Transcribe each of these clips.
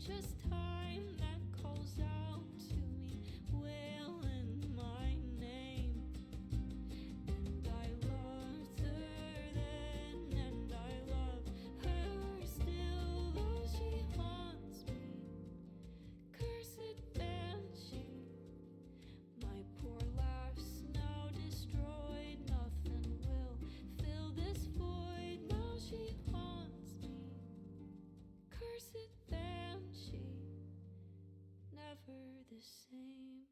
just time that calls out to me, wailing my name. And I loved her then, and I love her still, though she haunts me. Cursed banshee, my poor life's now destroyed. Nothing will fill this void. Now she haunts me. Cursed banshee, never the same.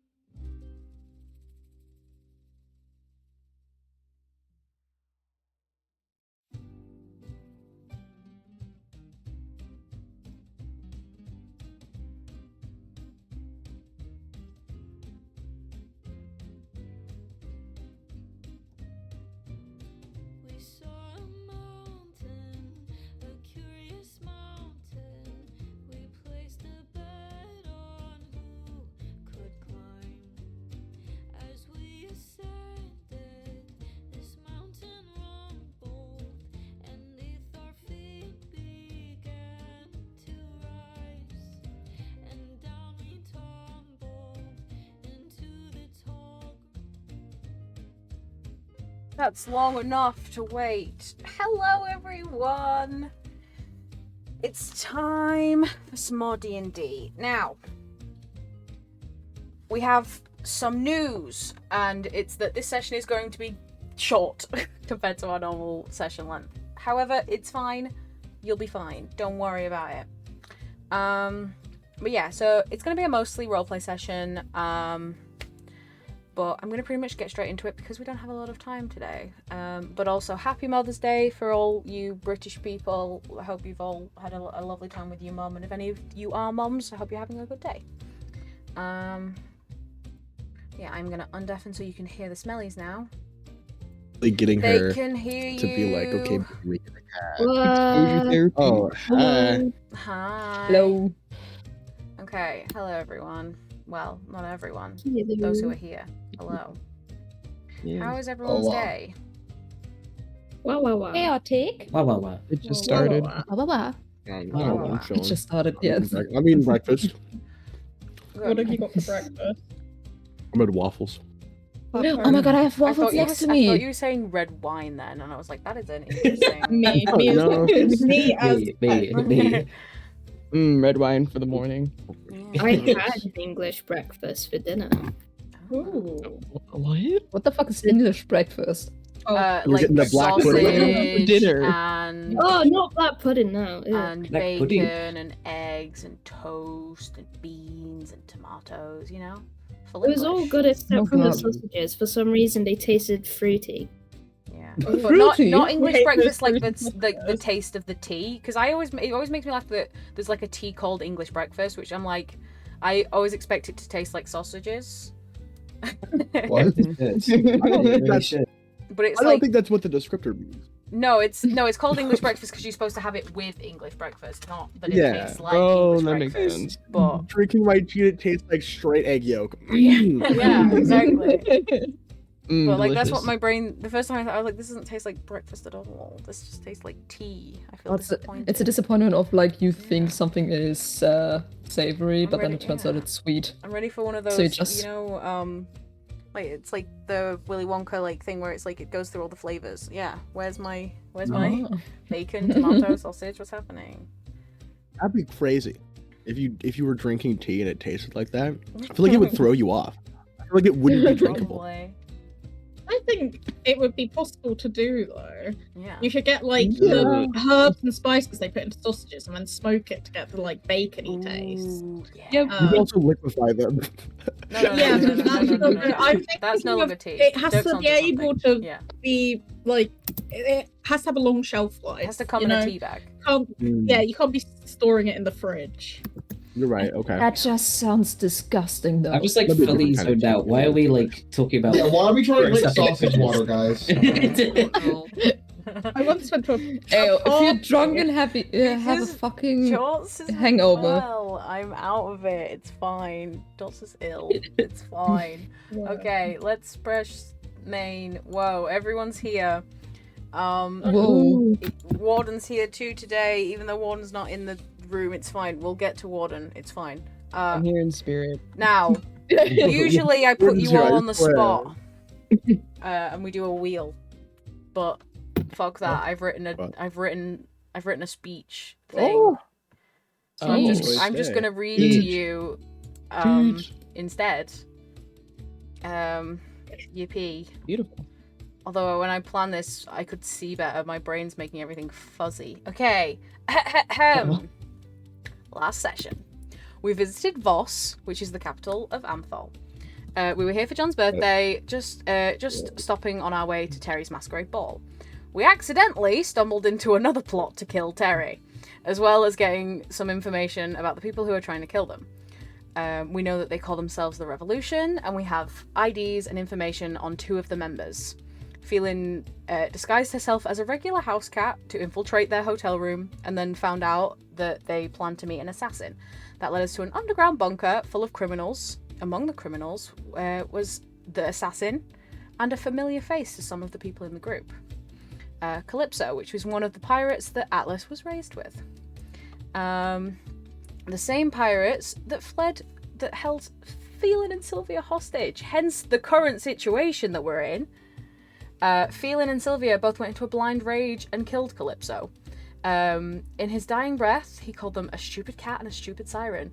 We saw a mountain, a curious mountain. We placed a bet on who could climb. As we ascended, this mountain rumbled, and neath our feet began to rise. And down we tumbled into the tall. That's long enough to wait. Hello everyone! It's time for some more D&D. Now, we have some news, and it's that this session is going to be short compared to our normal session length. However, it's fine. You'll be fine. Don't worry about it. But yeah, so it's going to be a mostly roleplay session. But I'm going to pretty much get straight into it because we don't have a lot of time today. But also, happy Mother's Day for all you British people. I hope you've all had a lovely time with your mum. And if any of you are mums, I hope you're having a good day. Yeah, I'm going to undeafen so you can hear the smellies now. Like getting They her can hear you. to be like, okay, we can What? Oh, hi. Hi. Hello. Okay, hello everyone. Well, not everyone. Hello. Those who are here. Hello. Yeah. How is everyone's wow. day? Wow. Chaotic. Wow. It just started. Wow. Wow. I'm Wow. chilling. It just started, I'm yes. eating breakfast. What have you got for breakfast? I'm at waffles. Oh my god, I have waffles next to I thought me. you were saying red wine then, and I was like, that is an interesting. Me No. as Me. Red wine for the morning. I had an English breakfast for dinner. Ooh. What? What the fuck is English breakfast? You're Like getting the black pudding sausage for dinner. and Oh, not black pudding, no. Ew. and Black bacon pudding. and eggs and toast and beans and tomatoes, you know? Full It was all English. good except Oh, for the God. sausages. For some reason, they tasted fruity. Yeah, Fruity? but not English Wait, breakfast like there's the taste of the tea. Because it always makes me laugh that there's like a tea called English breakfast, which I'm like, I always expect it to taste like sausages. What? I don't think that's, But it's I don't like think that's what the descriptor means. no, it's called English breakfast because you're supposed to have it with English breakfast, not that it Yeah. tastes like Oh, English that makes breakfast. sense. But Drinking my tea, it tastes like straight egg yolk. yeah, exactly. But like that's what Delicious. my brain. The first time I was like, this doesn't taste like breakfast at all. This just tastes like tea. I feel disappointed. It's a disappointment of like you think something is savory, but then it turns out it's sweet. I'm ready for one of those. So you just- You know, like it's like the Willy Wonka like thing where it's like it goes through all the flavors. Yeah. Where's my Oh. bacon, tomato, sausage? What's happening? That'd be crazy. If you were drinking tea and it tasted like that, I feel like it would throw you off. I feel like it wouldn't be drinkable. Probably. I think it would be possible to do though. Yeah. You should get like the herbs and spices they put into sausages and then smoke it to get the like bacony taste. Ooh, yeah. Yeah. You can also liquefy them. No, Yeah, no, but no, that's no, no, not no, good. no. I'm thinking That's no of- longer tea. It has Dirk's to onto be able something. to Yeah. be like it has to have a long shelf life. It has to come you in know? a tea bag. Yeah, you can't be storing it in the fridge. You're right. Okay. That just sounds disgusting though. I was like That'd be a fully different kind of zoned out. Why are we like talking about? Yeah, why are we trying to drink Accepting sausage it. water, guys? I once went to a Hey, if you're drunk and have a Because fucking Jots is hangover. Well, I'm out of it. It's fine. Jots is ill. It's fine. Okay, let's press main. Whoa, everyone's here. Whoa. Warden's here too today, even though Warden's not in the room. It's fine. We'll get to Warden. It's fine. I'm here in spirit. Now, usually I put you all on the Swear. spot, and we do a wheel. But fuck that. I've written a speech thing. Oh, So I'm Oh. just gonna read Jeez. to you Jeez. instead. Yippee. Beautiful. Although when I planned this, I could see better. My brain's making everything fuzzy. Okay. Last session, we visited Voss, which is the capital of Amthol. We were here for John's birthday, just stopping on our way to Terry's masquerade ball. We accidentally stumbled into another plot to kill Terry, as well as getting some information about the people who are trying to kill them. We know that they call themselves the Revolution, and we have IDs and information on 2 of the members. Phelan disguised herself as a regular house cat to infiltrate their hotel room, and then found out that they planned to meet an assassin. That led us to an underground bunker full of criminals. Among the criminals was the assassin, and a familiar face to some of the people in the group. Calypso, which was one of the pirates that Atlas was raised with. The same pirates that held Phelan and Sylvia hostage, hence the current situation that we're in. Phelan and Sylvia both went into a blind rage and killed Calypso. In his dying breath, he called them a stupid cat and a stupid siren.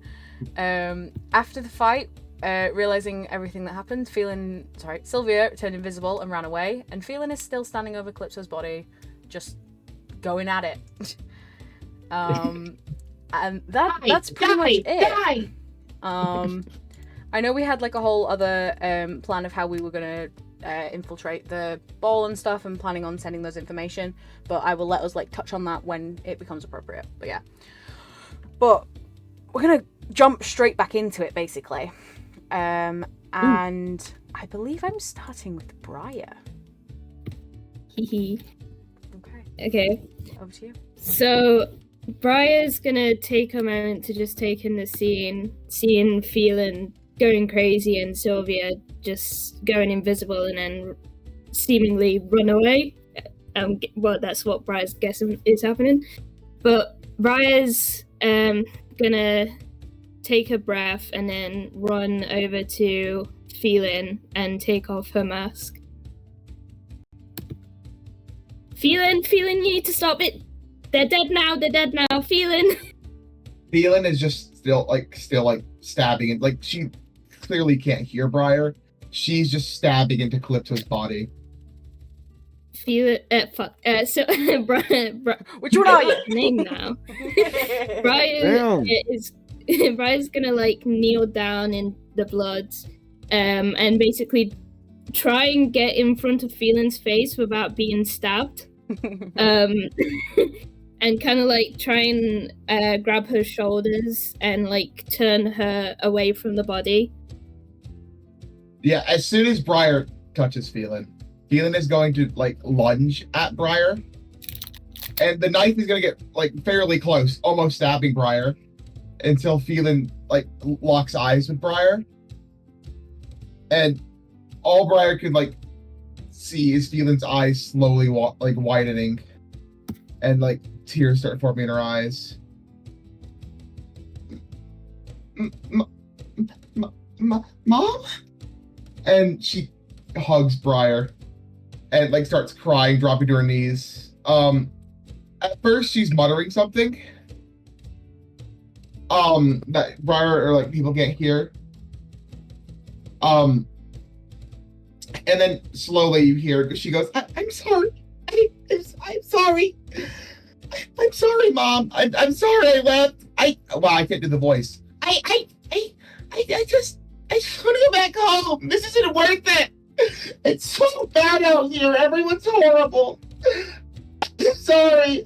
After the fight, realizing everything that happened, Sylvia turned invisible and ran away, and Phelan is still standing over Calypso's body, just going at it. And that's pretty much it. I know we had like a whole other plan of how we were gonna infiltrate the ball and stuff, and planning on sending those information, but I will let us like touch on that when it becomes appropriate. But we're gonna jump straight back into it basically. And I believe I'm starting with Briar. Hee. Okay, Okay. over to you. So Briar's gonna take a moment to just take in the scene, seeing Phelan going crazy and Sylvia just going invisible and then seemingly run away. Well, that's what Briar's guessing is happening. But Briar's gonna take a breath and then run over to Phelan and take off her mask. Phelan, you need to stop it. They're dead now, Phelan. Phelan is just still stabbing and like she clearly can't hear Briar. She's just stabbing into Calypso's body. Phelan, so Brian, Which one are you? name now. Brian Brian's gonna like kneel down in the blood, and basically try and get in front of Phelan's face without being stabbed. And kind of like try and grab her shoulders and like turn her away from the body. Yeah, as soon as Briar touches Phelan is going to like lunge at Briar, and the knife is gonna get like fairly close, almost stabbing Briar, until Phelan like locks eyes with Briar, and all Briar can like see is Phelan's eyes slowly widening, and like tears start forming in her eyes. Mom? And she hugs Briar and like starts crying, dropping to her knees. At first she's muttering something that Briar or like people can't hear. And then slowly you hear she goes, I'm sorry. I'm sorry. I'm sorry, Mom. I'm sorry I left. I can't do the voice. I just want to go back home. This isn't worth it. It's so bad out here. Everyone's horrible. I'm sorry.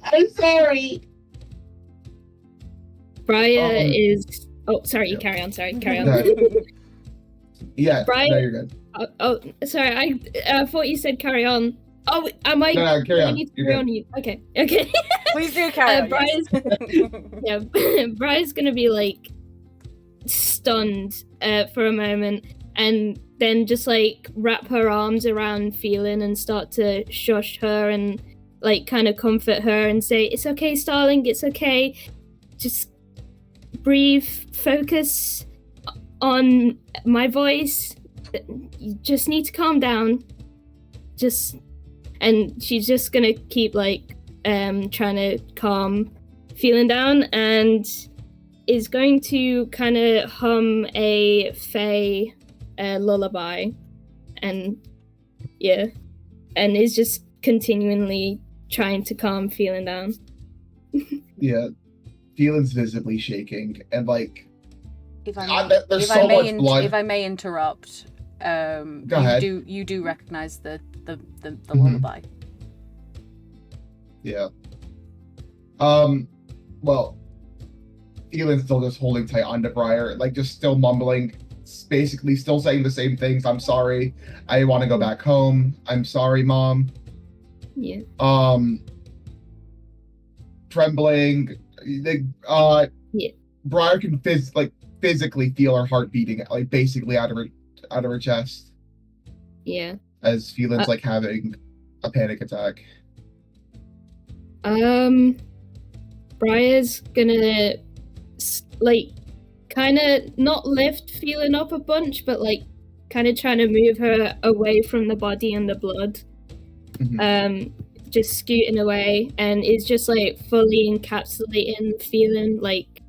Briar is. Oh, sorry. You carry on. Carry on. No. Yeah. Briar. No, you're good. Sorry. I thought you said carry on. Oh, am I? No, carry on. I need to You're carry on. Okay. Please do carry on. Briar's, yeah, Briar's gonna be like stunned for a moment, and then just like wrap her arms around Phelan and start to shush her and like kind of comfort her and say, "It's okay, Starling. It's okay. Just breathe, focus on my voice. You just need to calm down. And she's just gonna keep like trying to calm feeling down, and is going to kind of hum a Fae lullaby, and yeah, and is just continually trying to calm feeling down. Yeah, feeling's visibly shaking, and like If I God, may, there's so much blood. if I may interrupt, Go ahead. you do recognize the Mhm. lullaby. Yeah. Well, feeling's still just holding tight onto Briar, like just still mumbling, basically still saying the same things. I'm sorry. I want to go back home. I'm sorry, Mom. Yeah. Trembling. Yeah. Briar can physically feel her heart beating, like basically out of her chest, Yeah. as feeling's like having a panic attack. Briar's gonna like kind of not lift feeling up a bunch, but like kind of trying to move her away from the body and the blood. Mhm. Just scooting away, and is just like fully encapsulating feeling, like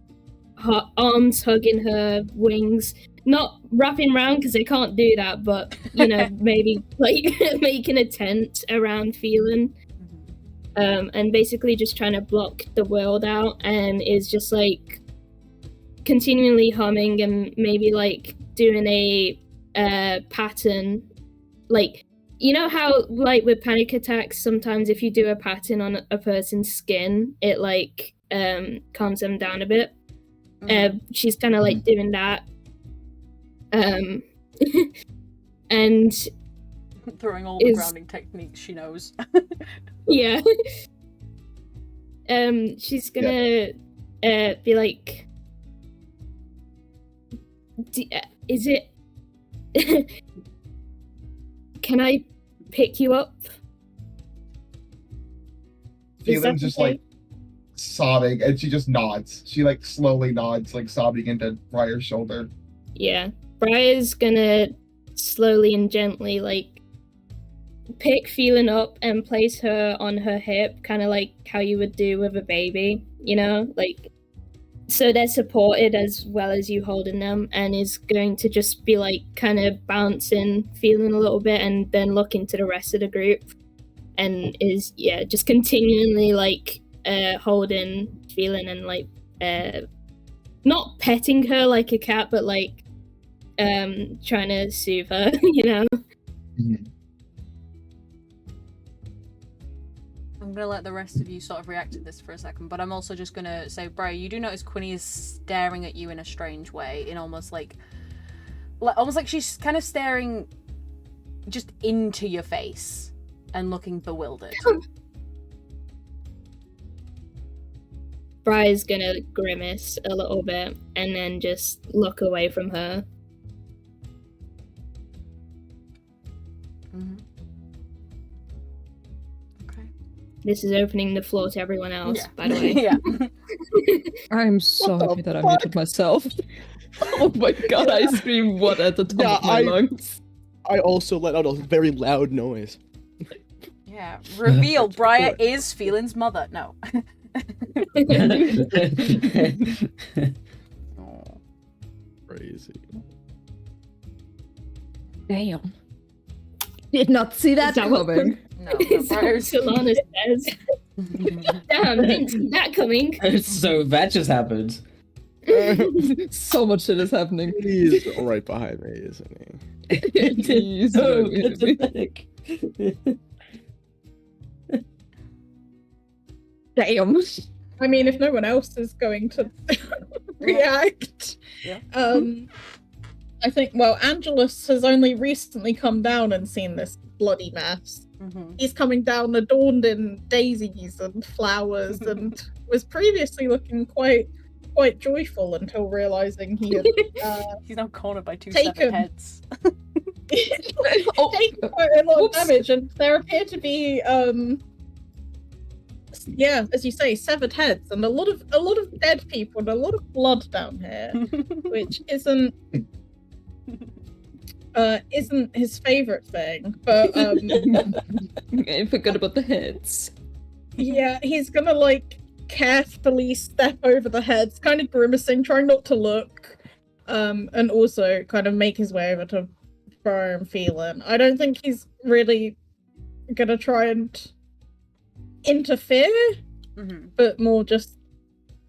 her arms hugging her wings, not wrapping around because they can't do that, but you know, maybe like making a tent around feeling. And basically just trying to block the world out, and is just like continually humming and maybe like doing a pattern, like, you know how like with panic attacks sometimes if you do a pattern on a person's skin it like calms them down a bit. She's kind of like doing that, and Throwing all the grounding techniques she knows. yeah. She's gonna be like, is it can I pick you up? Feeling's just like sobbing, and she just nods. She like slowly nods, like sobbing into Briar's shoulder. Yeah. Briar's gonna slowly and gently like pick feeling up and place her on her hip, kind of like how you would do with a baby, you know, like so they're supported as well as you holding them, and is going to just be like kind of bouncing feeling a little bit, and then looking to the rest of the group, and is just continually like holding feeling, and like not petting her like a cat, but like trying to soothe her, you know. Mhm. I'm gonna let the rest of you sort of react to this for a second, but I'm also just gonna say, Briar, you do notice Quinny is staring at you in a strange way, in almost like she's kind of staring just into your face and looking bewildered. Briar's gonna grimace a little bit and then just look away from her. Mm-hmm. Okay. This is opening the floor to everyone else, by the way. Yeah. I'm so happy that I muted myself. Oh my god, I screamed what at the top of my lungs. I also let out a very loud noise. Yeah. Reveal, Briar is Feeling's mother. No. Oh, crazy. Damn. Did not see that coming. No. Is that what Solana says? Damn, didn't see that coming. So that just happened. So much shit is happening. He's right behind me, isn't He's Oh, right that's behind me. pathetic. Damn. I mean, if no one else is going to react, Yeah. I think, well, Angelus has only recently come down and seen this bloody mess. Mm-hmm. He's coming down adorned in daisies and flowers and was previously looking quite joyful until realizing he had He's now cornered by two Taken. severed heads. taken quite a lot of damage, and there appear to be yeah, as you say, severed heads and a lot of dead people and a lot of blood down here, which isn't his favorite thing. But I forgot about the heads. yeah, he's gonna like carefully step over the heads, kind of grimacing, trying not to look, and also kind of make his way over to Briar and Phelan. I don't think he's really gonna try and interfere, but more just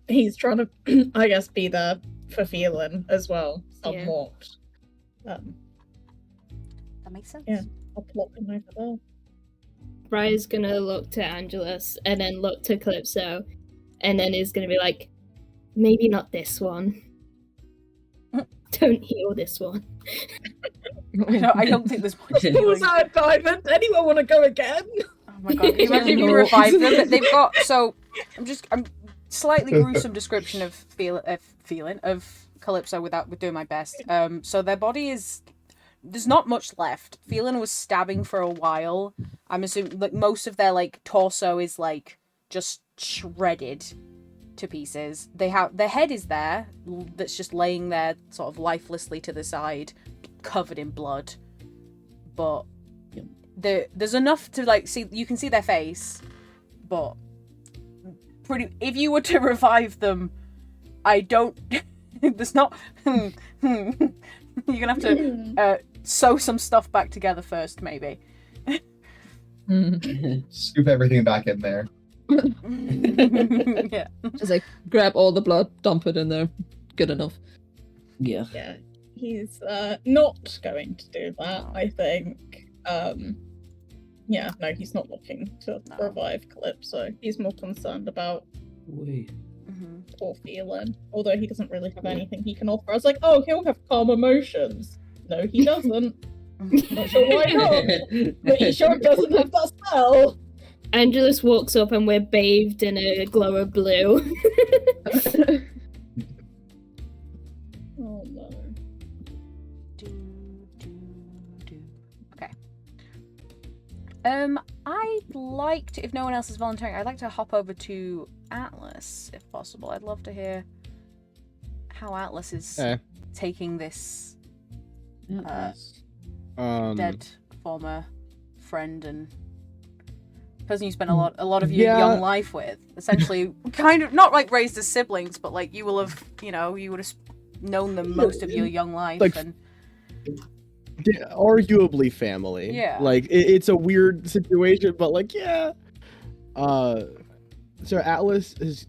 he's trying to, I guess, be there for Phelan as well, somewhat. That makes sense. Yeah, I'll plop him over there. Briar's gonna look to Angelus and then look to Calypso, and then is gonna be like, maybe not this one. Don't heal this one. I don't think there's much He healing. was out, Diamond. Anyone want to go again? Oh my god, imagine if you revive them. They've got, so, I'm slightly gruesome description of feeling of Calypso with doing my best. So their body is, there's not much left. Phelan was stabbing for a while. I'm assuming like most of their like torso is like just shredded to pieces. Their head is there, that's just laying there sort of lifelessly to the side, covered in blood. But there's enough to like see, you can see their face, but if you were to revive them, I don't there's not you're gonna have to sew some stuff back together first, maybe. Scoop everything back in there. Yeah. Just like grab all the blood, dump it in there. Good enough. Yeah. Yeah, he's not going to do that, I think. Yeah, no, he's not looking to revive Calypso. He's more concerned about Wait. poor Phelan, although he doesn't really have anything he can offer. I was like, oh, he'll have calm emotions. No, he doesn't. Not sure why not, but he sure doesn't have that spell. Angelus walks up and we're bathed in a glow of blue. Oh no. Okay. I'd like to, if no one else is volunteering, I'd like to hop over to Atlas, if possible. I'd love to hear how Atlas is taking this dead former friend and person you spent a lot of your young life with. Essentially, kind of not like raised as siblings, but like you will have, you would have known them most of your young life, like, and arguably family. Yeah. Like it's a weird situation, but like so Atlas has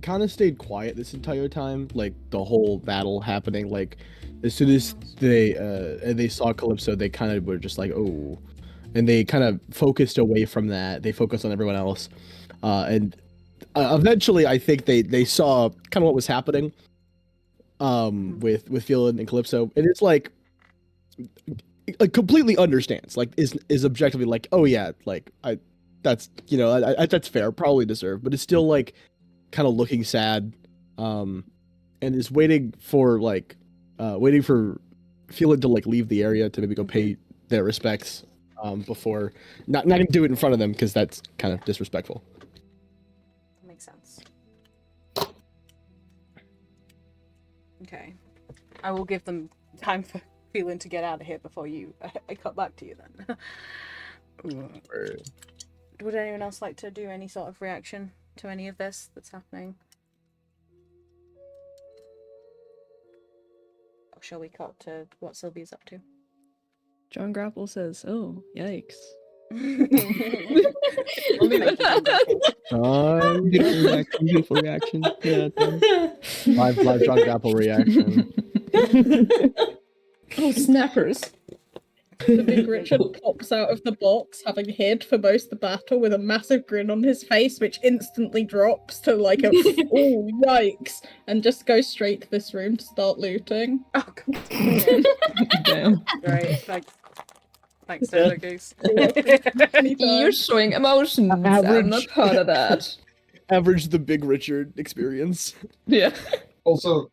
kind of stayed quiet this entire time, like the whole battle happening. Like as soon as they saw Calypso, they kind of were just like, oh, and they kind of focused away from that. They focused on everyone else, and eventually I think they saw kind of what was happening with Phelan and Calypso, and it's like completely understands, like is objectively like, oh yeah, like that's that's fair, probably deserved, but it's still like kind of looking sad, and is waiting for Phelan to like leave the area to maybe go pay their respects before not gonna do it in front of them because that's kind of disrespectful. that makes sense. Okay, I will give them time for Phelan to get out of here before I cut back to you then. Would anyone else like to do any sort of reaction to any of this that's happening? Or shall we cut to what Sylvia's up to? John Grapple says, oh, yikes. Beautiful reaction. Yeah, live John Grapple reaction. Oh, snappers. The big Richard pops out of the box, having hid for most of the battle, with a massive grin on his face, which instantly drops to like a oh yikes, and just goes straight to this room to start looting. Oh god. Damn. Great, thanks, Taylor Goose. You're showing emotions. I'm not part of that. Average the big Richard experience. Yeah. Also,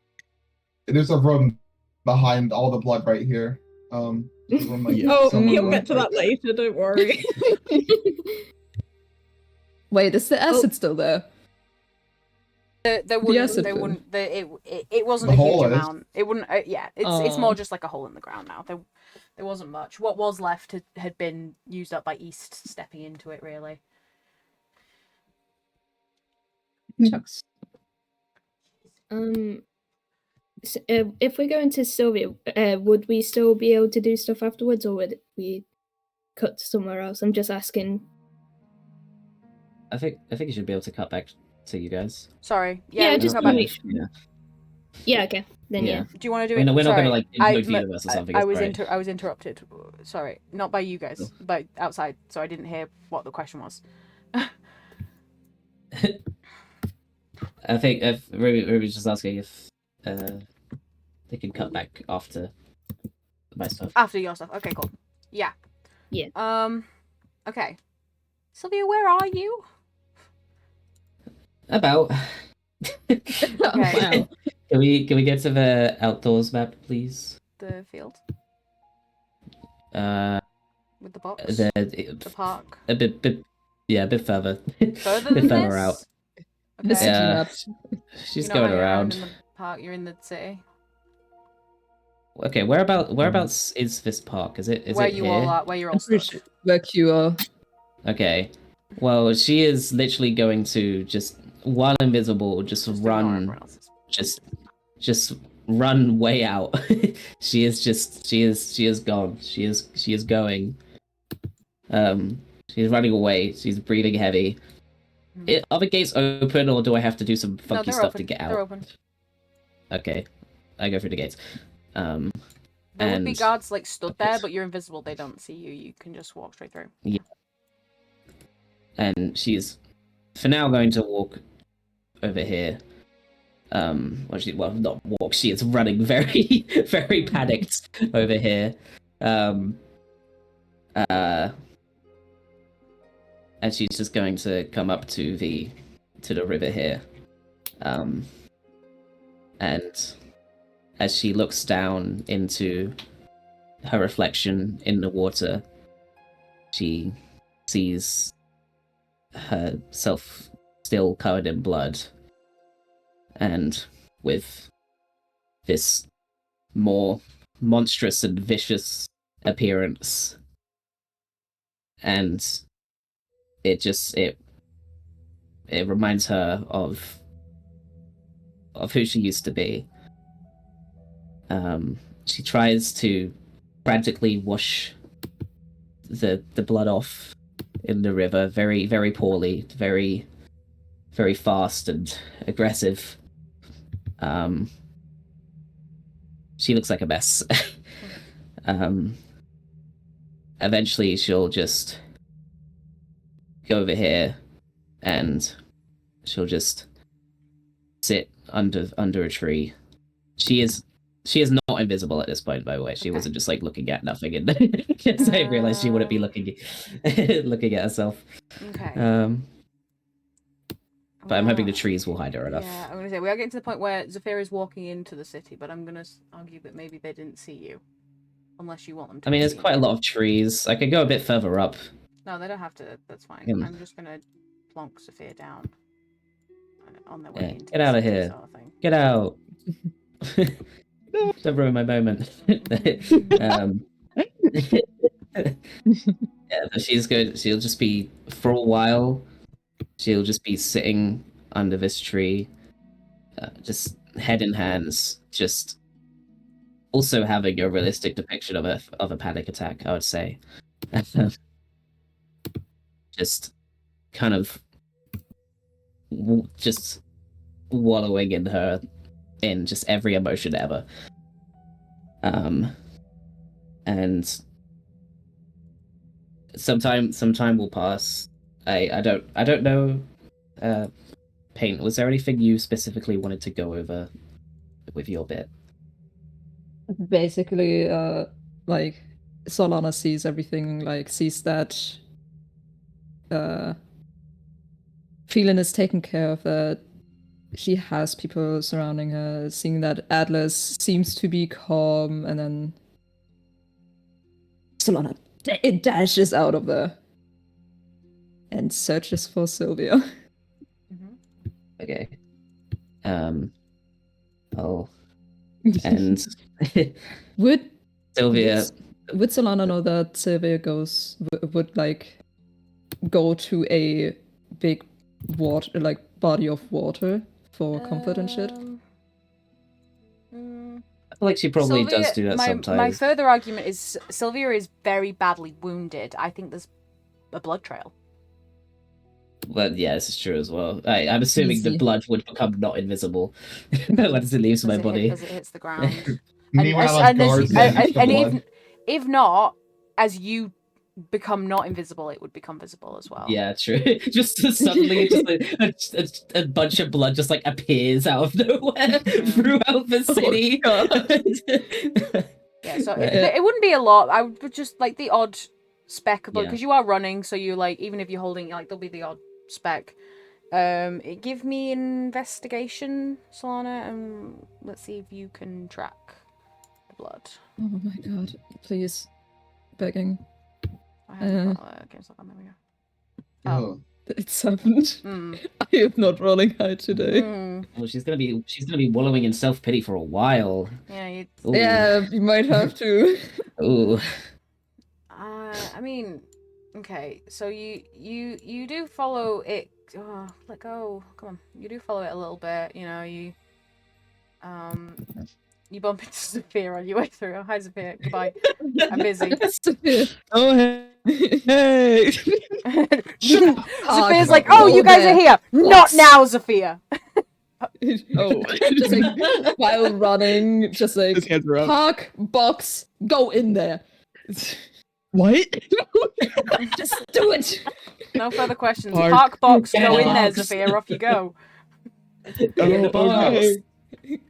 there's a room behind all the blood right here. There's a room, like, Oh, somewhere you'll get to right that there. later, don't worry. Wait, is the acid still there? There wouldn't. acid There bin. wouldn't. It wasn't The a huge hole is. amount. It wouldn't. Yeah, it's more Oh. just like a hole in the ground now. There wasn't much. What was left had been used up by East stepping into it. Really. Chucks. If we go into Sylvia, would we still be able to do stuff afterwards, or would we cut to somewhere else? I'm just asking. I think you should be able to cut back to you guys. Sorry. Yeah, we can just come wanna back. make sure. Yeah. Yeah, okay. Then Yeah. Do you want to do We're it? not Sorry. gonna like implode the universe or something. I it's was alright. I was interrupted. Sorry, not by you guys, but outside. So I didn't hear what the question was. I think if Ruby was just asking if they can cut back after my stuff. After your stuff. Okay, cool. Yeah. Yeah. Okay. Sylvia, where are you? About. Okay. Wow. Can we get to the outdoors map, please? The field Uh, with the box. the Park. a bit yeah, a bit further. Further a bit than further this? out. The city Yeah. map. She's You're not going hanging around. in the park. You're in the city. Okay, whereabouts is this park? Is it where it you here? all are. Where you're all I'm pretty stood. sure where you are. Okay. Well, she is literally going to just while invisible, just Ignore run, everyone else's. just run way out. she is gone. She is going. She's running away. She's breathing heavy. Are the gates open, or do I have to do some No, funky they're stuff open. to get out? They're open. Okay, I go through the gates. There would be and- guards like stood there, but you're invisible. They don't see you. You can just walk straight through. And she's for now going to walk over here. Well, not walk. She is running very, very panicked over here. And she's just going to come up to the river here. And as she looks down into her reflection in the water, she sees herself still covered in blood and with this more monstrous and vicious appearance. And it reminds her of who she used to be. She tries to frantically wash the blood off in the river very, very poorly, very, very fast and aggressive. She looks like a mess. Eventually she'll just go over here and she'll just sit under a tree. She is not invisible at this point, by the way. She wasn't just like looking at nothing and I realized she wouldn't be looking at herself. Okay. But I'm hoping the trees will hide her enough. Yeah, I'm gonna say we are getting to the point where Zafir is walking into the city, but I'm gonna argue that maybe they didn't see you, unless you want them to. I mean, there's see quite a you. lot of trees. I could go a bit further up. No, they don't have to. That's fine. I'm just gonna plonk Zafir down on their way. Yeah, Into get the out of city here. Sort of thing. Get out. Don't ruin my moment. Yeah, but she's good. She'll just be, for a while, she'll just be sitting under this tree, just head in hands, just also having a realistic depiction of a panic attack, I would say. Just kind of just wallowing in just every emotion ever. And some time will pass. I don't know. Paint, was there anything you specifically wanted to go over with your bit? Basically, like Solana sees everything, like sees that Phelan is taken care of, that she has people surrounding her, seeing that Atlas seems to be calm, and then Solana it dashes out of there. and searches for Sylvia. Okay. Oh. And Would Sylvia. would Solana know that Sylvia would like go to a big water, like body of water for comfort and shit? I feel like she probably does do that sometimes. My further argument is Sylvia is very badly wounded. I think there's a blood trail. But yeah, this is true as well. I'm assuming the Easy. blood would become not invisible once it leaves my body. As it hits the ground. Meanwhile, and if not, as you become not invisible, it would become visible as well. Yeah, true. Just suddenly, a bunch of blood just like appears out of nowhere throughout the city. Yeah, so it wouldn't be a lot. I would just like the odd speck of blood because you are running, so you like even if you're holding like there'll be the odd speck. Give me investigation, Solana, and let's see if you can track the blood. Oh my god, please. Begging. I have games like that. There we go. Oh. It's happened. I am not rolling high today. Well, she's gonna be wallowing in self-pity for a while. Yeah, Yeah, you might have to. Ooh. I mean, okay, so you do follow it. Oh, let go. Come on, you do follow it a little bit. You know, you bump into Sophia on your way through. Oh, hi, Sophia. Goodbye. I'm busy. Sophia. Oh, hey. Sophia's like, oh, you guys are here. Not now, Sophia. Oh, just like while running, just like His hands are up. park, box, go in there. What? Just do it. No further questions. Park box, go in there, box. Sophia. Off you go. Okay.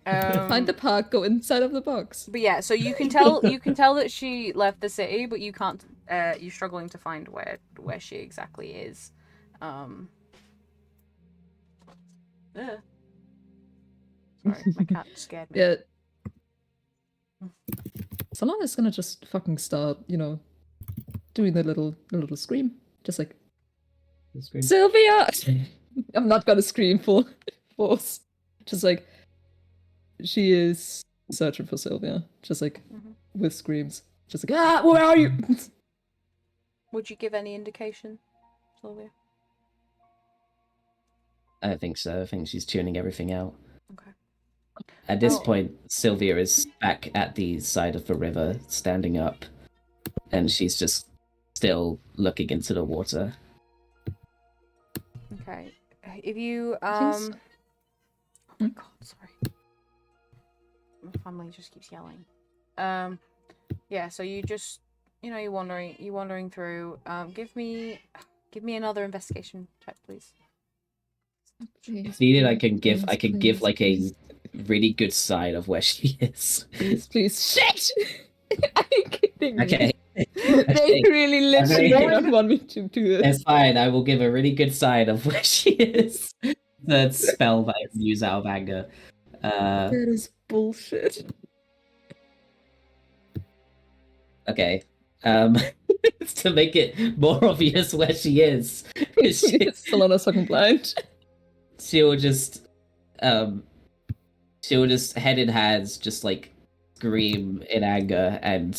Find the park, go inside of the box. But yeah, so you can tell that she left the city, but you can't. You're struggling to find where she exactly is. Sorry, my cat scared me. Yeah. Solana's gonna just fucking start, doing the little scream. Just like, Sylvia! I'm not gonna scream for force. Just like, she is searching for Sylvia. Just like, with screams. Just like, ah, where are you? Would you give any indication, Sylvia? I don't think so. I think she's tuning everything out. Okay. At this point, Sylvia is back at the side of the river, standing up, and she's just still looking into the water. Okay. If you Yes. Oh my god, sorry. My family just keeps yelling. Yeah, so you just you're wandering through. Give me another investigation check, please. If needed, I can give like a really good sign of where she is. Please. Shit! Are you kidding me? Okay. They really literally don't want me to do this. It's fine. I will give a really good sign of where she is. That spell that I can use out of anger. That is bullshit. Okay. To make it more obvious where she is, Solana's fucking blind. she'll just head in hands just like scream in anger and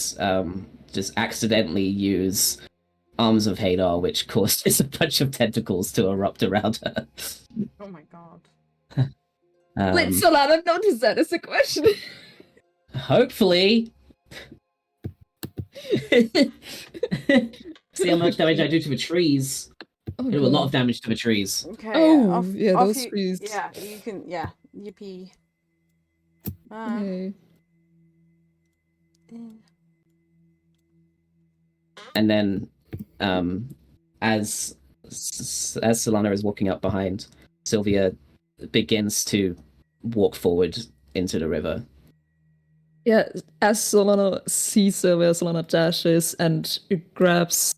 just accidentally use Arms of Hadar, which causes a bunch of tentacles to erupt around her. Oh my god. Wait, Solana noticed that as a question. Hopefully. See how much damage I do to the trees. Oh, I do a lot of damage to the trees. Okay. Oh, yeah, those trees. Yeah, you can. Yeah, yippee. Okay. And then, as Solana is walking up behind, Sylvia begins to walk forward into the river. Yeah, as Solana sees Sylvia, Solana dashes and grabs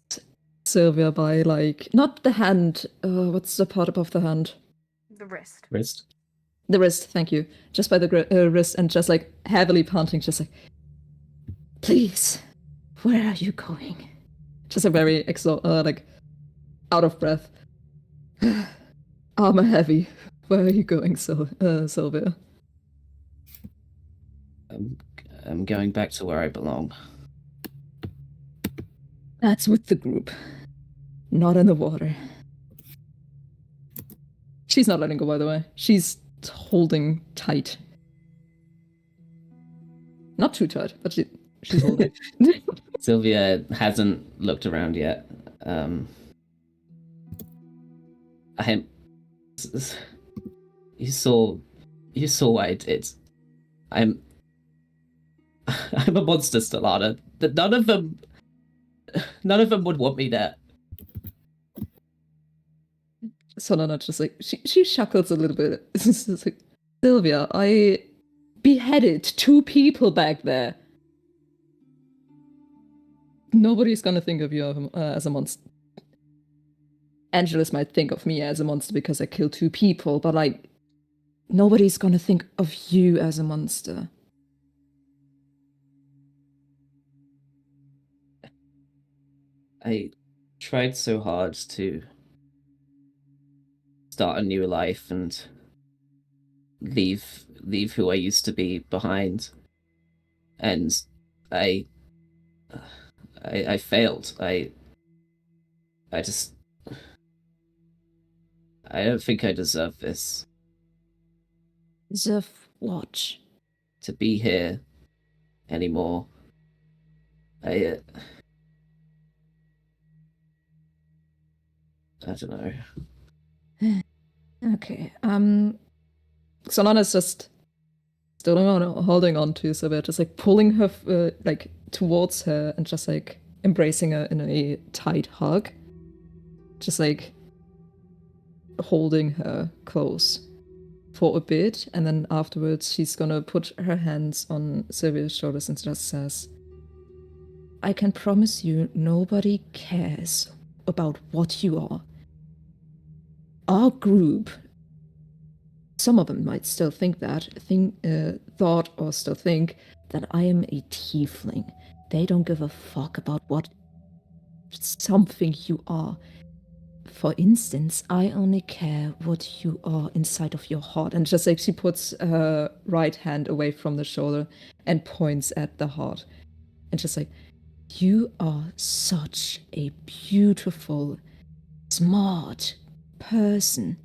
Sylvia by, like, not the hand. What's the part above the hand? The wrist. Wrist. The wrist, thank you. Just by the wrist and just, like, heavily panting, just like, please, where are you going? Just a very, like, out of breath. Armor heavy. Where are you going, Sylvia? I'm going back to where I belong. That's with the group. Not in the water. She's not letting go, by the way. She's holding tight. Not too tight, but she's holding. Sylvia hasn't looked around yet. You saw what I did. I'm a monster, Stellana. None of them would want me there. Solana just like she chuckles a little bit. It's just like, Sylvia, I beheaded 2 people back there. Nobody's gonna think of you as a monster. Angelus might think of me as a monster because I killed 2 people, but like, nobody's gonna think of you as a monster. I tried so hard to start a new life and leave who I used to be behind, and I failed. I don't think I deserve this. Deserve what? To be here anymore. I don't know. Okay. Solana's just still holding on to Sylvia, just like pulling her like towards her and just like embracing her in a tight hug. Just like holding her close for a bit, and then afterwards she's gonna put her hands on Sylvia's shoulders and just says, I can promise you nobody cares about what you are. Our group, some of them might still think that, thought or still think that I am a tiefling. They don't give a fuck about what something you are. For instance, I only care what you are inside of your heart. And just like she puts her right hand away from the shoulder and points at the heart. And just like, you are such a beautiful, smart person.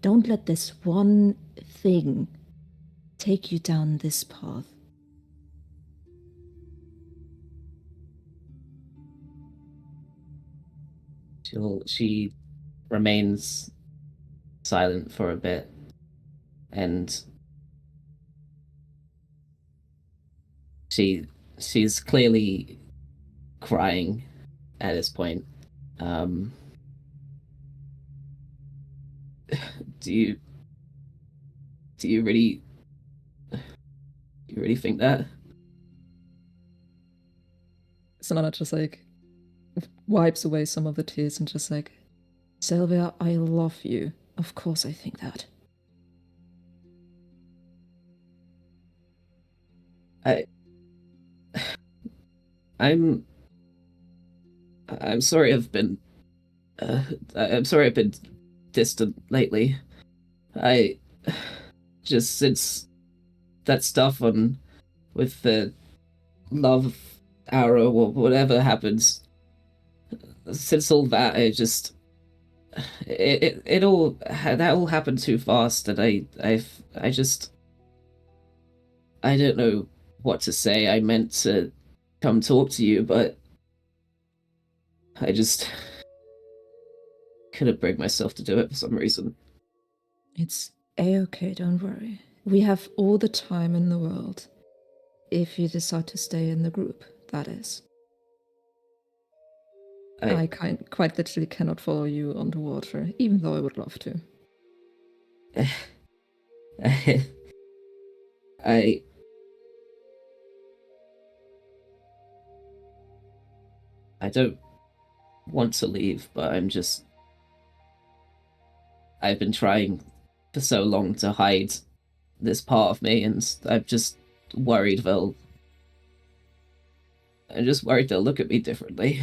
Don't let this one thing take you down this path. She remains silent for a bit, and she's clearly crying at this point. Do you really think that? Solana just like wipes away some of the tears and just like, Sylvia, I love you. Of course I think that. I'm sorry I'm sorry I've been distant lately. I just, since that stuff on with the love arrow or whatever happens, since all that, that all happened too fast, and I don't know what to say. I meant to come talk to you, but I just couldn't bring myself to do it for some reason. It's a-okay, don't worry. We have all the time in the world. If you decide to stay in the group, that is. I quite literally cannot follow you underwater, even though I would love to. I don't want to leave, but I've been trying for so long to hide this part of me, and I'm just worried they'll look at me differently.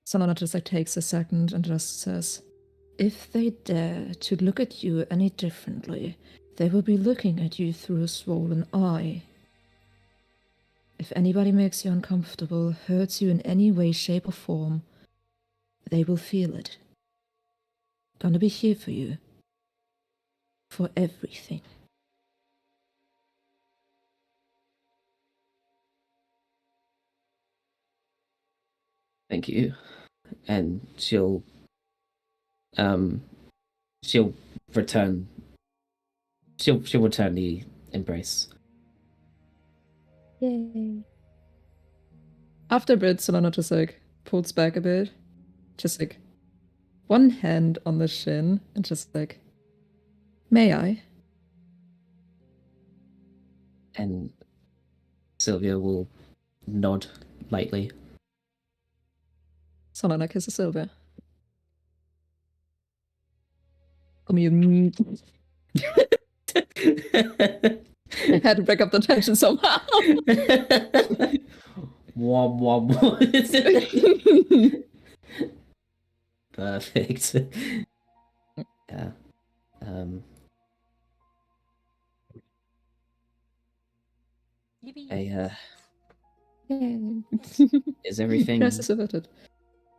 Solana just like takes a second and just says, if they dare to look at you any differently, they will be looking at you through a swollen eye. If anybody makes you uncomfortable, hurts you in any way, shape, or form, they will feel it. Gonna be here for you. For everything. Thank you. And she'll return she'll return the embrace. Yay. After a bit, Solana just like pulls back a bit. Just like one hand on the shin and just like, may I? And Sylvia will nod lightly. Solana kisses Sylvia. Come here. I had to break up the tension somehow. Wom wom. Perfect. Yeah. Yippee. Is everything Crisis averted.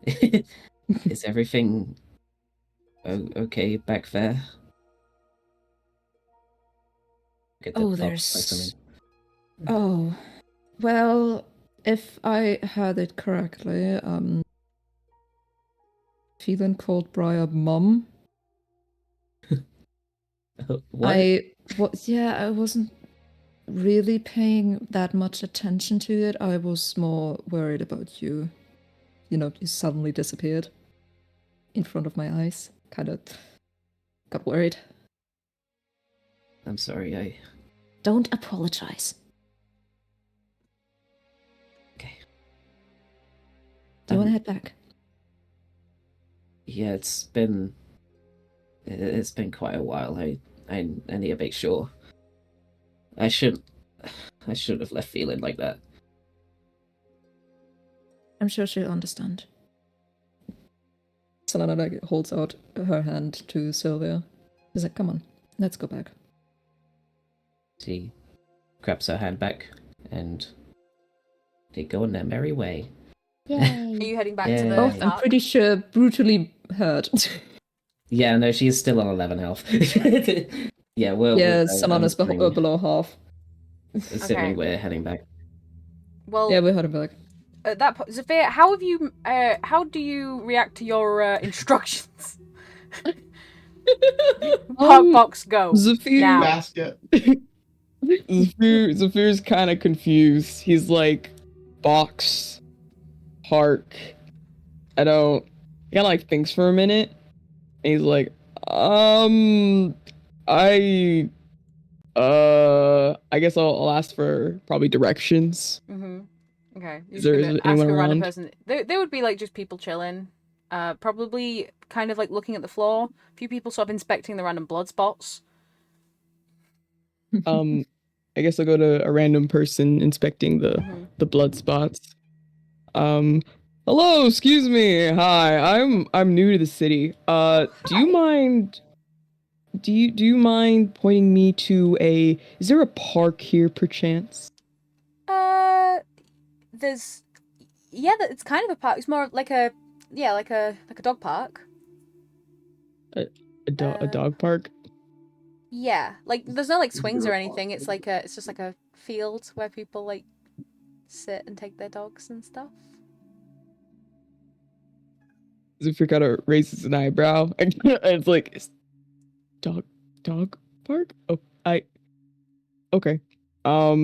is everything okay back there? Get the Oh, pop there's. listening. Oh, well, if I heard it correctly, Phelan called Briar Mum. What? I wasn't really paying that much attention to it. I was more worried about you. You know, you suddenly disappeared in front of my eyes. Kind of got worried. I'm sorry, Don't apologize. Okay. Do you want to head back? Yeah, it's been quite a while. I need to make sure. I shouldn't have left feeling like that. I'm sure she'll understand. Solana like holds out her hand to Sylvia. She's like, come on, let's go back. She grabs her hand back and they go on their merry way. Are you heading back to the Oh, Yay. I'm park? pretty sure brutally hurt. Yeah, no, she's still on 11 health. Yeah, Solana's below half. Assuming Okay. we're heading back. Well, Yeah, we're heading back. at that point, Zafir, how do you react to your instructions? Park box, go. Zafir, Now. Basket. Zafir's kind of confused. He's like, box, park. He kind of like thinks for a minute. And he's like, I guess I'll ask for probably directions. Mm-hmm. Okay. You're Is just there gonna ask anyone a random around? person. There would be like just people chilling. Probably kind of like looking at the floor. A few people sort of inspecting the random blood spots. I guess I'll go to a random person inspecting Mm-hmm. the blood spots. Hello, excuse me. Hi, I'm new to the city. Do you mind? Do you mind pointing me to is there a park here, perchance? There's, it's kind of a park. It's more like a dog park. A dog park? Yeah, like there's no like swings or there a anything. It's like it's just like a field where people like sit and take their dogs and stuff. Zufir kind of raises an eyebrow, and it's like, dog park? Oh, okay. All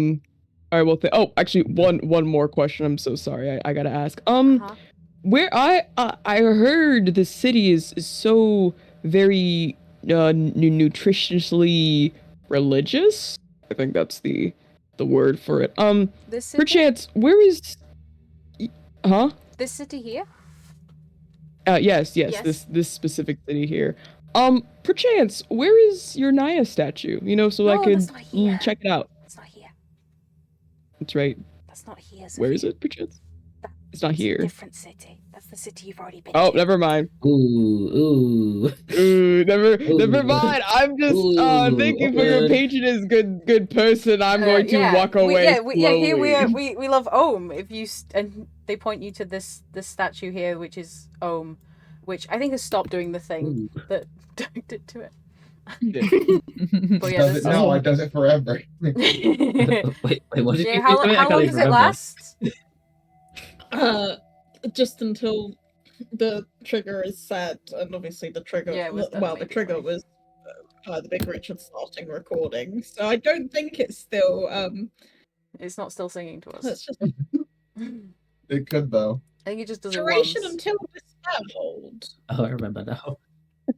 right. Well, actually, one more question. I'm so sorry. I gotta ask. Uh-huh. Where I heard the city is so very nutritiously religious. I think that's the word for it. This city? Perchance, where is? Huh? This city here? Yes. Yes. This specific city here. Perchance, where is your Naya statue? So I No, could that's not here. check it out. It's not here. That's right. That's not here. Where is Sophia. it, perchance? It's not It's a here. different city. That's the city you've already been Oh, to. never mind. Ooh. Never Ooh. mind. I'm just thank you for your Good. patronage, good person. I'm going to walk away Here slowly. we love Ohm. If you and they point you to this statue here, which is Ohm, which I think has stopped doing the thing Ooh. that did to it. But yeah, Does this it? No, it does it forever. Wait, what did yeah, you how do? I long can't does even it remember. last? Just until the trigger is set, and obviously the trigger. Yeah, it was done Well, the trigger immediately. was the Big Richard starting recording, so I don't think it's still. It's not still singing to us. Let's just It could though. I think it just does it duration once. until disabled. Oh, I remember now.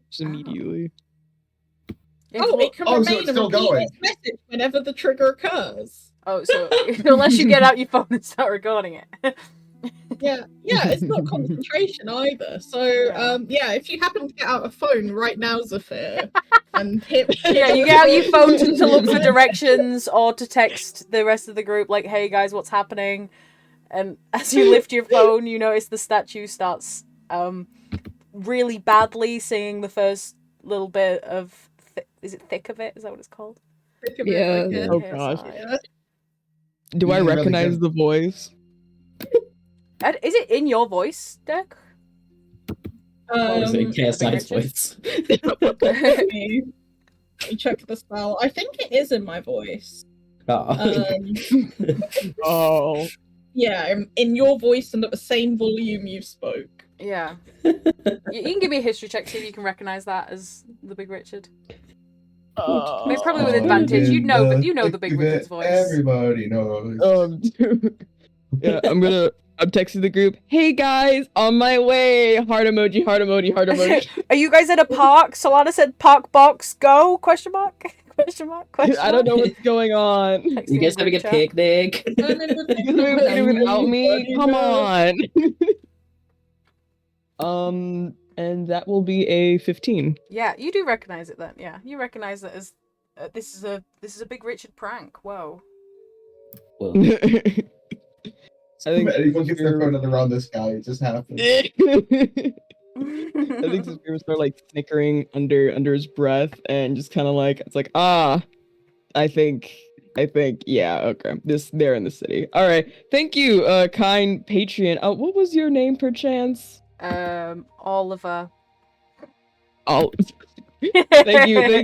Just immediately. Oh, it can Oh, so remain it's and still repeat going. its message whenever the trigger occurs. Oh, so unless you get out your phone and start recording it. Yeah, it's not concentration either. So, if you happen to get out a phone right now, Zephyr, and hit. Yeah, you get out your phone to look for directions or to text the rest of the group, like, hey guys, what's happening? And as you lift your phone, you notice the statue starts really badly singing the first little bit of... is it Thick of It? Is that what it's called? Think of it, Yeah. like, Oh gosh. yeah. Do I This is really recognize good. the voice? Is it in your voice, Dirk? Or is it the Big KSI's Richard? voice? Let me check the spell. I think it is in my voice. Oh. Oh. Yeah, in your voice and at the same volume you spoke. Yeah. You can give me a history check, see if you can recognize that as the Big Richard. Maybe probably with advantage. You know the Big Richard's voice. Everybody knows. Yeah, I'm texting the group. Hey guys, on my way. Heart emoji, heart emoji, heart emoji. Are you guys at a park? Solana said park box go? Question mark? Question mark? Question mark? I don't know what's going on. Text You me guys in having a group chat. picnic? You guys are picnic without me? Come on. And that will be a 15. Yeah, you do recognize it then. Yeah, you recognize that as this is a Big Richard prank. Whoa. Well, I think Anyone gets their phone around this guy, it just happens. I think Zephyr will start like snickering under his breath and just kind of like it's like I think yeah, okay, they're in the city. All right, thank you, kind Patreon. What was your name perchance? Oliver. Thank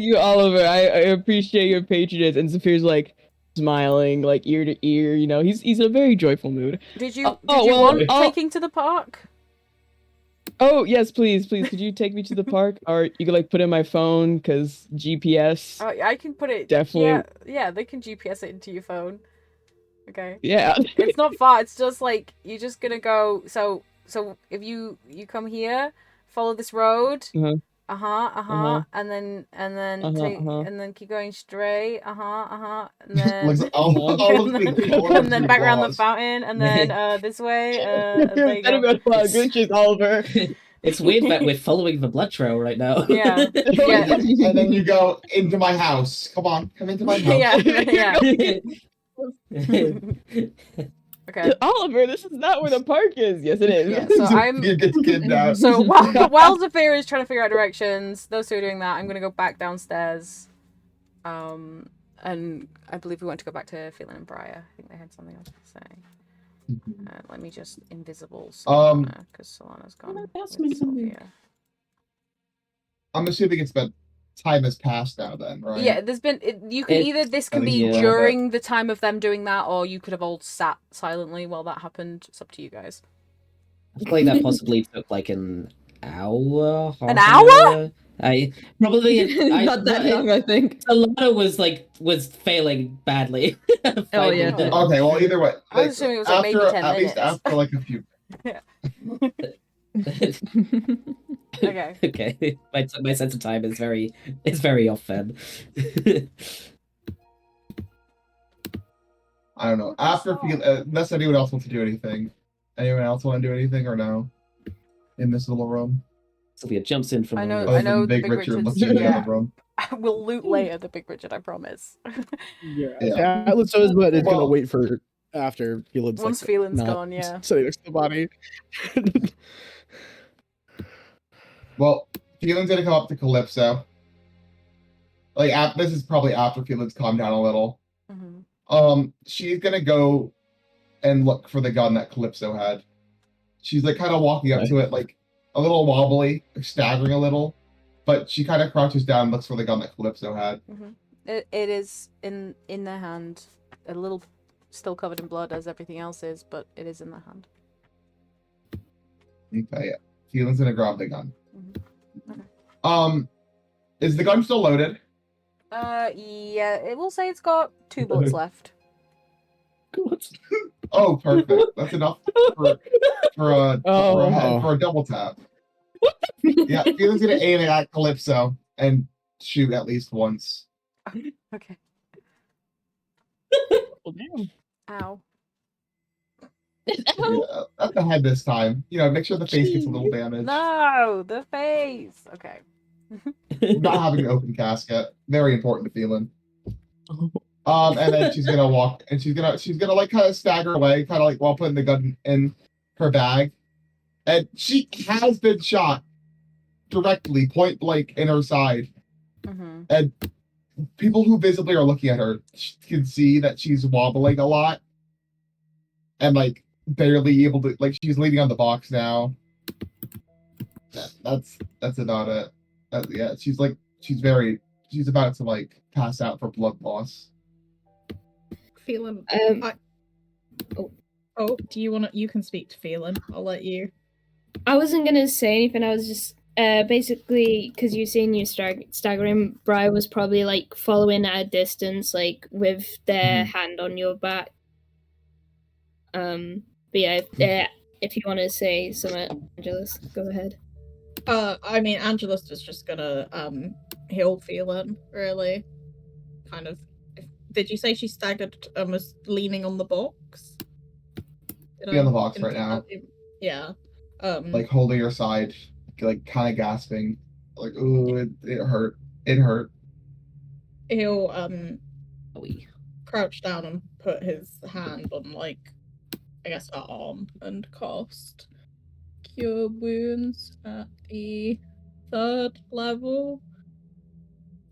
you, Oliver. I appreciate your patronage. And Zephyr's like smiling, like ear to ear. You know, he's in a very joyful mood. Did you want taking to the park? Oh yes, please. Could you take me to the park, or you could like put in my phone because GPS. Oh, I can put it. Definitely. Yeah, they can GPS it into your phone. Okay. Yeah. It's not far. It's just like you're just gonna go. So if you come here, follow this road. And then and then keep going straight. And then and then back around the fountain, and then this way. There you go. Glitches, Oliver. it's weird that we're following the blood trail right now. Yeah. And then you go into my house. Come on, come into my house. Okay. Oliver, this is not where the park is. Yes, it is. Yeah, so I'm. You get kidnapped. So while Zephyr is trying to figure out directions, those two are doing that. I'm gonna go back downstairs. And I believe we want to go back to Phelan and Briar. I think they had something else to say. Let me just invisible Solana, because Solana's gone. With Sylvia. I'm assuming it's been time has passed now then, right? Yeah, there's been you can either this can be during the time of them doing that, or you could have all sat silently while that happened. It's up to you guys. I feel like that possibly took like an hour. An hour? I probably not that long, I think. Solana was failing badly. Oh yeah. Okay, well either way. I was assuming it was like maybe 10 at least minutes. after like a few. Yeah. Okay. Okay. My sense of time is very off then. I don't know. After unless anyone else wants to do anything. Anyone else want to do anything or no? In this little room? Sylvia jumps in from I know the Big Big Richard. Let's Richard's- do the yeah. other room. We'll loot later the Big Richard, I promise. Yeah. So is what it's gonna wait for after Phelan's Once like, Phelan's not gone, yeah. sitting next to the body. Well, Phelan's gonna come up to Calypso. Like, this is probably after Phelan's calmed down a little. She's gonna go and look for the gun that Calypso had. She's like kind of walking up to it, like a little wobbly, staggering a little, but she kind of crouches down and looks for the gun that Calypso had. It is in their hand, a little still covered in blood as everything else is, but it is in their hand. Okay, yeah. Phelan's gonna grab the gun. Okay. Is the gun still loaded? Yeah, it will say it's got 2 bullets left. Oh, perfect. That's enough for a double tap. Yeah, Phelan's gonna aim it at Calypso and shoot at least once. Okay. Well, damn. Ow. Yeah, at the head this time. You know, make sure the face gets a little damage. No, the face. Okay. Not having an open casket. Very important to Phelan. And then she's gonna walk, and she's gonna like kind of stagger away, kind of like while putting the gun in her bag. And she has been shot directly, point blank, in her side. And people who visibly are looking at her can see that she's wobbling a lot, and like barely able to, like, she's leaning on the box now. That's about it. Yeah, she's about to like pass out for blood loss. Phelan. Do you want to? You can speak to Phelan. I'll let you. I wasn't gonna say anything. I was just basically, because you've seen you staggering. Briar was probably like following at a distance, like with their hand on your back. But yeah, if you want to say something, Angelus, go ahead. I mean, Angelus is just gonna heal Phelan, really. Kind of. Did you say she staggered and was leaning on the box? Be on the box right now. Yeah. Like holding her side, like kind of gasping, like, ooh, it hurt. It hurt. He'll crouch down and put his hand on, like, I guess her arm and cast Cure Wounds at the 3rd level.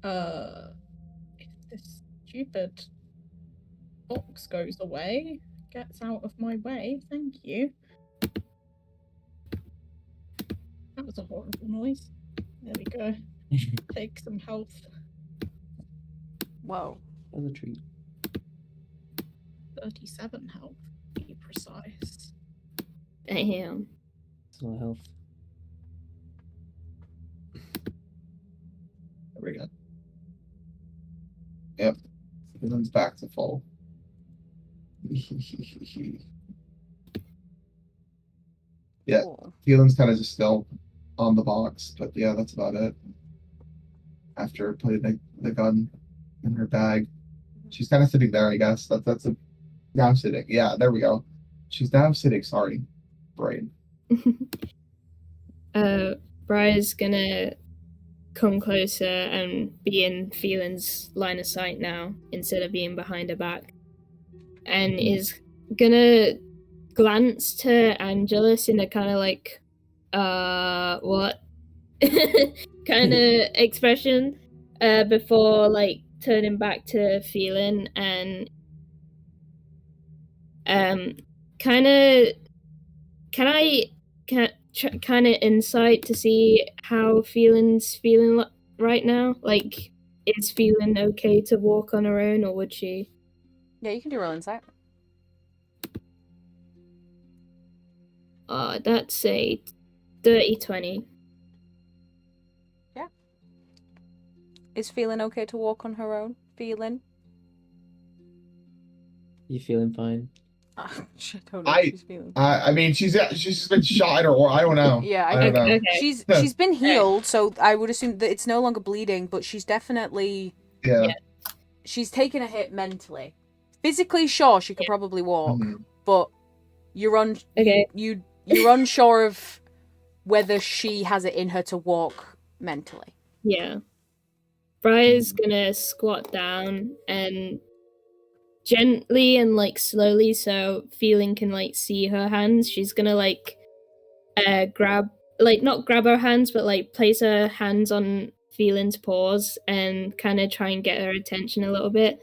If this stupid box goes away, gets out of my way, thank you. That was a horrible noise. There we go. Take some health. Whoa. That was a treat. 37 health, to be precise. Damn. That's a lot of health. There we go. Yep. Phelan's back to full. Yeah, Cool. Phelan's kind of just still on the box, but yeah, that's about it. After putting the gun in her bag, she's kind of sitting there, I guess. Now sitting. Yeah, there we go. She's now sitting. Sorry, brain. Briar's gonna come closer and be in Phelan's line of sight now instead of being behind her back, and is gonna glance to Angelus in a kind of like, what kind of expression, before like turning back to Phelan and kind of insight to see how Phelan's feeling right now. Like, is Phelan okay to walk on her own, or would she? Yeah, you can do roll insight. That's a 30-20. Yeah. Is Phelan okay to walk on her own? Phelan? You feeling fine? I don't know if she's feeling. I mean, she's just been shot or I don't know. Yeah, I don't know. Okay. She's been healed, so I would assume that it's no longer bleeding, but she's definitely Yeah. she's taken a hit mentally. Physically, sure, she could probably walk, but you're you're unsure of whether she has it in her to walk mentally. Yeah. Briar's gonna squat down and gently and like slowly, so Feeling can like see her hands. She's gonna like grab, like not grab her hands, but like place her hands on Feeling's paws and kind of try and get her attention a little bit.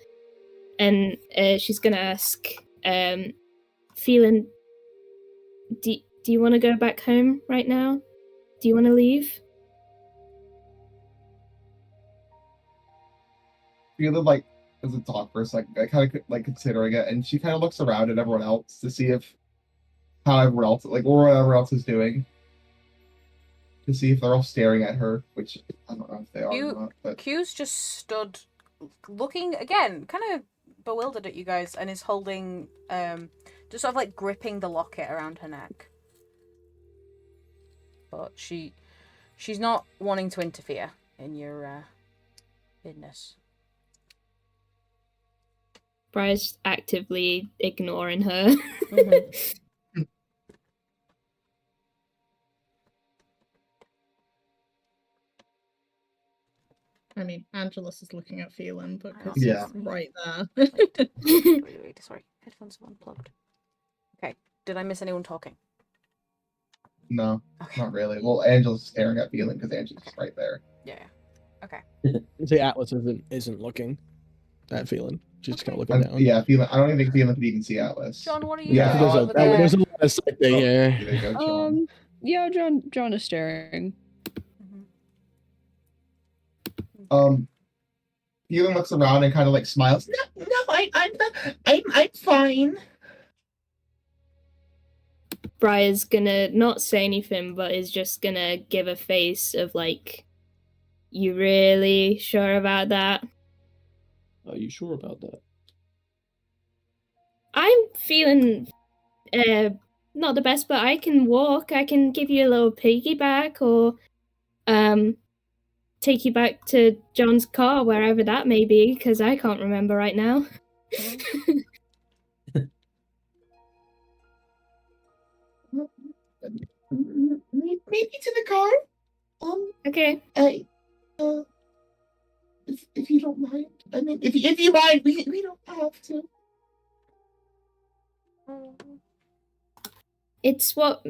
And she's gonna ask, Feeling, do you want to go back home right now? Do you want to leave? Feeling like doesn't talk for a second, kind of like considering it, and she kind of looks around at everyone else to see if how everyone else, like what everyone else is doing, to see if they're all staring at her, which I don't know if they are or not. But Q's just stood, looking again, kind of bewildered at you guys, and is holding, just sort of like gripping the locket around her neck. But she's not wanting to interfere in your business. Briar's actively ignoring her. Mm-hmm. I mean, Angelus is looking at Phelan because Yeah. he's right there. Wait, sorry. Headphones are unplugged. Okay. Did I miss anyone talking? no, Okay. not really. Well, Angela's staring at Feeling because Angela's just right there. Yeah. Okay. The Atlas isn't looking at Feeling. She's just kind of looking down. Yeah, Feeling. I don't even think Feeling could even see Atlas. John, what are you Yeah, doing there's over there? there's a lot of sight there. There Yeah. you go, John. Yeah, John is staring. Feeling looks around and kind of like smiles. No, I'm fine. Briar's gonna not say anything, but is just gonna give a face of like, you really sure about that? Are you sure about that? I'm feeling not the best, but I can walk. I can give you a little piggyback or take you back to John's car, wherever that may be, because I can't remember right now. Maybe to the car. Okay. If you don't mind. I mean, if you mind, we don't have to. It's what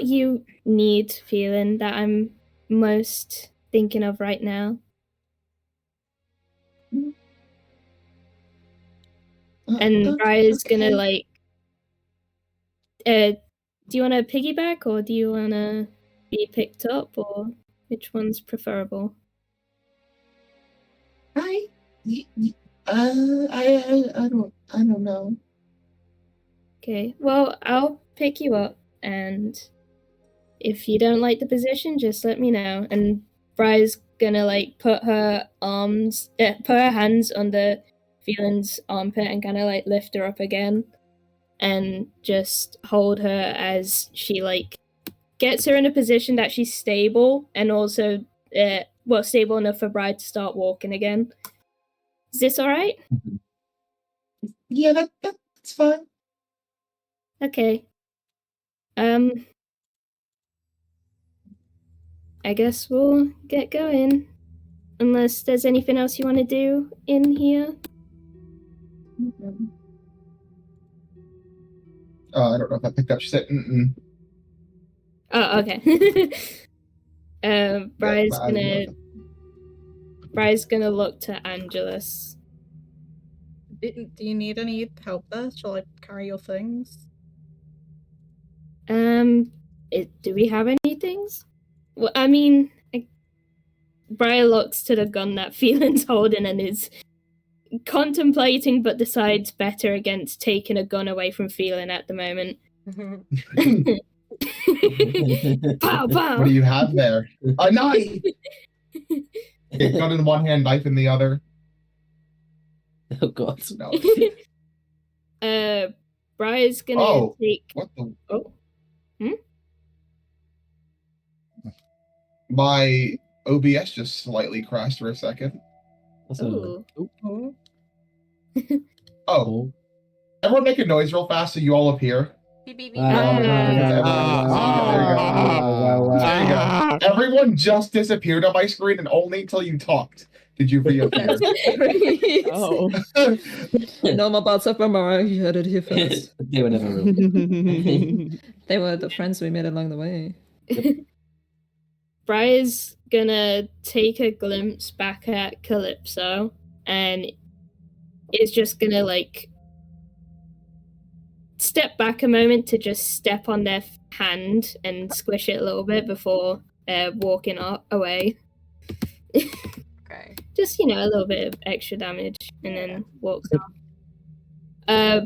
you need, Feeling, that I'm most thinking of right now. And Briar's gonna like, do you want to piggyback or do you want to be picked up, or which one's preferable? I don't know. Okay, well, I'll pick you up, and if you don't like the position, just let me know. And Briar's gonna like put her hands under Feeling's armpit and kind of like lift her up again, and just hold her as she like gets her in a position that she's stable and also stable enough for Briar to start walking again. Is this all right? Yeah, that's fine. Okay. I guess we'll get going. Unless there's anything else you want to do in here. I don't know if I picked up. She said, "Mm-mm." Oh, okay. Briar's gonna look to Angelus. Do you need any help there? Shall I carry your things? Do we have any things? Well, I mean, Briar looks to the gun that Feeling's holding and is contemplating, but decides better against taking a gun away from Feeling at the moment. Pow, pow. What do you have there? A knife! Gun in one hand, knife in the other. Oh god. No. Briar's gonna take. What the? Oh. My OBS just slightly crashed for a second. Ooh. Oh. Everyone make a noise real fast so you all appear. Beep, beep, beep. There you go. Everyone just disappeared on my screen and only until you talked. Did you reappear? Great. Oh. No more Bards of Belmara, you heard it here first. They were never real. They were the friends we made along the way. Briar's gonna take a glimpse back at Calypso and is just gonna like step back a moment to just step on their hand and squish it a little bit before walking away. Okay. Just, a little bit of extra damage and then walks off.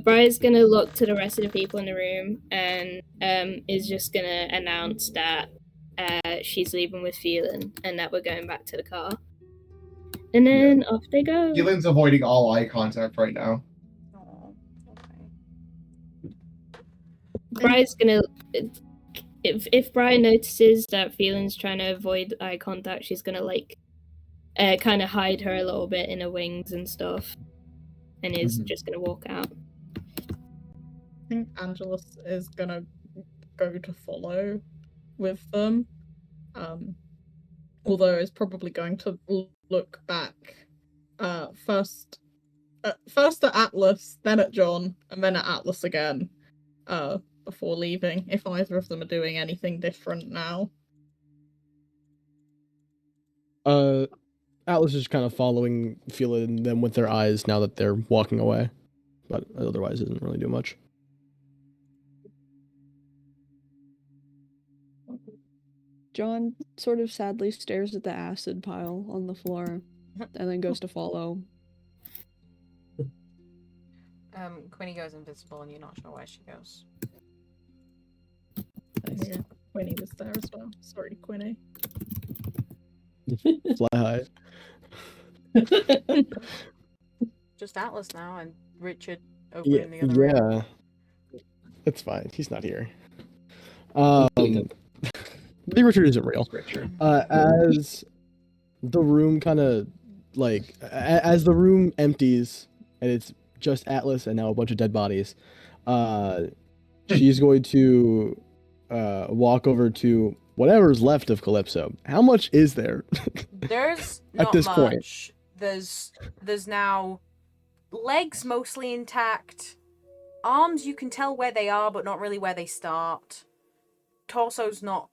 Briar's gonna look to the rest of the people in the room and is just gonna announce that she's leaving with Phelan and that we're going back to the car. And then off they go. Keelan's avoiding all eye contact right now. Oh, okay. Briar's gonna. If Briar notices that Phelan's trying to avoid eye contact, she's gonna kind of hide her a little bit in her wings and stuff, and is just gonna walk out. I think Angelus is gonna go to follow with them. Although is probably going to look back. First at Atlas, then at John, and then at Atlas again. Before leaving, if either of them are doing anything different now. Atlas is kind of following feeling them with their eyes now that they're walking away, but otherwise doesn't really do much. John sort of sadly stares at the acid pile on the floor and then goes to follow. Quinny goes invisible and you're not sure where she goes. Yeah, Quinny was there as well. Sorry, Quinny. Fly high. Just Atlas now and Richard over in the other room. Yeah. That's fine. He's not here. The Richard isn't real. As the room kind of as the room empties and it's just Atlas and now a bunch of dead bodies, she's going to walk over to whatever's left of Calypso. How much is there? There's At not this much. point. There's now legs mostly intact. Arms you can tell where they are, but not really where they start. Torso's not.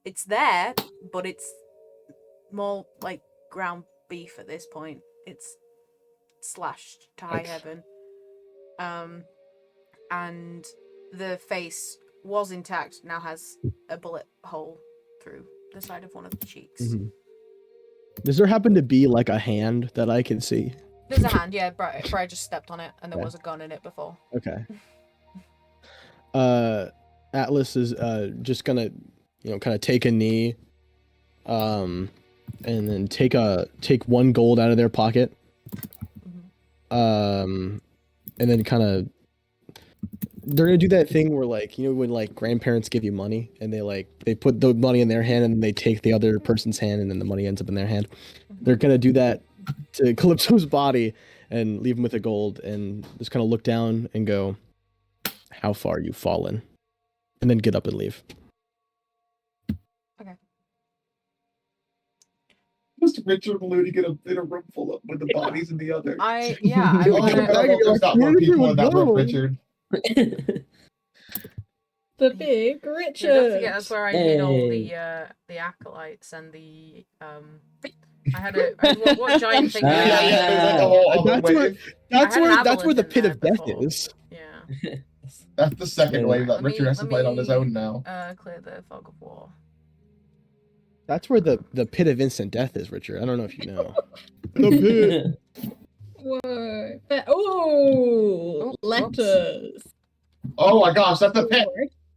It's there, but it's more like ground beef at this point. It's slashed to high heaven. And the face was intact, now has a bullet hole through the side of one of the cheeks. Mm-hmm. Does there happen to be like a hand that I can see? There's a hand, yeah. Brian just stepped on it, and there was a gun in it before. Okay. Atlas is just gonna, kind of take a knee, and then take one gold out of their pocket, and then kind of. They're gonna do that thing where, when grandparents give you money and they put the money in their hand and they take the other person's hand and then the money ends up in their hand. They're gonna do that to Calypso's body and leave him with a gold and just kind of look down and go, "How far you've fallen," and then get up and leave. Okay. Just Richard Maloney get in a room full of with the bodies in the other. I Oh, there's not more people in that room, Richard. The big Richard. Yeah, don't forget that's where I hid all the acolytes and the I had what giant thing. That's where the pit of death is. Yeah. That's the second wave that Richard has to fight on his own now. Clear the fog of war. That's where the pit of instant death is, Richard. I don't know if you know. The pit. Whoa. Oh, letters. Oh my gosh, that's the pit.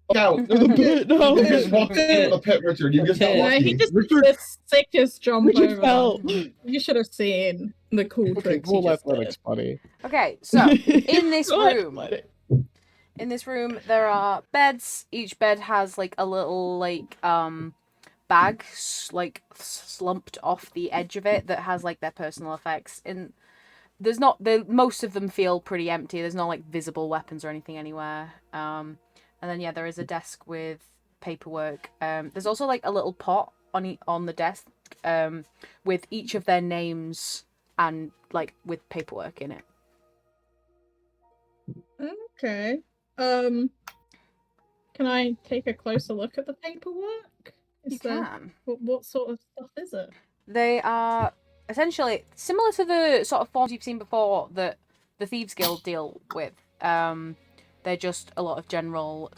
Look out. The pit. No. You just walked into the pit, Richard. You just got Yeah, lucky. he just did the sickest jump Richard over. fell. You should have seen the cool tricks he Roll just athletics, did. buddy. Okay, so in this room, there are beds. Each bed has a little bag slumped off the edge of it that has their personal effects. And most of them feel pretty empty. There's no visible weapons or anything anywhere. And then there is a desk with paperwork. There's also a little pot on the desk desk with each of their names and like with paperwork in it. Okay. Can I take a closer look at the paperwork? You can. What sort of stuff is it? They are essentially similar to the sort of forms you've seen before that the Thieves Guild deal with. They're just a lot of general.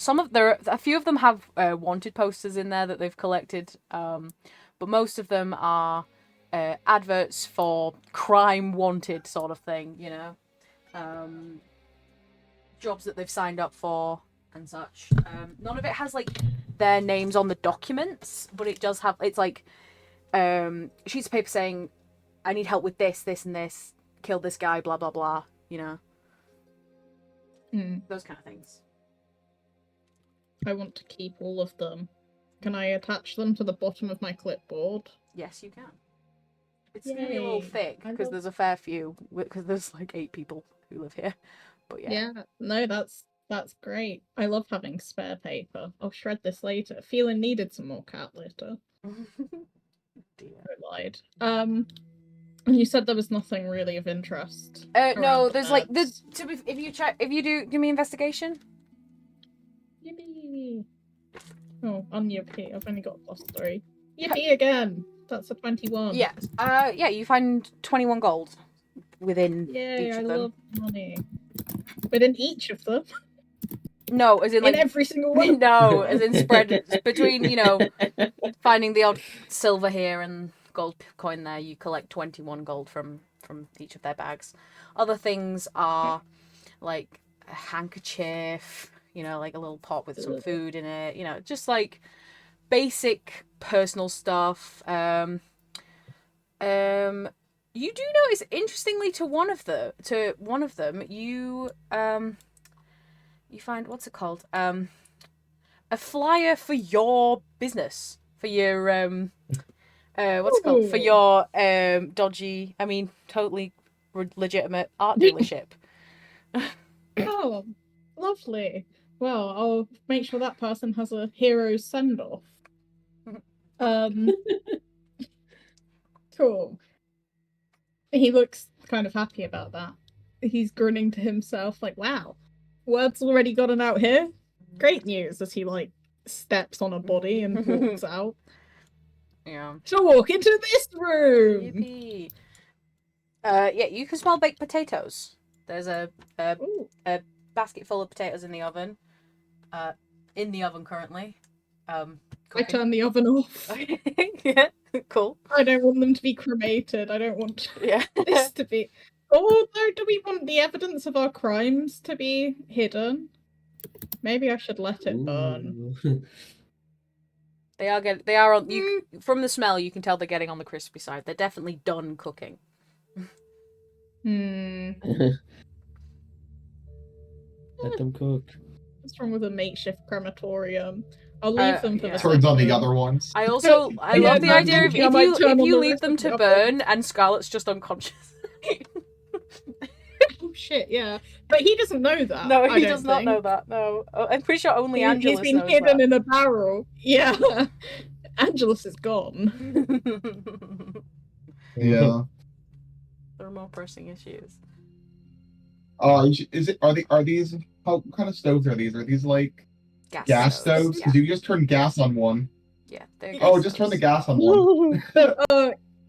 A few of them have wanted posters in there that they've collected, but most of them are adverts for crime wanted sort of thing. You know, jobs that they've signed up for and such. None of it has like their names on the documents, but it does have. It's like sheets of paper saying, "I need help with this, this, and this. Kill this guy, blah blah blah." You know. Those kind of things. I want to keep all of them. Can I attach them to the bottom of my clipboard? Yes, you can. It's gonna be a little Yay. thick because there's a fair few. Because there's like 8 people who live here. But yeah. No, that's great. I love having spare paper. I'll shred this later. Feeling needed some more cat litter. Dear. I lied. And you said there was nothing really of interest. No, around there's the like beds. if you do give me investigation. Yippee! Oh, on Yippee. I've only got +3. Yippee again! That's a 21. Yeah. Yeah, you find 21 gold within Yay, each I of them. love money. Within each of them? No, as in like In every single one? no, as in spread between, you know, finding the odd silver here and gold coin there. You collect 21 gold from each of their bags. Other things are like a handkerchief, you know, like a little pot with some food in it, you know, just like basic personal stuff. You do notice, interestingly, to one of them, you find, what's it called? A flyer for your business, for your what's it called? For your dodgy, I mean, totally legitimate art dealership. Oh, lovely. Well, I'll make sure that person has a hero's send-off. Cool. He looks kind of happy about that. He's grinning to himself like, wow, word's already gotten out here. Great news, as he like steps on a body and walks out. Yeah. So walk into this room. Yippee. Yeah, you can smell baked potatoes. There's a basket full of potatoes in the oven. In the oven currently. I turn the oven off. Yeah, cool. I don't want them to be cremated. I don't want Yeah. this to be. Oh no! Do we want the evidence of our crimes to be hidden? Maybe I should let it burn. They are on. You from the smell, you can tell they're getting on the crispy side. They're definitely done cooking. Let them cook. What's wrong with a makeshift crematorium? I'll leave them for the Turns on the second. other ones. I love the idea of I might if turn on you the leave rest them of to the burn and Scarlett's just unconscious. Oh shit! Yeah, but he doesn't know that. No, I he don't does not think. know that. No, I'm pretty sure only He's Angelus been knows hidden that. in a barrel. Yeah, Angelus is gone. Yeah. There are more pressing issues. Are these how kind of stoves are these? Are these like gas stoves? Yeah. Because you just turn gas on one. Yeah, they're Oh, gas just turn the stoves. gas on one.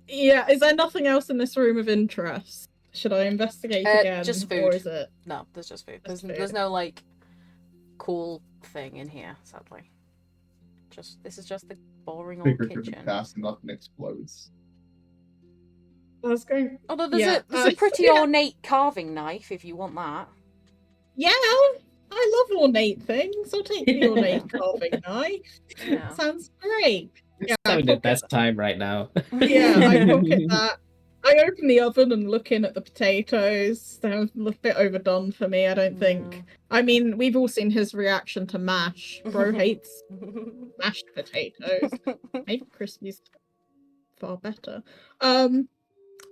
Yeah. Is there nothing else in this room of interest? Should I investigate again? Just food. Or is it? No, there's just food. Just There's food. no like cool thing in here, sadly. This is just the boring old Figure through the kitchen. gas and nothing explodes. I was going. Although there's Yeah, a pretty ornate carving knife if you want that. Yeah, I love ornate things. I'll take the ornate carving knife. Yeah. Sounds great. Yeah, I Having the pocket best time right now. Yeah, I pocket that. I open the oven and look in at the potatoes. They're a little bit overdone for me, I don't think. I mean, we've all seen his reaction to mash. Bro hates mashed potatoes. Maybe crispy's far better.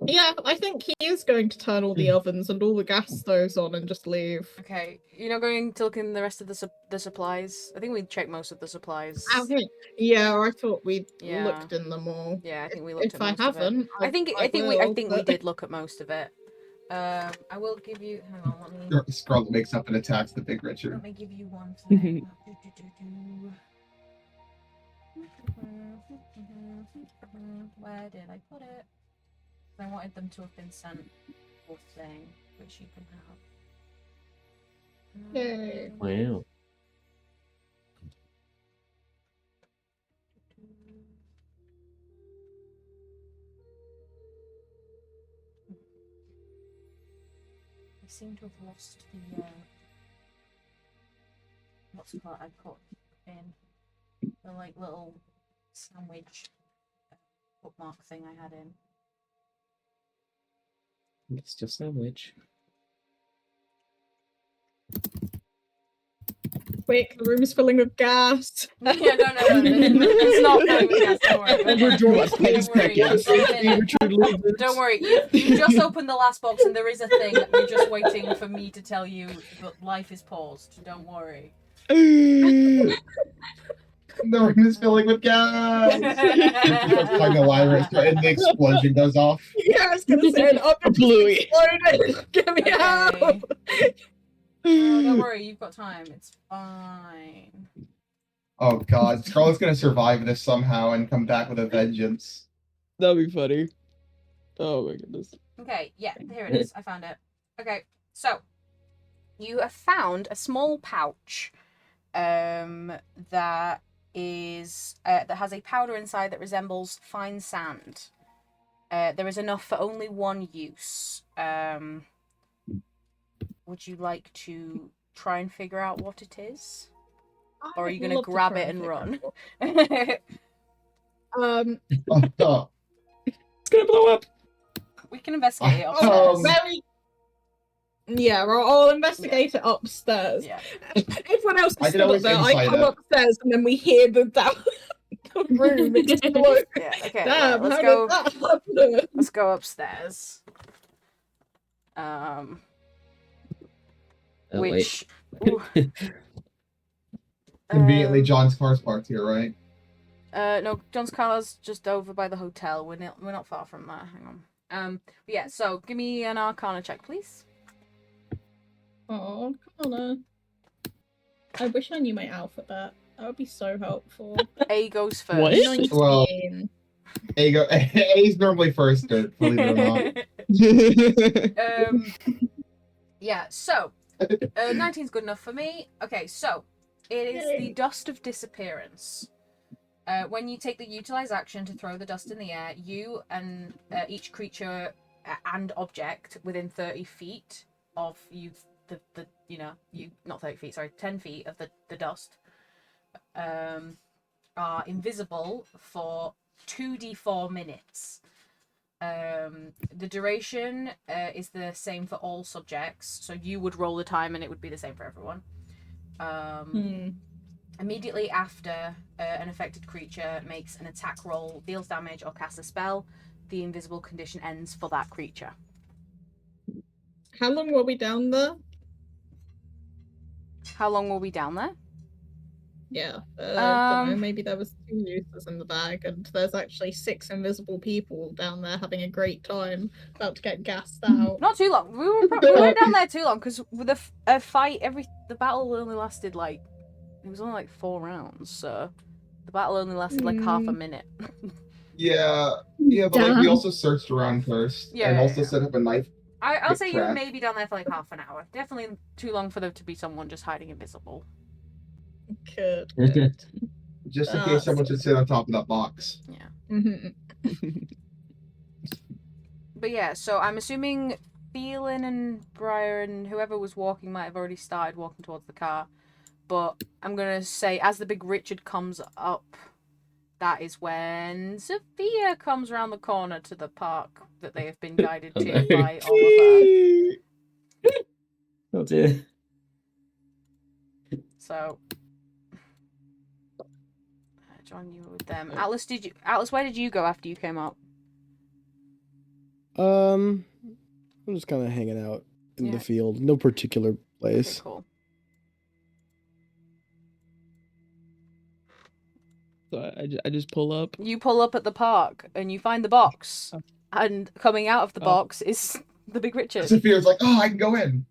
Yeah, I think he is going to turn all the ovens and all the gas stoves on and just leave. Okay, you're not going to look in the rest of the supplies. I think we checked most of the supplies. Okay. Yeah, I thought we'd Yeah. looked in them all. Yeah, I think we looked If at I most of it. haven't, I think I we will, we but- did look at most of it. I will give you. Hang on, let me. Skrull wakes up and attacks the big Richard. Let me give you one thing. Where did I put it? I wanted them to have been sent for thing, which you can have. Yay. Wow. I seem to have lost the what's it called? I put in the like little sandwich bookmark thing I had in. It's just sandwich. Quick, the room is filling with gas. Yeah, no, it's not filling with gas. Don't worry. Over to what? 10 Don't worry, seconds. it's in it. Richard loses. Don't worry, you've just opened the last box and there is a thing. You're just waiting for me to tell you that life is paused. Don't worry. The room is filling with gas. Like a virus, and the explosion goes off. Yeah, I was gonna say an oven Bluey. exploded. Get me out. Okay. Oh, don't worry, you've got time. It's fine. Oh god, Skrull is gonna survive this somehow and come back with a vengeance. That'd be funny. Oh my goodness. Okay, yeah, here it is. I found it. Okay, so you have found a small pouch that is that has a powder inside that resembles fine sand. There is enough for only one use. Would you like to try and figure out what it is? Or are you going to grab it and run? It's gonna blow up. We can investigate it Um, upstairs. Yeah, I'll investigate it upstairs. Yeah. Everyone else I is can still up always there. I insight come it. upstairs and then we hear the room explode. Yeah, okay, Damn, right, let's how go. did that happen? Let's go upstairs. Oh, Which ooh. Conveniently, John's car's parked here, right? No, John's car's just over by the hotel. We're not far from there. Hang on. Yeah. So give me an Arcana check, please. Oh, Connor. I wish I knew my alphabet. That would be so helpful. A goes first. What? 19. Well, A's normally first, believe it or not. Yeah. So, 19's good enough for me. Okay. So, it is the dust of disappearance. When you take the utilize action to throw the dust in the air, you and each creature and object within 30 feet of you, not 30 feet, sorry, 10 feet of the dust, are invisible for 2d4 minutes. The duration is the same for all subjects, so you would roll the time and it would be the same for everyone. Immediately after an affected creature makes an attack roll, deals damage, or casts a spell, the invisible condition ends for that creature. How long were we down there? How long were we down there? Yeah, I don't know, maybe there was 2 users in the bag, and there's actually 6 invisible people down there having a great time, about to get gassed out. Not too long. We weren't down there too long because the fight, the battle only lasted it was only 4 rounds, so the battle only lasted half a minute. Yeah, but we also searched around first, and also set up a knife. I'll say you were trap. maybe down there for half an hour. Definitely too long for there to be someone just hiding invisible. Good. Just in case someone should sit on top of that box. Yeah. But yeah, so I'm assuming Thielen and Briar and whoever was walking might have already started walking towards the car. But I'm going to say, as the big Richard comes up, that is when Sophia comes around the corner to the park that they have been guided to by Oliver. Oh dear. So, John, you were with them. Atlas, where did you go after you came up? I'm just kind of hanging out in Yeah. the field. No particular Okay, place. cool. So I just pull up. You pull up at the park and you find the box, and coming out of the box is the Big Richard. Saphir's like, oh, I can go in.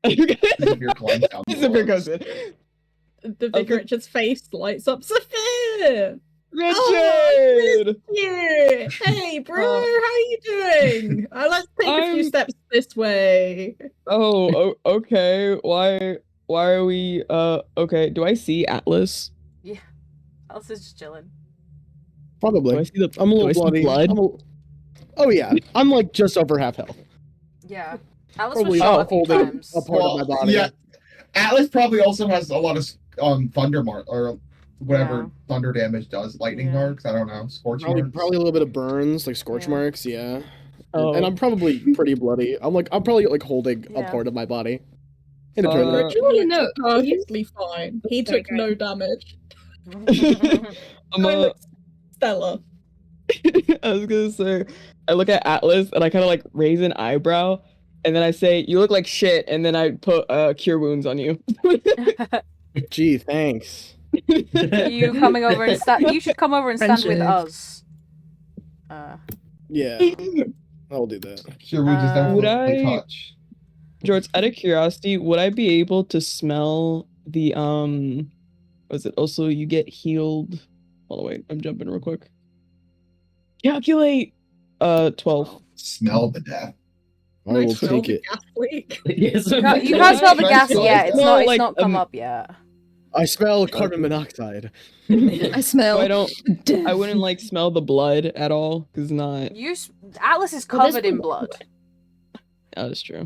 Saphir climbs down the Saphir walls. goes in. The Big Richard's face lights up. Saphir! Richard! Yeah. Hey, bro, how you doing? Let's take a few steps this way. Okay. Why are we okay, do I see Atlas? Yeah. Alice is just chilling. Probably. Do I see the I'm a do I little see bloody. blood? Oh yeah, I'm like just over half health. Yeah. Alice Probably was shot a few holding times. a part of my body. Yeah, Atlas probably also has a lot of thunder mark or whatever thunder damage does. Lightning marks. I don't know. Scorch marks. Probably a little bit of burns, like scorch marks. Yeah. Oh. And I'm probably pretty bloody. I'm probably like holding a part of my body. In a tournament. Richard looks perfectly fine. He took no damage. I'm Stella. I was gonna say, I look at Atlas and I kind of like raise an eyebrow, and then I say, "You look like shit," and then I put cure wounds on you. Gee, thanks. You coming over and stand? You should come over and stand with us. Yeah, I'll do that. Cure wounds is Would definitely I, touch. George, out of curiosity, would I be able to smell the was it also you get healed? Hold on, wait, I'm jumping real quick. Calculate 12. Smell the death. I will take it. No, you can't smell the gas yet. It's not. It's not come up yet. I smell carbon monoxide. I smell. I don't. I wouldn't like smell the blood at all because not. Atlas is covered in blood. Oh, that's true.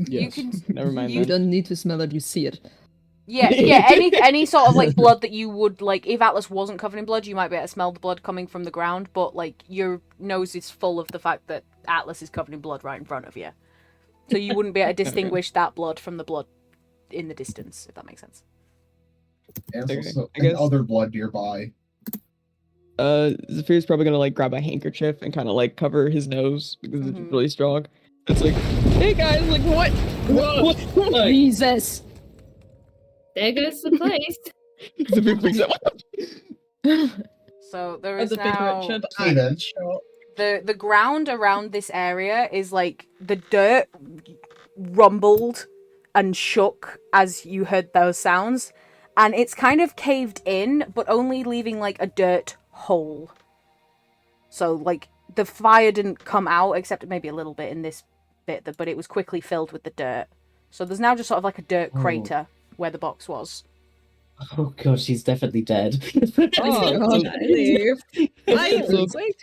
You can. Never mind. You don't need to smell it. You see it. Yeah. Any sort of like blood that you would like. If Atlas wasn't covered in blood, you might be able to smell the blood coming from the ground. But like your nose is full of the fact that Atlas is covered in blood right in front of you, so you wouldn't be able to distinguish that blood from the blood in the distance. If that makes sense. And Okay, also I guess- other blood nearby. Zaphir's probably gonna like grab a handkerchief and kind of like cover his nose because it's really strong. It's like, hey guys, like what? What? Jesus. There goes the place. Zafir picks up. So there is The Big now Richard Hey, then. the ground around this area is like the dirt rumbled and shook as you heard those sounds, and it's kind of caved in, but only leaving like a dirt hole. So like the fire didn't come out except maybe a little bit in this bit, but it was quickly filled with the dirt. So there's now just sort of like a dirt crater where the box was. Oh god, she's definitely dead.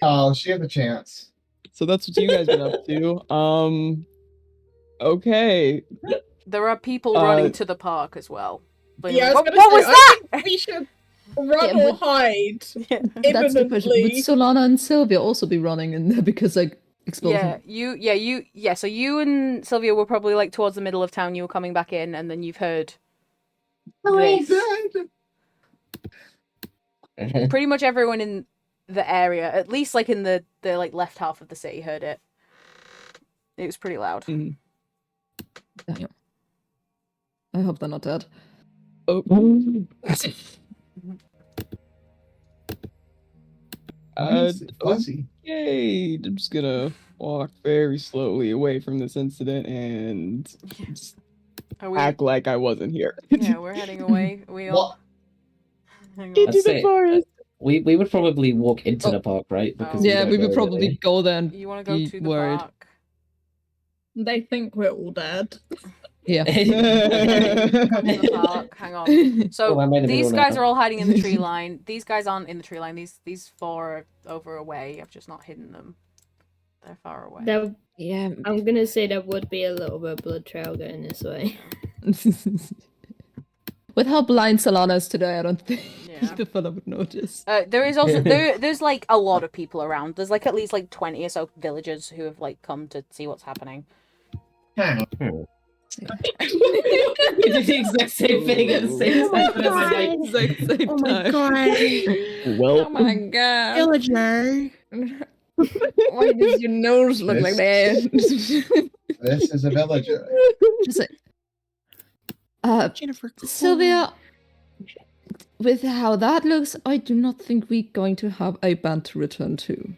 Oh, she had the chance. So that's what you guys been up to. Okay. There are people running to the park as well. But Yeah, I was what gonna was say, that? I think we should run or hide. That's the question. Would imminently. Solana and Sylvia also be running in there because like explosion? So you and Sylvia were probably like towards the middle of town. You were coming back in, and then you've heard this. Pretty much everyone in the area, at least like in the like left half of the city, heard it. It was pretty loud. Damn. I hope they're not dead. Oh. Fuzzy. Okay, I'm just gonna walk very slowly away from this incident and just act like I wasn't here. Yeah, we're heading away. We all. Hang on. Into the forest. We would probably walk into the park, right? Because Yeah, don't we would know probably really. go there and You want to go be to the worried. park? They think we're all dead. Yeah. Come to the park. Hang on. So Oh, I might have been these all guys now. are all hiding in the tree line. These guys aren't in the tree line. These four are over away. I've just not hidden them. They're far away. There, Yeah. I'm gonna say there would be a little bit of blood trail going this way. With how blind Solana is today, I don't think Yeah. the fella would notice. There is also there's like a lot of people around. There's like at least like 20 or so villagers who have like come to see what's happening. We did the exact same thing at the same time. and I was like, Exact same time. Well, Oh my god. Villager. Why does your nose look like that? This is a villager. Just like, Jennifer, Sylvia, with how that looks, I do not think we're going to have a band to return to.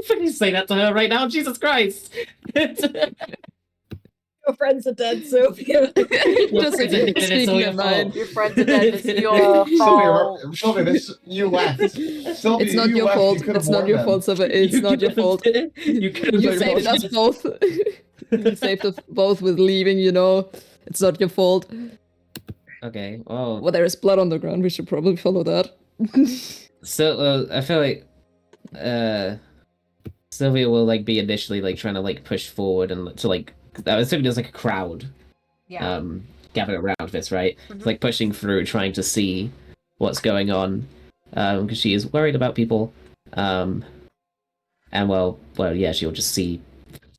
Fucking say that to her right now, Jesus Christ! Your friends are dead, Sylvia. Just like, friends are dead, it's speaking all your of mine. fault. Your friends are dead. It's your fault. Sylvia, this you left. Sylvia, It's not you your left. You fault. could've It's not warned your them. fault, Sylvia. It's not your fault. You could have You saved us both. You saved us both with leaving, you know. It's not your fault. Okay, well, Well, there is blood on the ground. We should probably follow that. so I feel like Sylvia will like be initially like trying to like push forward and to like I was assuming there's like a crowd Yeah. gathered around this, right? Mhm. It's like pushing through, trying to see what's going on, because she is worried about people, and well, yeah, she'll just see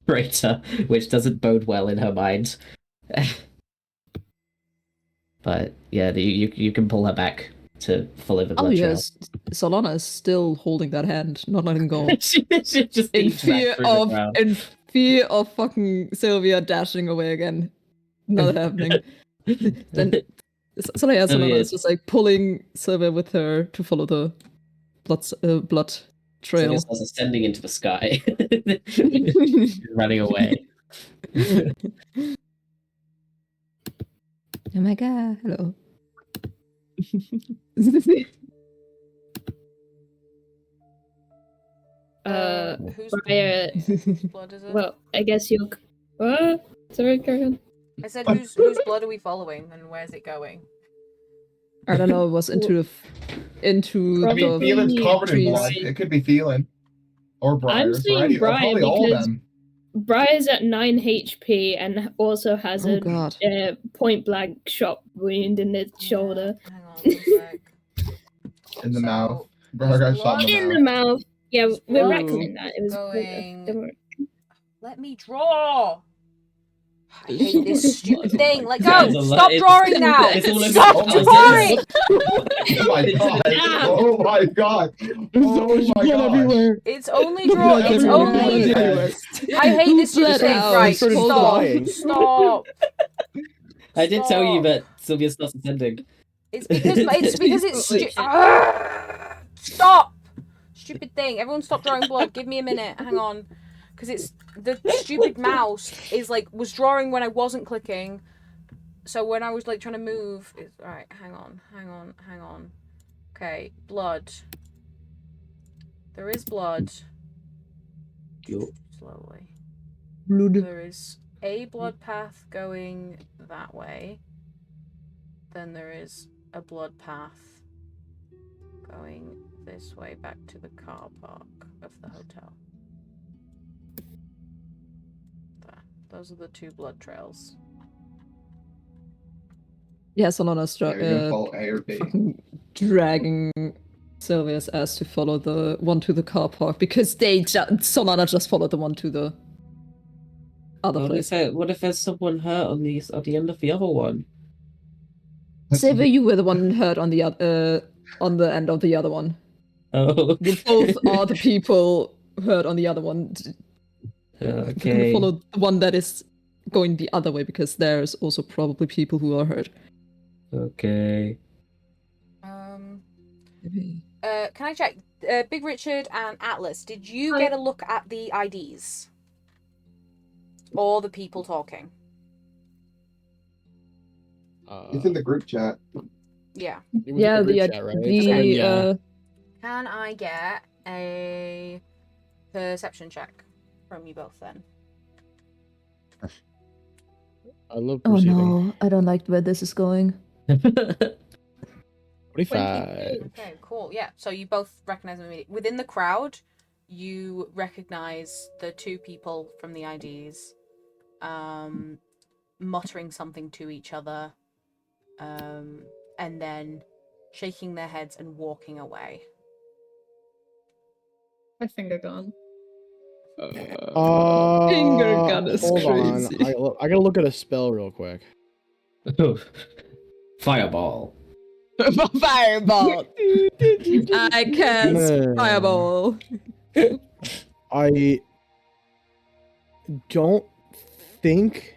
Rita, which doesn't bode well in her mind. But yeah, you can pull her back to follow the Oh blood trail. yes, Solana is still holding that hand, not letting go. she just in eats back fear through the of crowd. in fear of fucking Sylvia dashing away again. Not happening. Then so yeah, Solana Sylvia- is just like pulling Sylvia with her to follow the blood trail. Sylvia starts ascending into the sky, running away. Oh my god, hello. Whose Briar, blood is it? well, I guess you'll. What? Sorry, carry on. I said, whose blood are we following, and where's it going? I don't know, it was into into I mean, the Phelan's covered in trees. blood. It could be Phelan. Or Briar. I'm saying Briar probably all of because them. Briar's at 9 HP and also has Oh a god. point blank shot wound in the shoulder. Hang on one sec. In the So, mouth. Briar got shot blood in In the the mouth. mouth. Yeah, we're blood reckoning that. It was going- Let me draw. I hate this stupid thing. Let go. There's a lot- Stop drawing now. it's all over Stop the drawing. Oh my god. Oh my god. Oh my god. everywhere. It's only draw. Blood It's everywhere. only. Blood everywhere. I hate this stupid Blood thing. out. Right. Started Stop. flying. Stop. I did tell you Stop. that Sylvia starts ascending. It's because stop. Stupid thing. Everyone stop drawing blood. Give me a minute. Hang on. Because it's the stupid mouse is like was drawing when I wasn't clicking. So when I was like trying to move, it's alright, hang on. Okay, blood. There is blood. Slowly. Blood. There is a blood path going that way. Then there is a blood path going this way back to the car park of the hotel. There. Those are the two blood trails. Yeah, Solana's Yeah, you're gonna follow A or B. fucking dragging Sylvia's ass to follow the one to the car park because Solana just followed the one to the other place. What if there's someone hurt on the end of the other one? Sylvia, you were the one hurt on the end of the other one. Oh, You both are the people hurt on the other one. We're gonna okay. follow the one that is going the other way because there's also probably people who are hurt. Okay. Can I check? Big Richard and Atlas, did you get a look at the IDs? Or the people talking? It's in the group chat. Yeah. It was Yeah, a group the chat, right? the Can I get a perception check from you both then? I love oh perceiving. no, I don't like where this is going. 45. Okay, cool. Yeah, so you both recognize them immediately. Within the crowd, you recognize the two people from the IDs muttering something to each other and then shaking their heads and walking away. My finger gone. Finger gun is hold crazy. on. I gotta look at a spell real quick. Fireball. Fireball! I cast Yeah. fireball. I don't think.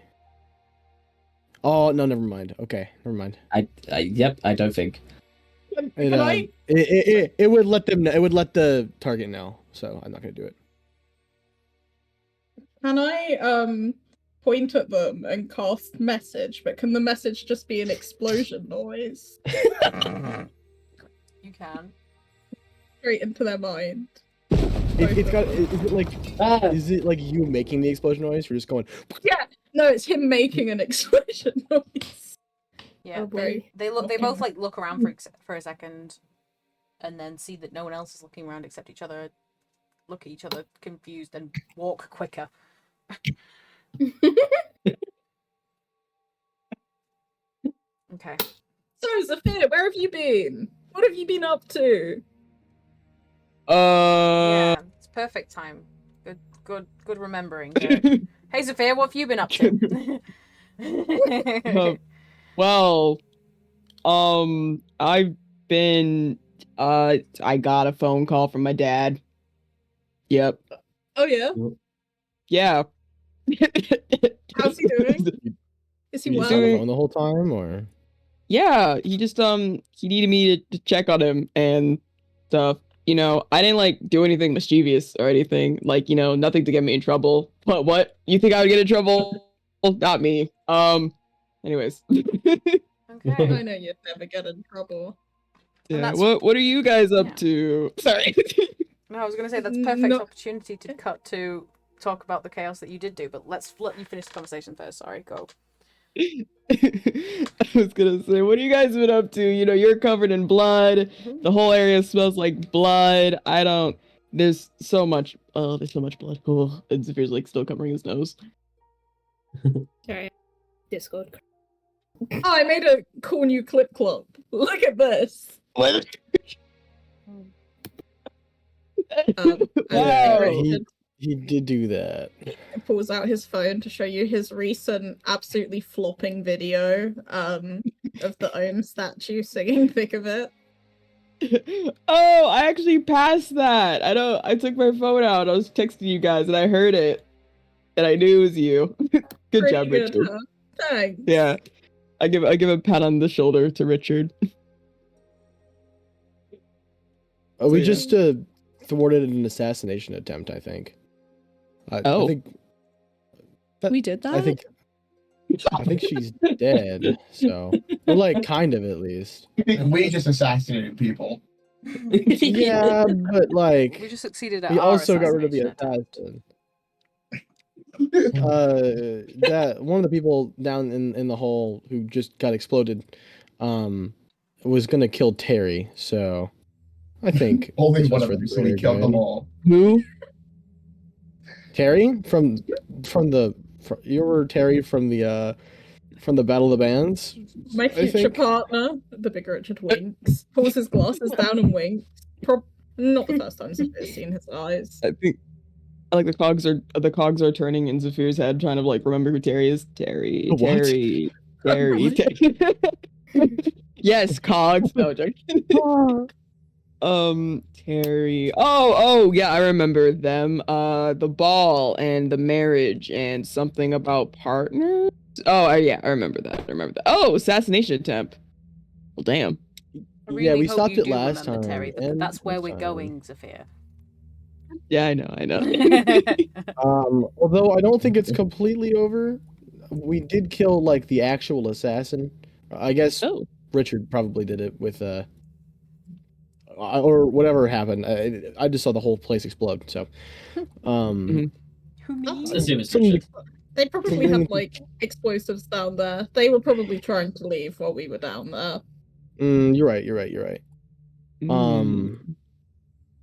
Oh no, never mind. Okay, never mind. Yep, I don't think. It would let them know. It would let the target know. So I'm not gonna do it. Can I point at them and cast message? But can the message just be an explosion noise You can. straight into their mind? It's got. Is it like you making the explosion noise? Or just going. Yeah. No, it's him making an explosion noise. Yeah, Oh, they boy. look. They Okay. both like look around for a second, and then see that no one else is looking around except each other. Look at each other, confused, and walk quicker. Okay. So, Zafir, where have you been? What have you been up to? Yeah, it's perfect time. Good remembering. Hey, Zafir, what have you been up to? Well, I've been I got a phone call from my dad. Yep. Oh yeah. Yeah. How's he doing? Is he You well? just on the phone the whole time, or? Yeah, he just he needed me to check on him and stuff. You know, I didn't like do anything mischievous or anything. Like, you know, nothing to get me in trouble. But what? You think I would get in trouble? Not me. Anyways. Okay. I know you'd never get in trouble. Yeah. that's- What are you guys up yeah. to? Sorry. No, I was going to say that's perfect No. opportunity to cut to talk about the chaos that you did do, but let's let you finish the conversation first. Sorry, go. I was gonna say, what have you guys been up to? You know, you're covered in blood. The whole area smells like blood. There's so much. Oh, there's so much blood. Oh, and Zafir's like still covering his nose. Sorry. Discord. Oh, I made a cool new clip clop. Look at this. What? Yeah, Richard he did do that. pulls out his phone to show you his recent absolutely flopping video of the Ohm statue singing Thick of It. Oh, I actually passed that. I took my phone out. I was texting you guys and I heard it. And I knew it was you. Good Pretty job, good, Richard. huh? Thanks. Yeah. I give a pat on the shoulder to Richard. We yeah. just thwarted an assassination attempt, I think. I think We did that? I think she's dead. So, or like kind of at least. We just assassinated people. Yeah, but like We just succeeded at we our also got rid of the assassination assassin. That one of the people down in the hole who just got exploded was gonna kill Terry, so I think Only this one was of for them, the so we greater killed them good. all. Who? Terry from you were Terry from the Battle of the Bands. My I future think. partner, the big Richard winks, pulls his glasses down and winks. Not the first time Zafir's seen his eyes. I think I like the cogs are turning in Zafir's head, trying to like remember who Terry is. Terry. What? Yes, cogs. No, joking. Terry. Oh, yeah, I remember them. The ball and the marriage and something about partners. Oh, yeah, I remember that. Oh, assassination attempt. Well, damn. I really Yeah, we hope stopped you it do last remember, time, Terry, but and that's where this we're time. going, Zafir. Yeah, I know. Although I don't think it's completely over. We did kill like the actual assassin. I guess Oh. Richard probably did it with or whatever happened. I just saw the whole place explode. So, Mhm. Who me? Let's assume it's something Richard. They probably had like explosives down there. They were probably trying to leave while we were down there. You're right.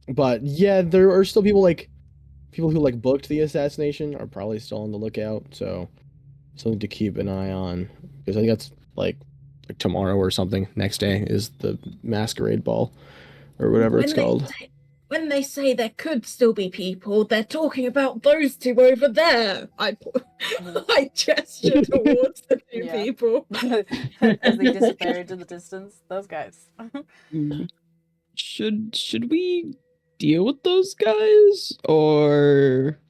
But yeah, there are still people who like booked the assassination are probably still on the lookout. So something to keep an eye on, because I think that's like tomorrow or something. Next day is the masquerade ball or whatever it's called. When they say there could still be people, they're talking about those two over there. I gesture towards the two Yeah. people. As they disappear into the distance. Those guys. Should we deal with those guys, or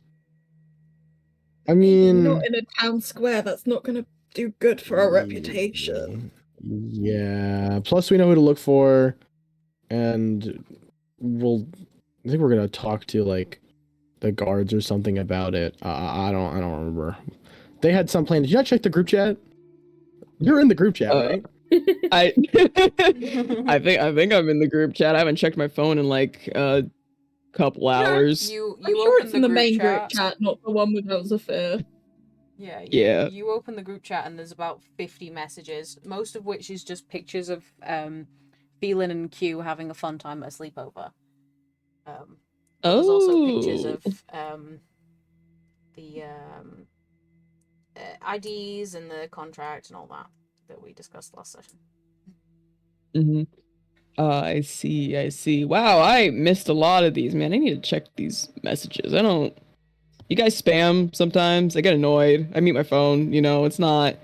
I mean, Not in a town square. That's not gonna do good for our reputation. Yeah. Plus, we know who to look for, and I think we're gonna talk to like the guards or something about it. I don't remember. They had some plan. Did you not check the group chat? You're in the group chat, right? I I think I'm in the group chat. I haven't checked my phone in like a couple hours. You I'm sure open it's in the group main chat. group chat, not the one with Elzafir. Yeah, Yeah. You open the group chat and there's about 50 messages, most of which is just pictures of Phelan and Q having a fun time at a sleepover. There's also pictures of the IDs and the contract and all that we discussed last session. Mm-hmm. I see. Wow, I missed a lot of these, man. I need to check these messages. You guys spam sometimes. I get annoyed. I mute my phone, it's not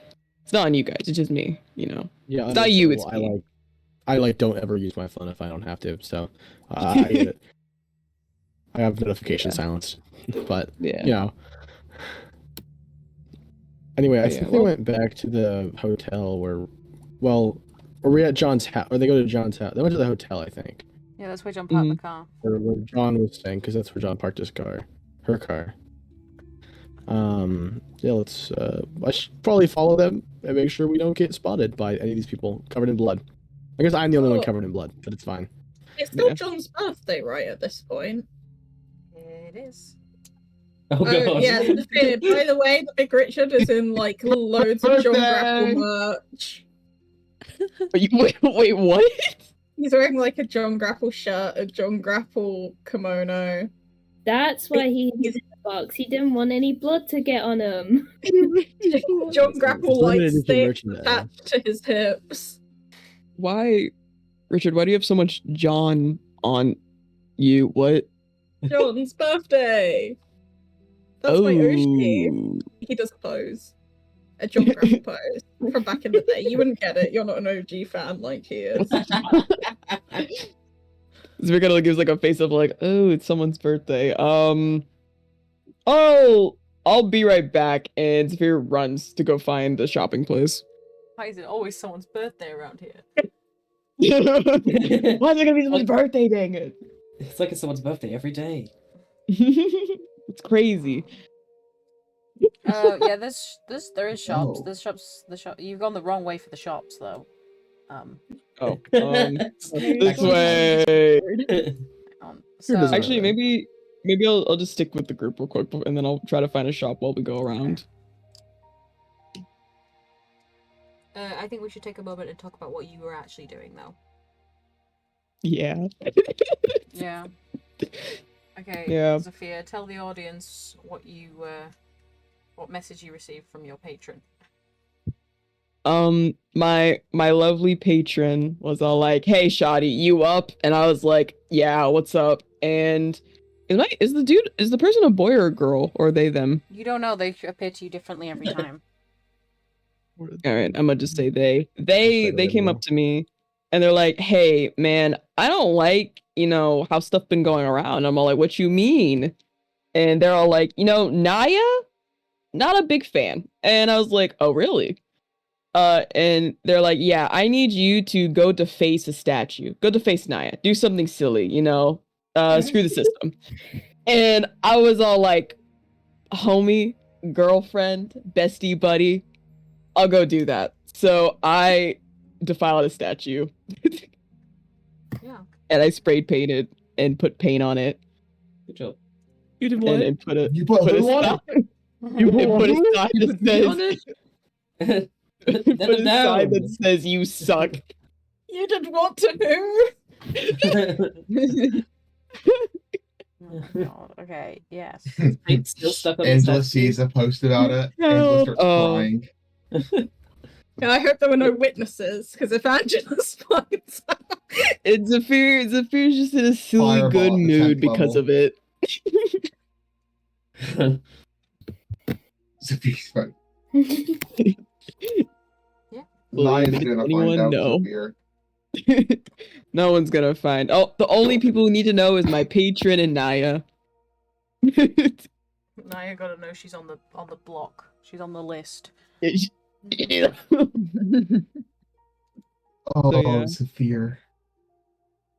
on you guys. It's just me, Yeah. It's not you, it's understandable. me. I don't ever use my phone if I don't have to. So I get it. I have notifications silenced, but Yeah. Anyway, I Yeah, think they went back to the hotel were we at John's house? Or they go to John's house? They went to the hotel, I think. Yeah, that's where John parked the car. Or where John was staying, because that's where John parked her car. Yeah, let's. I should probably follow them and make sure we don't get spotted by any of these people covered in blood. I guess I'm the only one covered in blood, but it's fine. It's still John's birthday, right, at this point? It is. Oh god. Yeah, by the way, the Big Richard is in like loads of John Grapple merch. Wait, what? He's wearing like a John Grapple shirt, a John Grapple kimono. That's why he's in the box. He didn't want any blood to get on him. John Grapple light limited edition sticks merchandise. attached to his hips. Why, Richard, why do you have so much John on you? What? John's birthday. That's my Oshi. He does a pose. A John Grapple pose from back in the day. You wouldn't get it. You're not an OG fan like he is. Zvirgala gives like a face of like, oh, it's someone's birthday. I'll be right back, and Zafir runs to go find the shopping place. Why is it always someone's birthday around here? Why is it gonna be someone's birthday, dang it? It's like it's someone's birthday every day. It's crazy. Yeah, there is shops. Oh. There's shops. You've gone the wrong way for the shops, though. This way. So, Actually, maybe I'll just stick with the group real quick, and then I'll try to find a shop while we go around. I think we should take a moment and talk about what you were actually doing, though. Yeah. Yeah. Okay. Yeah. Zafir, tell the audience what message you received from your patron. My lovely patron was all like, "Hey, Shoddy, you up?" And I was like, "Yeah, what's up?" And is the person a boy or a girl, or are they them? You don't know. They appear to you differently every time. All right, I'm gonna just say they. They came up to me, and they're like, "Hey, man, I don't like how stuff been going around." I'm all like, "What you mean?" And they're all like, "Naya, not a big fan." And I was like, "Oh, really?" And they're like, "Yeah, I need you to go deface a statue. Go deface Naya. Do something silly, screw the system." And I was all like, "Homie, girlfriend, bestie, buddy, I'll go do that." So I defiled a statue. Yeah. And I sprayed painted and put paint on it. Good job. You did what? And put a You put a who on it? sign. You put a sign that says Let put a them sign down. that says "You suck." You did what to who? Oh, God. Okay. Yes. Paint's still stuck on the Angela statue. sees a post about it. Angela starts crying. Yeah, I hope there were no witnesses, because if Angela's finds out... And Zafir's just in a silly Fireball good at the mood 10th because level. of it. Sophie's fine. Yeah. Lions Does gonna anyone find out know? Sophia. No one's gonna find. Oh, the only people who need to know is my patron and Naya. Now you gotta know she's on the block. She's on the list. Oh, So, yeah. Saphir.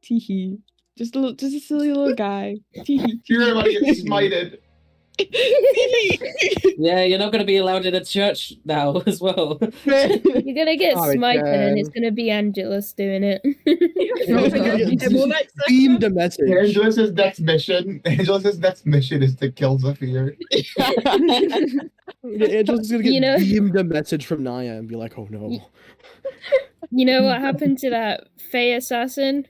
Teehee. Just a silly little guy. Teehee. You're everybody gets smited. Yeah, you're not going to be allowed in a church now as well. You're gonna get Oh, it's smited, and it's bad. gonna be Angelus doing it. Beamed a message. Angelus's next mission. Angelus's next mission is to kill Saphir. Angel's gonna get You know- beamed a message from Naya and be like, "Oh no." You know what happened to that Fey assassin?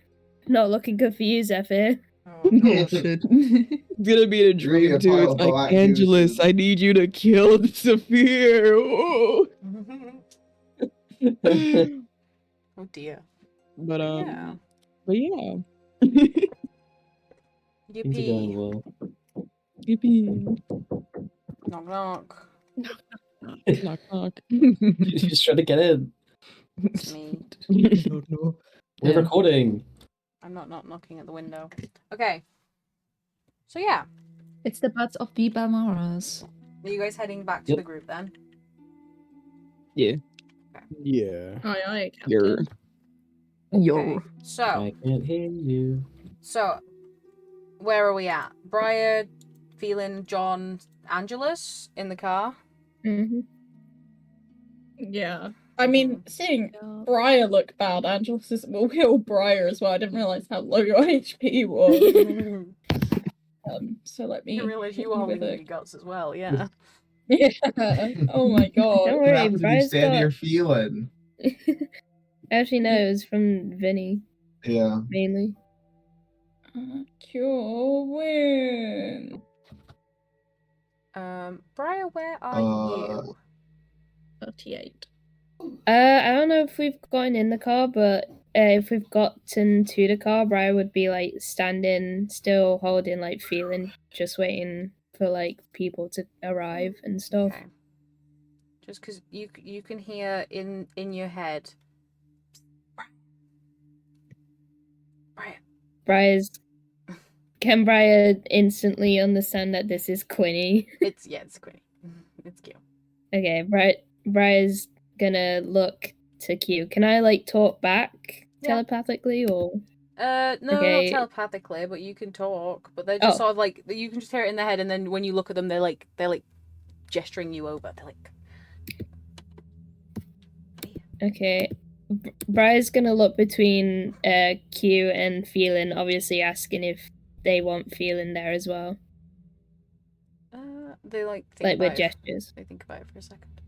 Not looking good for you, Zephyr. Oh shit. It's gonna be in a Really dream a too. pile It's of like, black Angelus, juices. I need you to kill Saphir. Oh, Oh dear. but Yeah. yeah. Things are going Yippee. well. Yippee. Knock knock. Knock knock. You're just trying to get in. It's me. No. We're Yeah. recording. I'm not knocking at the window. Okay. So yeah. It's the Bards of Belmara's. Are you guys heading back to Yep. the group then? Yeah. Aye, You're Captain. Yo. Okay. So I can't hear you. where are we at? Briar, Phelan, John, Angelus in the car. Mm-hmm. Yeah. I mean, seeing Briar look bad, Angelus is will heal Briar as well. I didn't realize how low your HP was. So let me You realize hit you were you holding with your guts as well, yeah. Yeah. Oh my god. Don't What worry, happens if you Briar's stand got. here feeling? Actually, no, it was from Vinny Yeah. mainly. Cure win. Briar, where are you? 38. I don't know if we've gotten in the car, but if we've gotten to the car, Briar would be like standing still, holding like feeling, just waiting for like people to arrive and stuff. Okay. Just because you can hear in your head. Briar. Can Briar instantly understand that this is Quinny? It's Quinny. It's cute. Okay, Briar's gonna look to Q. Can I like talk back telepathically or? No, Okay. not telepathically, but you can talk. But they're just sort of like you can just hear it in their head, and then when you look at them, they're like gesturing you over. They're like. Okay. Briar's gonna look between Q and Feeling, obviously asking if they want Feeling there as well. They think Like about with it. gestures. They think about it for a second.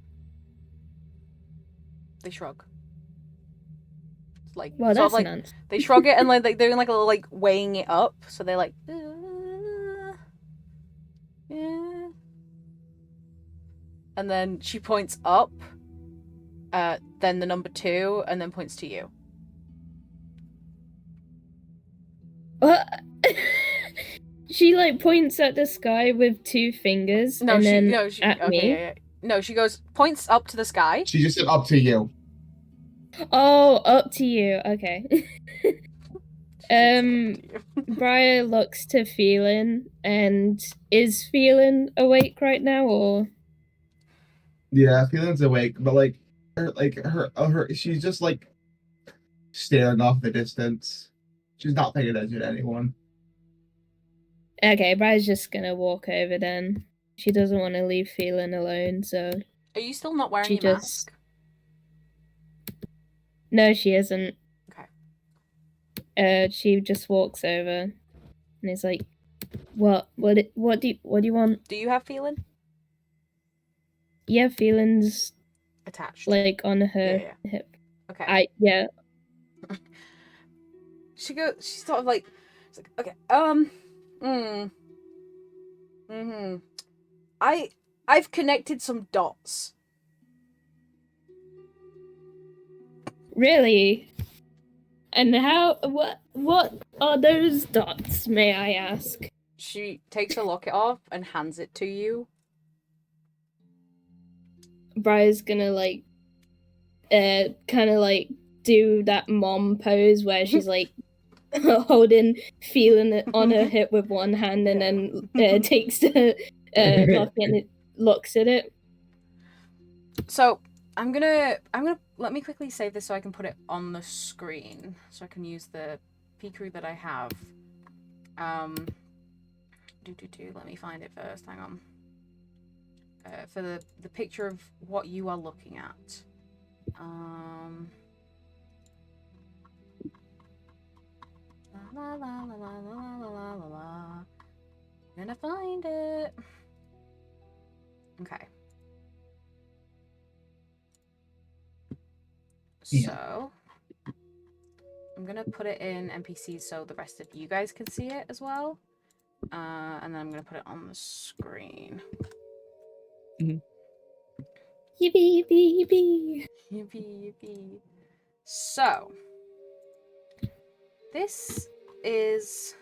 They shrug. It's like Well, sort of that's like an answer. they shrug it and like they're doing like a little like weighing it up, so they're like. Yeah. And then she points up. Then the number 2, and then points to you. What? She like points at the sky with 2 fingers No, and she then no, she at okay, me. yeah. No, she goes points up to the sky. She just said up to you. Oh, up to you. Okay. Briar looks to Feeling, and is Feeling awake right now, or? Yeah, feeling's awake, but her, she's just like staring off the distance. She's not paying attention to anyone. Okay, Briar's just gonna walk over then. She doesn't want to leave Feeling alone, so. Are you still not wearing She your just- mask? No, she isn't. Okay. She just walks over, and is like, "What? What do you want?" Do you have feeling Yeah, Feeling's attached? like on her Yeah. hip. Okay. Yeah. She's sort of like, it's like okay, I've connected some dots. Really? And how? What are those dots? May I ask? She takes a locket off and hands it to you. Briar's gonna like, kind of like do that mom pose where she's like holding, feeling it on her hip with one hand, and then takes the locket and it looks at it. So I'm gonna let me quickly save this so I can put it on the screen, so I can use the peekaroo that I have. Let me find it first. Hang on. For the picture of what you are looking at. La la la la la la la la la. Gonna find it. Okay. So I'm gonna put it in NPCs so the rest of you guys can see it as well. And then I'm gonna put it on the screen. Yippee, yippee, yippee. Yippee, yippee. So, this is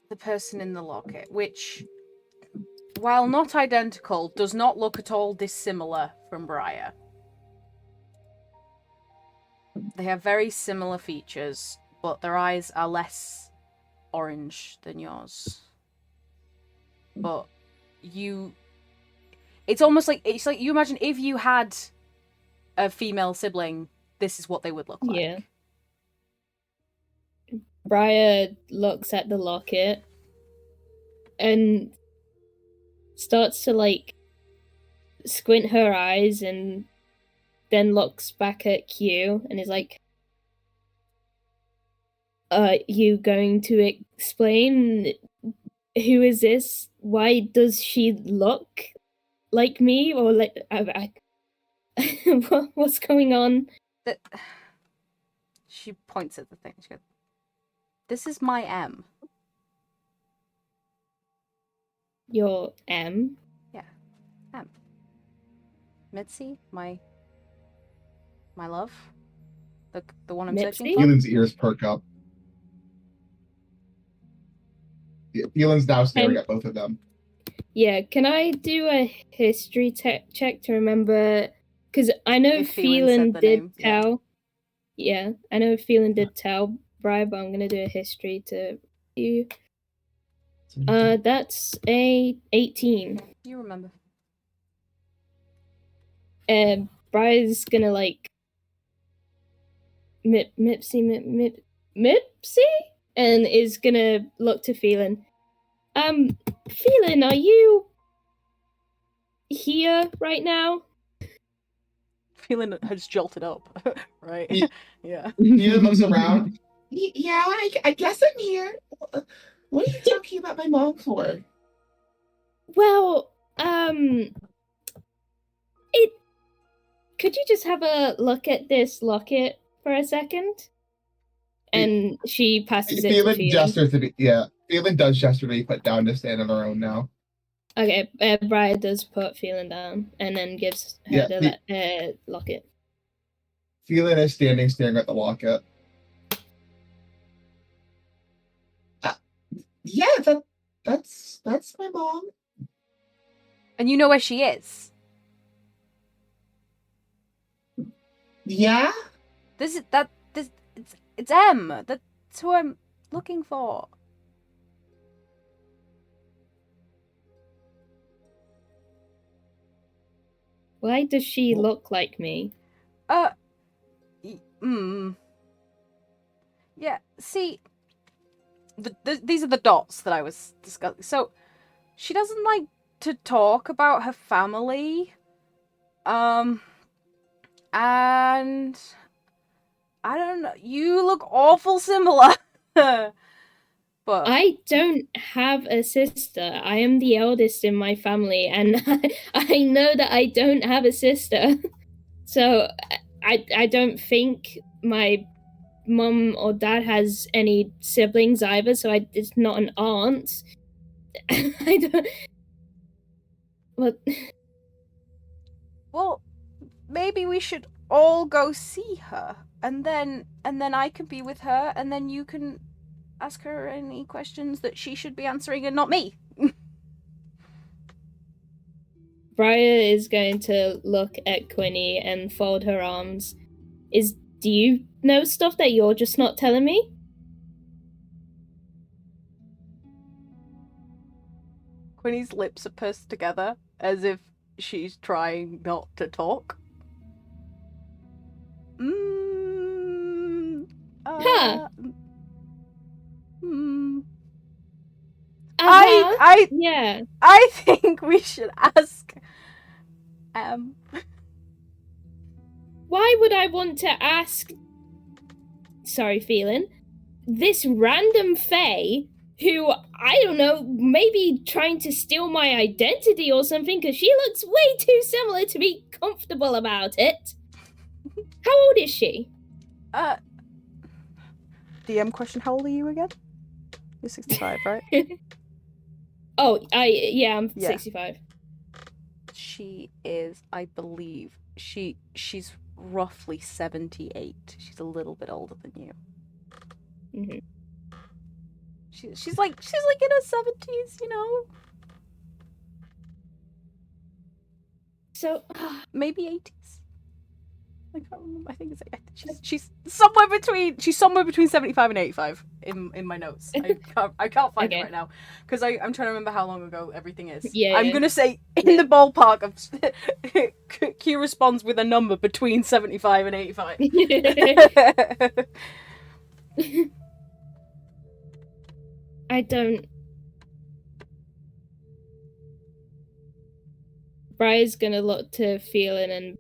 the person in the locket, which, while not identical, does not look at all dissimilar from Briar. They have very similar features, but their eyes are less orange than yours. But it's almost like, it's like you imagine if you had a female sibling, this is what they would look like. Yeah. Briar looks at the locket and starts to like squint her eyes and then looks back at Q and is like, you going to explain who is this? Why does she look like me? Or like, what's going on? She points at the thing. She goes, "This is my M." Your M? Yeah, M. Mitzi, my love, the one I'm searching for. Keelan's ears perk up. Keelan's now staring at both of them. Yeah, can I do a history check to remember? Because I know Phelan did tell. Yeah, I know Phelan did tell Briar, but I'm gonna do a history to you. That's a 18. You remember. Briar's gonna like Mipsy, and is gonna look to Phelan. Phelan, are you here right now? Phelan has jolted up, right? Yeah. Phelan looks around. Yeah, I guess I'm here. What are you talking about my mom for? Well, could you just have a look at this locket for a second? And she passes it to Phelan. Gestures to be, Phelan does gesture to be put down to stand on her own now. Okay, Briar does put Phelan down and then gives her the locket. Phelan is standing staring at the locket. Yeah, that's my mom. And you know where she is? Yeah? It's M. That's who I'm looking for. Why does she look like me? Yeah, see, these are the dots that I was discussing. So, she doesn't like to talk about her family. And I don't know, you look awful similar. But I don't have a sister. I am the eldest in my family, and I know that I don't have a sister. So I don't think my mum or dad has any siblings either, so it's not an aunt. I don't... What? Well, maybe we should all go see her, and then I can be with her, and then you can ask her any questions that she should be answering and not me. Briar is going to look at Quinny and fold her arms. Do you know stuff that you're just not telling me? Quinny's lips are pursed together as if she's trying not to talk. Huh. Yeah. I think we should ask. Why would I want to ask? Sorry, Phelan. This random fae who, I don't know, maybe trying to steal my identity or something because she looks way too similar to be comfortable about it. How old is she? DM question, how old are you again? You're 65, right? I'm Yeah. 65. She is, I believe, she's roughly 78. She's a little bit older than you. Mm-hmm. She's like in her 70s, you know? So maybe 80s. I can't remember. I think she's somewhere between 75 and 85 in my notes. I can't find it right now because I'm trying to remember how long ago everything is. I'm gonna say in the ballpark of Q responds with a number between 75 and 85. I don't. Briar's gonna look to Phelan and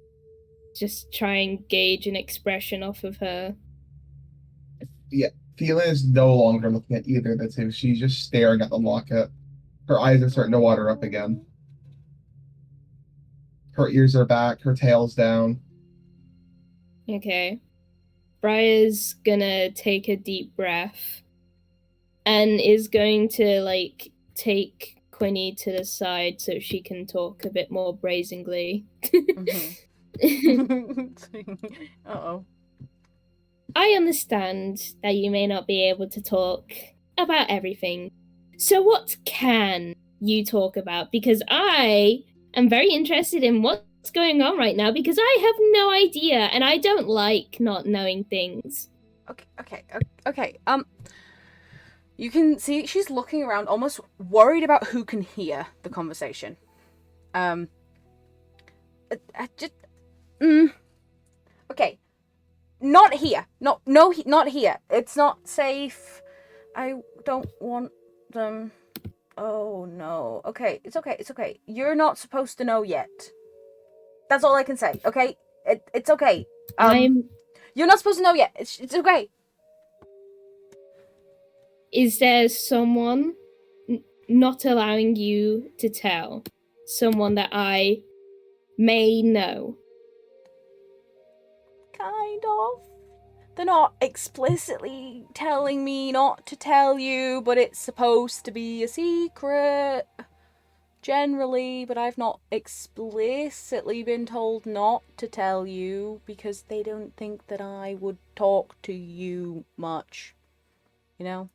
just try and gauge an expression off of her. Yeah, Phelan is no longer looking at either of the two. She's just staring at the locket. Her eyes are starting to water up again. Her ears are back, her tail's down. Okay. Briar's gonna take a deep breath and is going to, take Quinny to the side so she can talk a bit more brazenly. Uh-oh. I understand that you may not be able to talk about everything. So what can you talk about? Because I am very interested in what's going on right now because I have no idea and I don't like not knowing things. Okay. You can see she's looking around, almost worried about who can hear the conversation. Okay. Not here. Not here. It's not safe. I don't want them. Oh no. Okay, it's okay. You're not supposed to know yet. That's all I can say. Okay, it's okay. You're not supposed to know yet. It's okay. Is there someone not allowing you to tell? Someone that I may know? Kind of. They're not explicitly telling me not to tell you, but it's supposed to be a secret. Generally, but I've not explicitly been told not to tell you because they don't think that I would talk to you much. You know?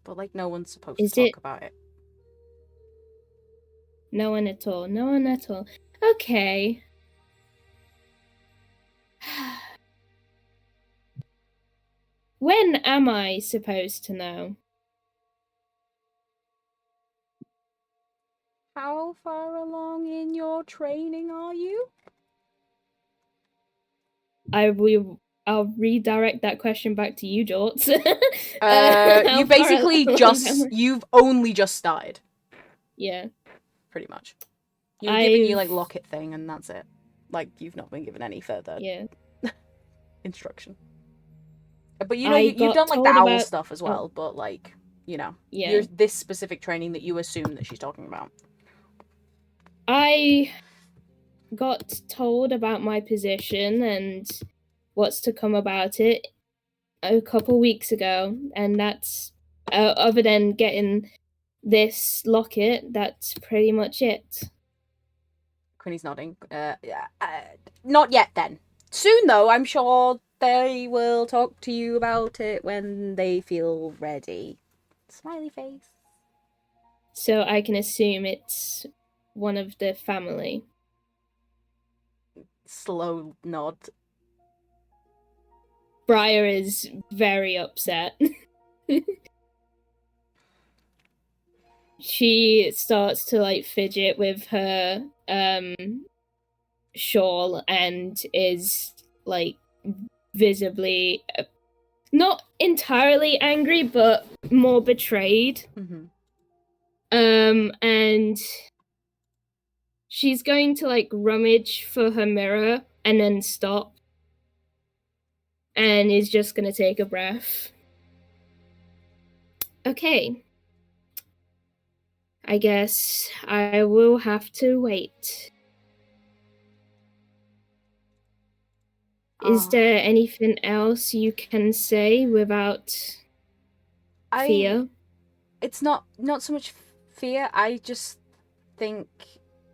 But, no one's supposed to talk about it. No one at all. No one at all. Okay. When am I supposed to know? How far along in your training are you? I'll redirect that question back to you, Jorts. You basically you've only just started. Yeah. Pretty much. You're giving you, locket thing, and that's it. You've not been given any further instruction. But you've done, the owl stuff as well, but, you're this specific training that you assume that she's talking about. I got told about my position and what's to come about it a couple weeks ago, and that's other than getting this locket, that's pretty much it. Quinny's nodding. Not yet then. Soon though, I'm sure they will talk to you about it when they feel ready. Smiley face. so I can assume it's one of the family. Slow nod. Briar is very upset. She starts to like fidget with her shawl and is like visibly not entirely angry but more betrayed. Mm-hmm. And she's going to like rummage for her mirror and then stop and is just gonna take a breath. Okay, I guess I will have to wait. Is there anything else you can say without fear? It's not so much fear. I just think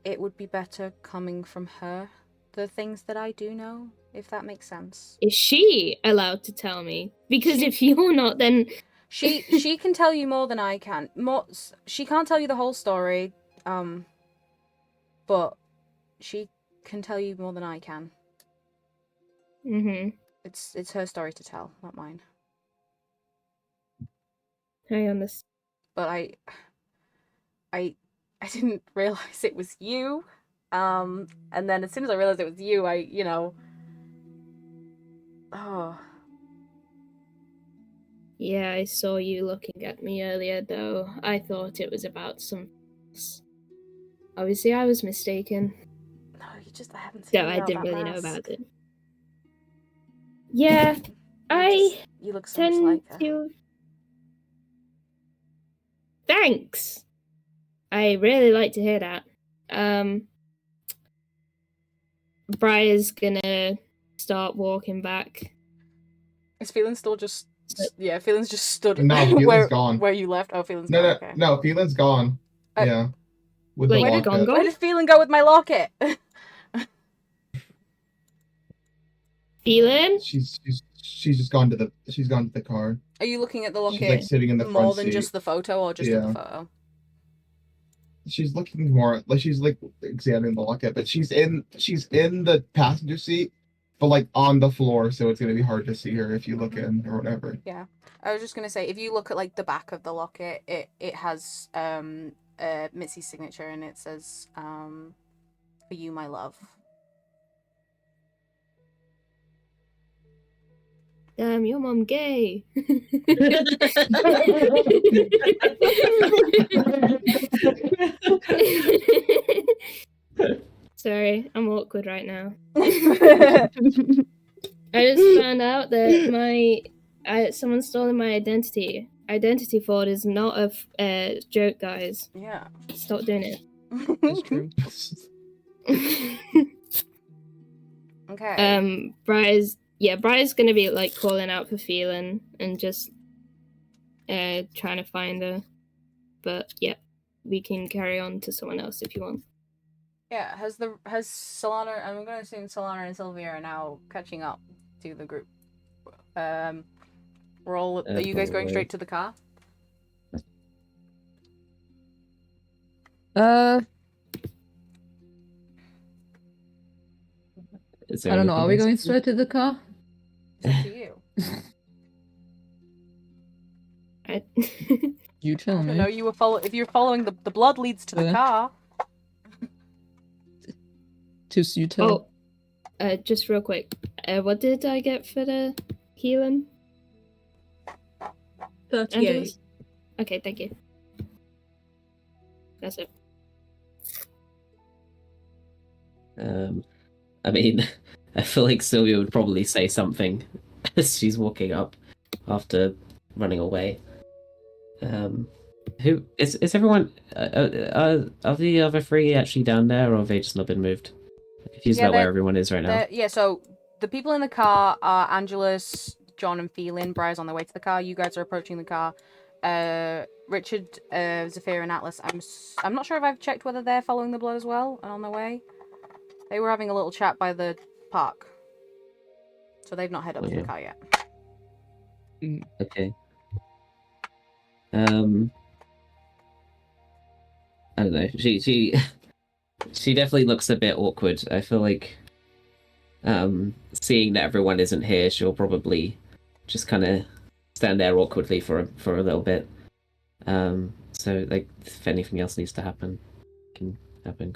it would be better coming from her. The things that I do know, if that makes sense. Is she allowed to tell me? Because if you're not, then she can tell you more than I can. She can't tell you the whole story, but she can tell you more than I can. Mm-hmm. It's her story to tell, not mine. I understand. But I didn't realize it was you. And then as soon as I realized it was you, oh. Yeah, I saw you looking at me earlier, though. I thought it was about something else. Obviously, I was mistaken. No, I haven't seen No, you I without didn't that really know mask. about it. Yeah, You look so much tend like her. to. Thanks. I really like to hear that. Briar's gonna start walking back. Is Feeling still just... Yeah, Feeling's just stood No, Feeling's gone. where you left. Oh, Feeling's No, gone, no, okay. no, Feeling's gone. Yeah. With the Like, locket. Where did Feeling go with my locket? Feeling? She's just gone to the car. Are you looking at the She's locket like sitting in the more front than seat. just the photo, or just at the photo? She's looking more like she's like examining the locket, but she's in the passenger seat, but like on the floor, so it's gonna be hard to see her if you look in or whatever. Yeah. I was just gonna say, if you look at like the back of the locket, it has Mitzi's signature, and it says "For you, my love." Damn, your mom gay. Sorry, I'm awkward right now. I just found out that someone's stolen my identity. Identity fraud is not a joke, guys. Yeah. Stop doing it. It's true. Okay. Briar's gonna be like calling out for Feeling and just trying to find her. But yeah, we can carry on to someone else if you want. Yeah, has Solana? I'm gonna assume Solana and Sylvia are now catching up to the group. Are you guys going Probably. straight to the car? Is there I don't know. anything Are we else? going straight to the car? It's up to you. You tell I me. don't know. If you're following the blood leads to the Yeah. car. You tell. Just real quick. What did I get for the healing? 38. Angelus? Okay, thank you. That's it. I mean, I feel like Sylvia would probably say something as she's walking up after running away. Who is everyone? Are the other three actually down there, or have they just not been moved? I'm confused about where everyone is right now. Yeah, so the people in the car are Angelus, John, and Phelan. Briar's on their way to the car. You guys are approaching the car. Richard, Zephyr, and Atlas. I'm not sure if I've checked whether they're following the blood as well and on their way. They were having a little chat by the park, so they've not headed up to the car yet. Okay. I don't know. She definitely looks a bit awkward. I feel like seeing that everyone isn't here, she'll probably just kind of stand there awkwardly for a little bit. So like if anything else needs to happen, can happen.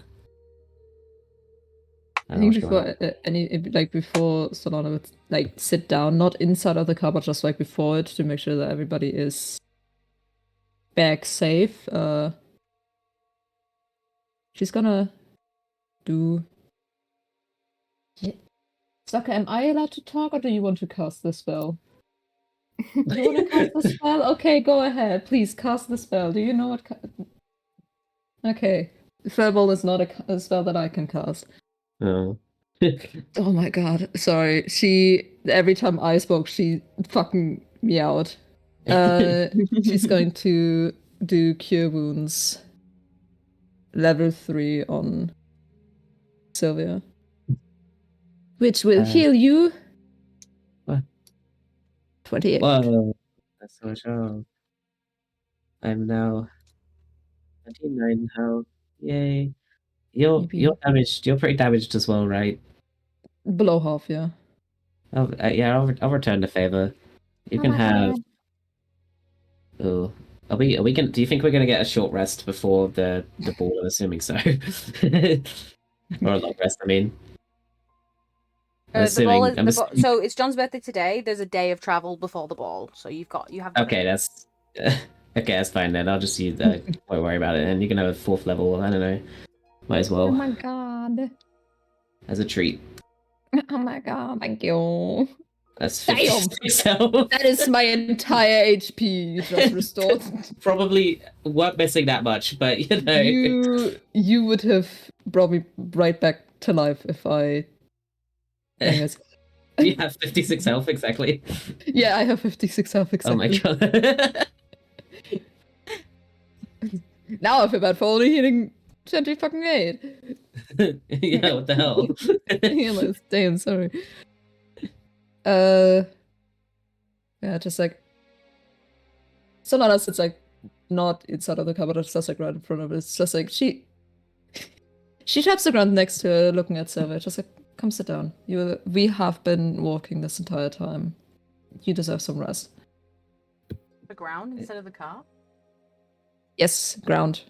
I think before before Solana would like sit down, not inside of the car, but just like before it, to make sure that everybody is back safe. She's gonna do. Yeah. Saka, am I allowed to talk, or do you want to cast the spell? Do you want to cast the spell? Okay, go ahead. Please cast the spell. Do you know what? Okay, Fireball is not a spell that I can cast. Oh. Oh my god, sorry. Every time I spoke, she fucking meowed. She's going to do Cure Wounds level 3 on Sylvia. Which will heal you. What? 28. Whoa, that's so much. Oh. I'm now 29 health. Yay. You're damaged. You're pretty damaged as well, right? Below half, yeah. I'll return the favor. You can have. Oh, are we gonna? Do you think we're gonna get a short rest before the ball? I'm assuming so. Or a long rest. I mean. The ball is so it's John's birthday today. There's a day of travel before the ball, so you have. Okay, that's okay. That's fine then. I'll just use that. Won't worry about it. And you can have a 4th level. I don't know. Might as well. Oh my god. As a treat. Oh my god, thank you. That's Damn. 56 health. That is my entire HP just restored. Probably weren't missing that much, but you know. You would have brought me right back to life if I. Anyways. You have 56 health exactly. Yeah, I have 56 health exactly. Oh my god. Now I feel bad for only hitting 20 fucking 8. Yeah, what the hell? Yeah, damn, sorry. Yeah, just like Solana sits like not inside of the cupboard, it's just like right in front of it. It's just like she taps the ground next to her, looking at Silver, just like, come sit down. We have been walking this entire time. You deserve some rest. The ground instead of the car? Yes, ground.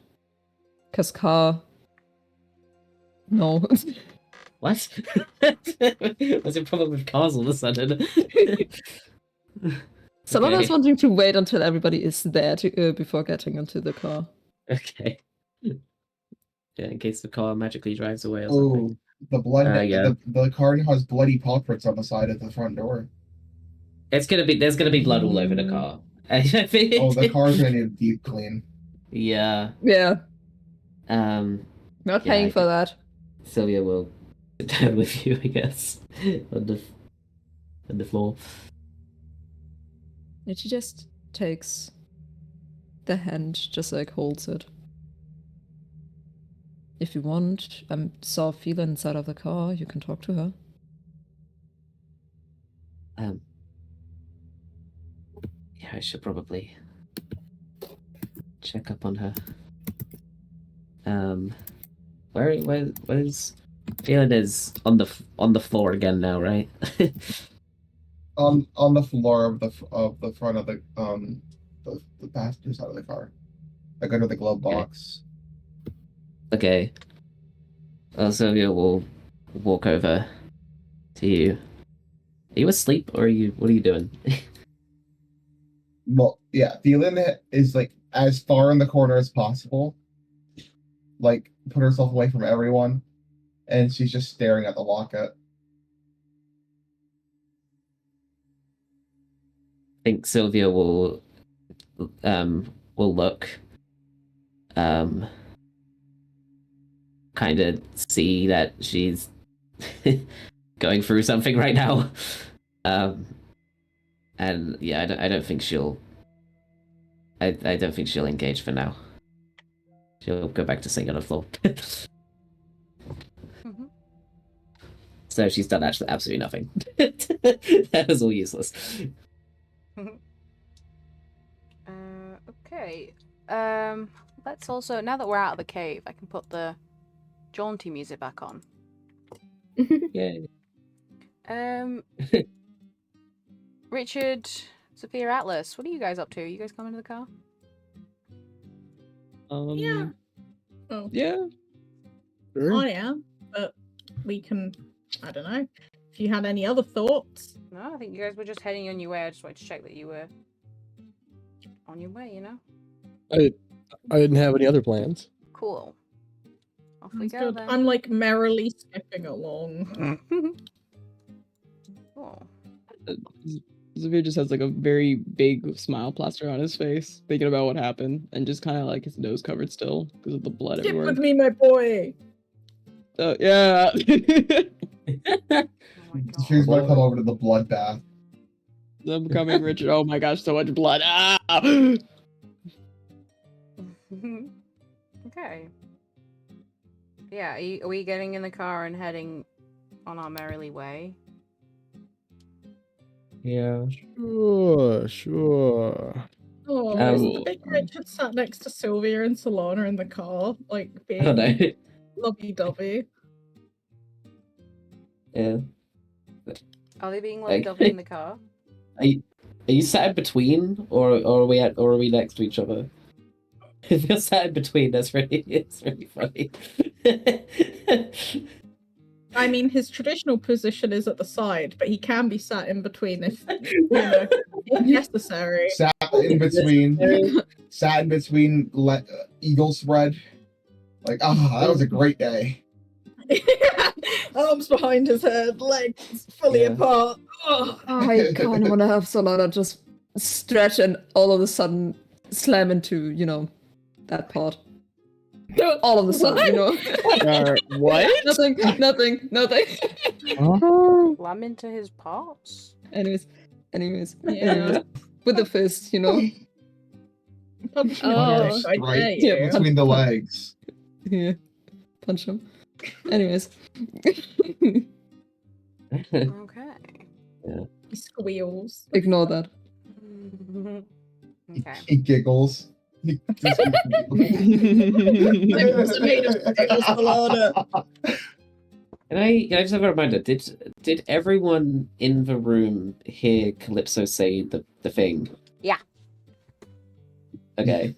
'Cause car. No. What? What's your problem with cars all of a sudden? Solana's wanting to wait until everybody is there before getting into the car. Okay. Yeah, in case the car magically drives away or Oh, something. the blood. Yeah. The car has bloody paw prints on the side of the front door. There's gonna be blood all over the car. Oh, the car's gonna need a deep clean. Yeah. Yeah. Not paying for that. Sylvia will sit down with you, I guess, on the floor. And she just takes the hand, just like holds it. If you want, saw Fila inside of the car, you can talk to her. Yeah, I should probably check up on her. Where's Phelan is on the floor again now, right? On the floor of the front of the passenger side of the car, like under the glove box. Okay. Sylvia will walk over to you. Are you asleep or what are you doing? Well, yeah, Thielen is like as far in the corner as possible. Like put herself away from everyone, and she's just staring at the locket. I think Sylvia will look kind of see that she's going through something right now. And yeah, I don't think she'll I don't think she'll engage for now. She'll go back to sitting on the floor. Mm-hmm. So she's done absolutely nothing. That was all useless. Okay. Let's also, now that we're out of the cave, I can put the jaunty music back on. Yay. Richard, Sophia, Atlas, what are you guys up to? Are you guys coming to the car? Yeah. Oh, Yeah. Sure. I am, but we can. I don't know. If you had any other thoughts. No, I think you guys were just heading on your way. I just wanted to check that you were on your way, you know? I didn't have any other plans. Cool. Off we That's go good. then. I'm like merrily skipping along. Cool. Xavier just has like a very big smile plastered on his face, thinking about what happened, and just kind of like his nose covered still because of the blood Skip everywhere. with me, my boy. Yeah. Oh my god. She's gonna come over to the bloodbath. I'm coming, Richard. Oh my gosh, so much blood. Ah! Okay. Yeah, are we getting in the car and heading on our merrily way? Yeah. Sure. Oh, is the Um, big Richard sat next to Sylvia and Solana in the car, like I don't being know. lovey-dovey? Yeah. Are they being lovey-dovey in the car? Are you sat in between, or are we next to each other? If you're sat in between, it's really funny. I mean, his traditional position is at the side, but he can be sat in between if if necessary. Sat in between eagle spread. Like, that was a great day. Arms behind his head, legs fully Yeah. apart. Oh. I kind of want to have Solana just stretch and all of a sudden slam into, that part. All of a sudden, What? Nothing. Slam into his parts? Anyways, Yeah. with the fist, Punch me Oh. in the dick, I Right dare you. between the legs. Yeah, punch him. Anyways, Okay. He squeals. ignore that. Okay. He giggles. He just Can I just have a reminder? Did everyone in the room hear Calypso say the thing? Yeah. Okay.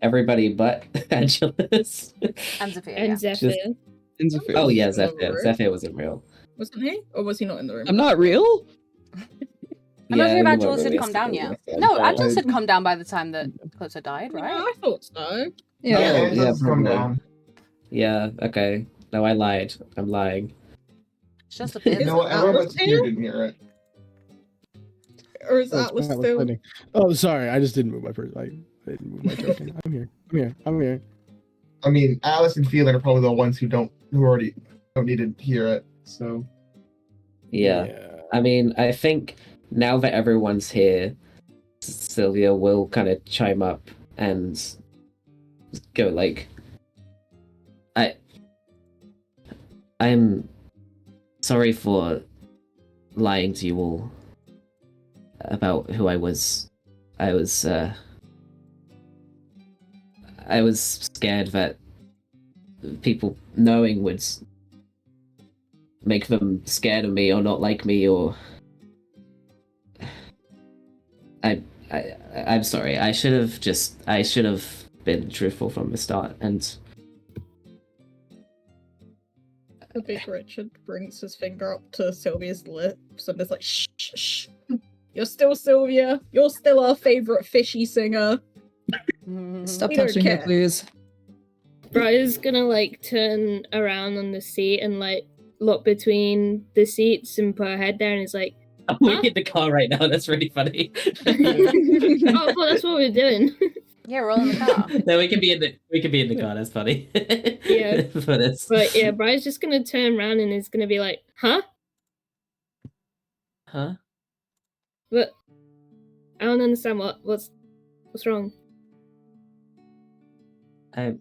Everybody but Angelus. And Sophia, And yeah. Zephyr. Oh yeah, In the Zephyr. room. Zephyr wasn't real. Wasn't he? Or was he not in the room? I'm not real? I'm not sure if you weren't Angelus had really come down yet. asleep. No, Angelus had come down by the time that Calypso died, Yeah, right? I thought so. Yeah. Yeah, Oh, it yeah, does come probably. down. Yeah, okay. No, I lied. I'm lying. It's just a You bit. know what? Everyone Atlas but here here? didn't hear it. Or is That's Atlas Atlas still? fighting. Oh, sorry. I just didn't move my person. I didn't move my token. I'm here. I mean, Alice and Phelan are probably the ones who already don't need to hear it. So Yeah. I mean, I think now that everyone's here, Sylvia will kind of chime up and go like, I'm sorry for lying to you all about who I was. I was scared that people knowing would make them scared of me or not like me, or I'm sorry. I should have been truthful from the start. And The big Richard brings his finger up to Sylvia's lips and is like, shh, shh, shh. You're still Sylvia. You're still our favorite fishy singer. Stop We don't touching her, care. please. Briar's gonna turn around on the seat and look between the seats and put her head down and is like, we're in the car right now. That's really funny. oh, well, that's what we're doing. Yeah, we're all in the car. No, we can be in the car. That's funny. Yeah. For this. But yeah, Briar's just gonna turn around and is gonna be like, huh? Huh? But I don't understand what's wrong. I'm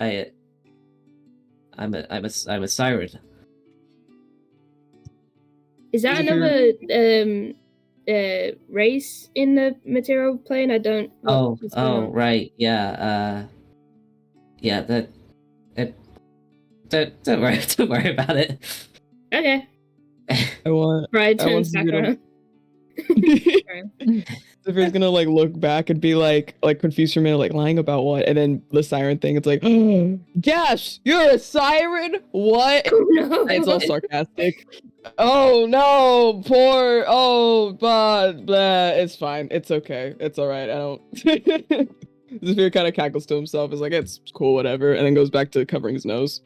a siren. Is that Is another race in the material plane? I don't. what's going on? Right, yeah, yeah. That, don't worry, don't worry about it. Okay. I want. Brian I want turns back Sophia to- around. Sophia's gonna like look back and be like confused for a minute, like lying about what, and then the siren thing. It's like, Gash, you're a siren? What? No. It's all sarcastic. Oh no, poor. Oh, blah. It's fine. It's okay. It's all right. I don't. Sophia kind of cackles to himself. Is like, it's cool, whatever, and then goes back to covering his nose.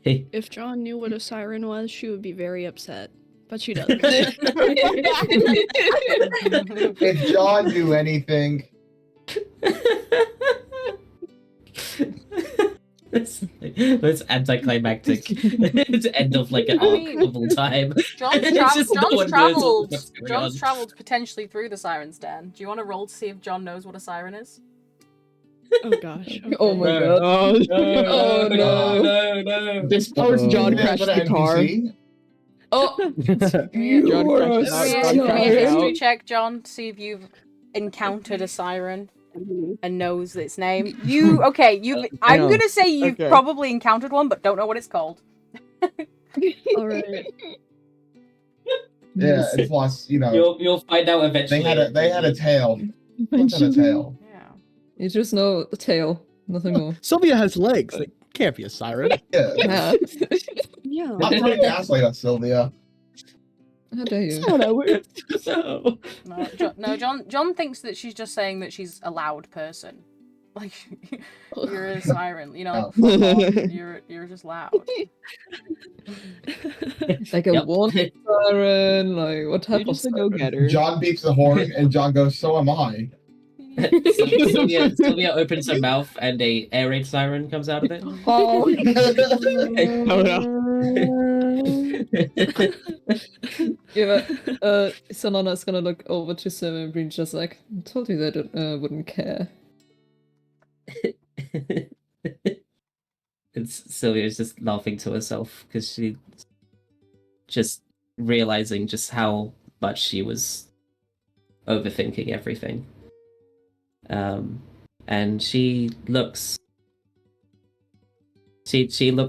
If John knew what a siren was, she would be very upset. But she doesn't. If John knew anything, It's anticlimactic. It's end of like an arc of all time. It's just no one knows what's going on. John's travelled potentially through the siren's den. Do you want to roll to see if John knows what a siren is? Oh gosh. Oh my No. god. No, no. This post Uh-oh. John Is crashed that the an car. NPC? Oh, John crashed out. give John me a crashed history out. check, John, to see if you've encountered a siren and knows its name. You okay? I'm Yeah. gonna say you've Okay. probably encountered one, but don't know what it's called. All right. Yeah, and plus, You'll find out eventually. they had a tail. Look at a tail. Yeah. You just know the tail, nothing more. Sylvia has legs. They can't be a siren. Yeah. Yeah. Yeah. I'm trying to gaslight us, Sylvia. How dare you? Oh, that works. John thinks that she's just saying that she's a loud person. Like you're a siren, like fuck off. You're just loud. Like a Yep. warning siren, like what type You're of just a siren? go-getter. John beeps the horn, and John goes, "So am I." Sylvia opens her mouth and a air raid siren comes out of it. Oh. Oh no. Yeah, Solana's gonna look over to Sim and be just like, I told you that it wouldn't care. And Sylvia's just laughing to herself because she just realizing just how much she was overthinking everything. And she looks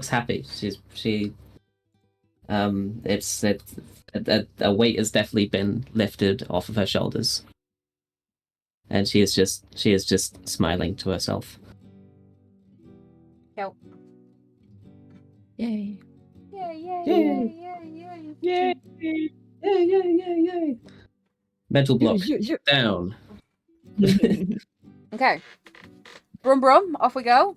happy. It's a weight has definitely been lifted off of her shoulders. And she is just smiling to herself. Yep. Yay. Yay. Mental block down. Okay. Brum brum, off we go.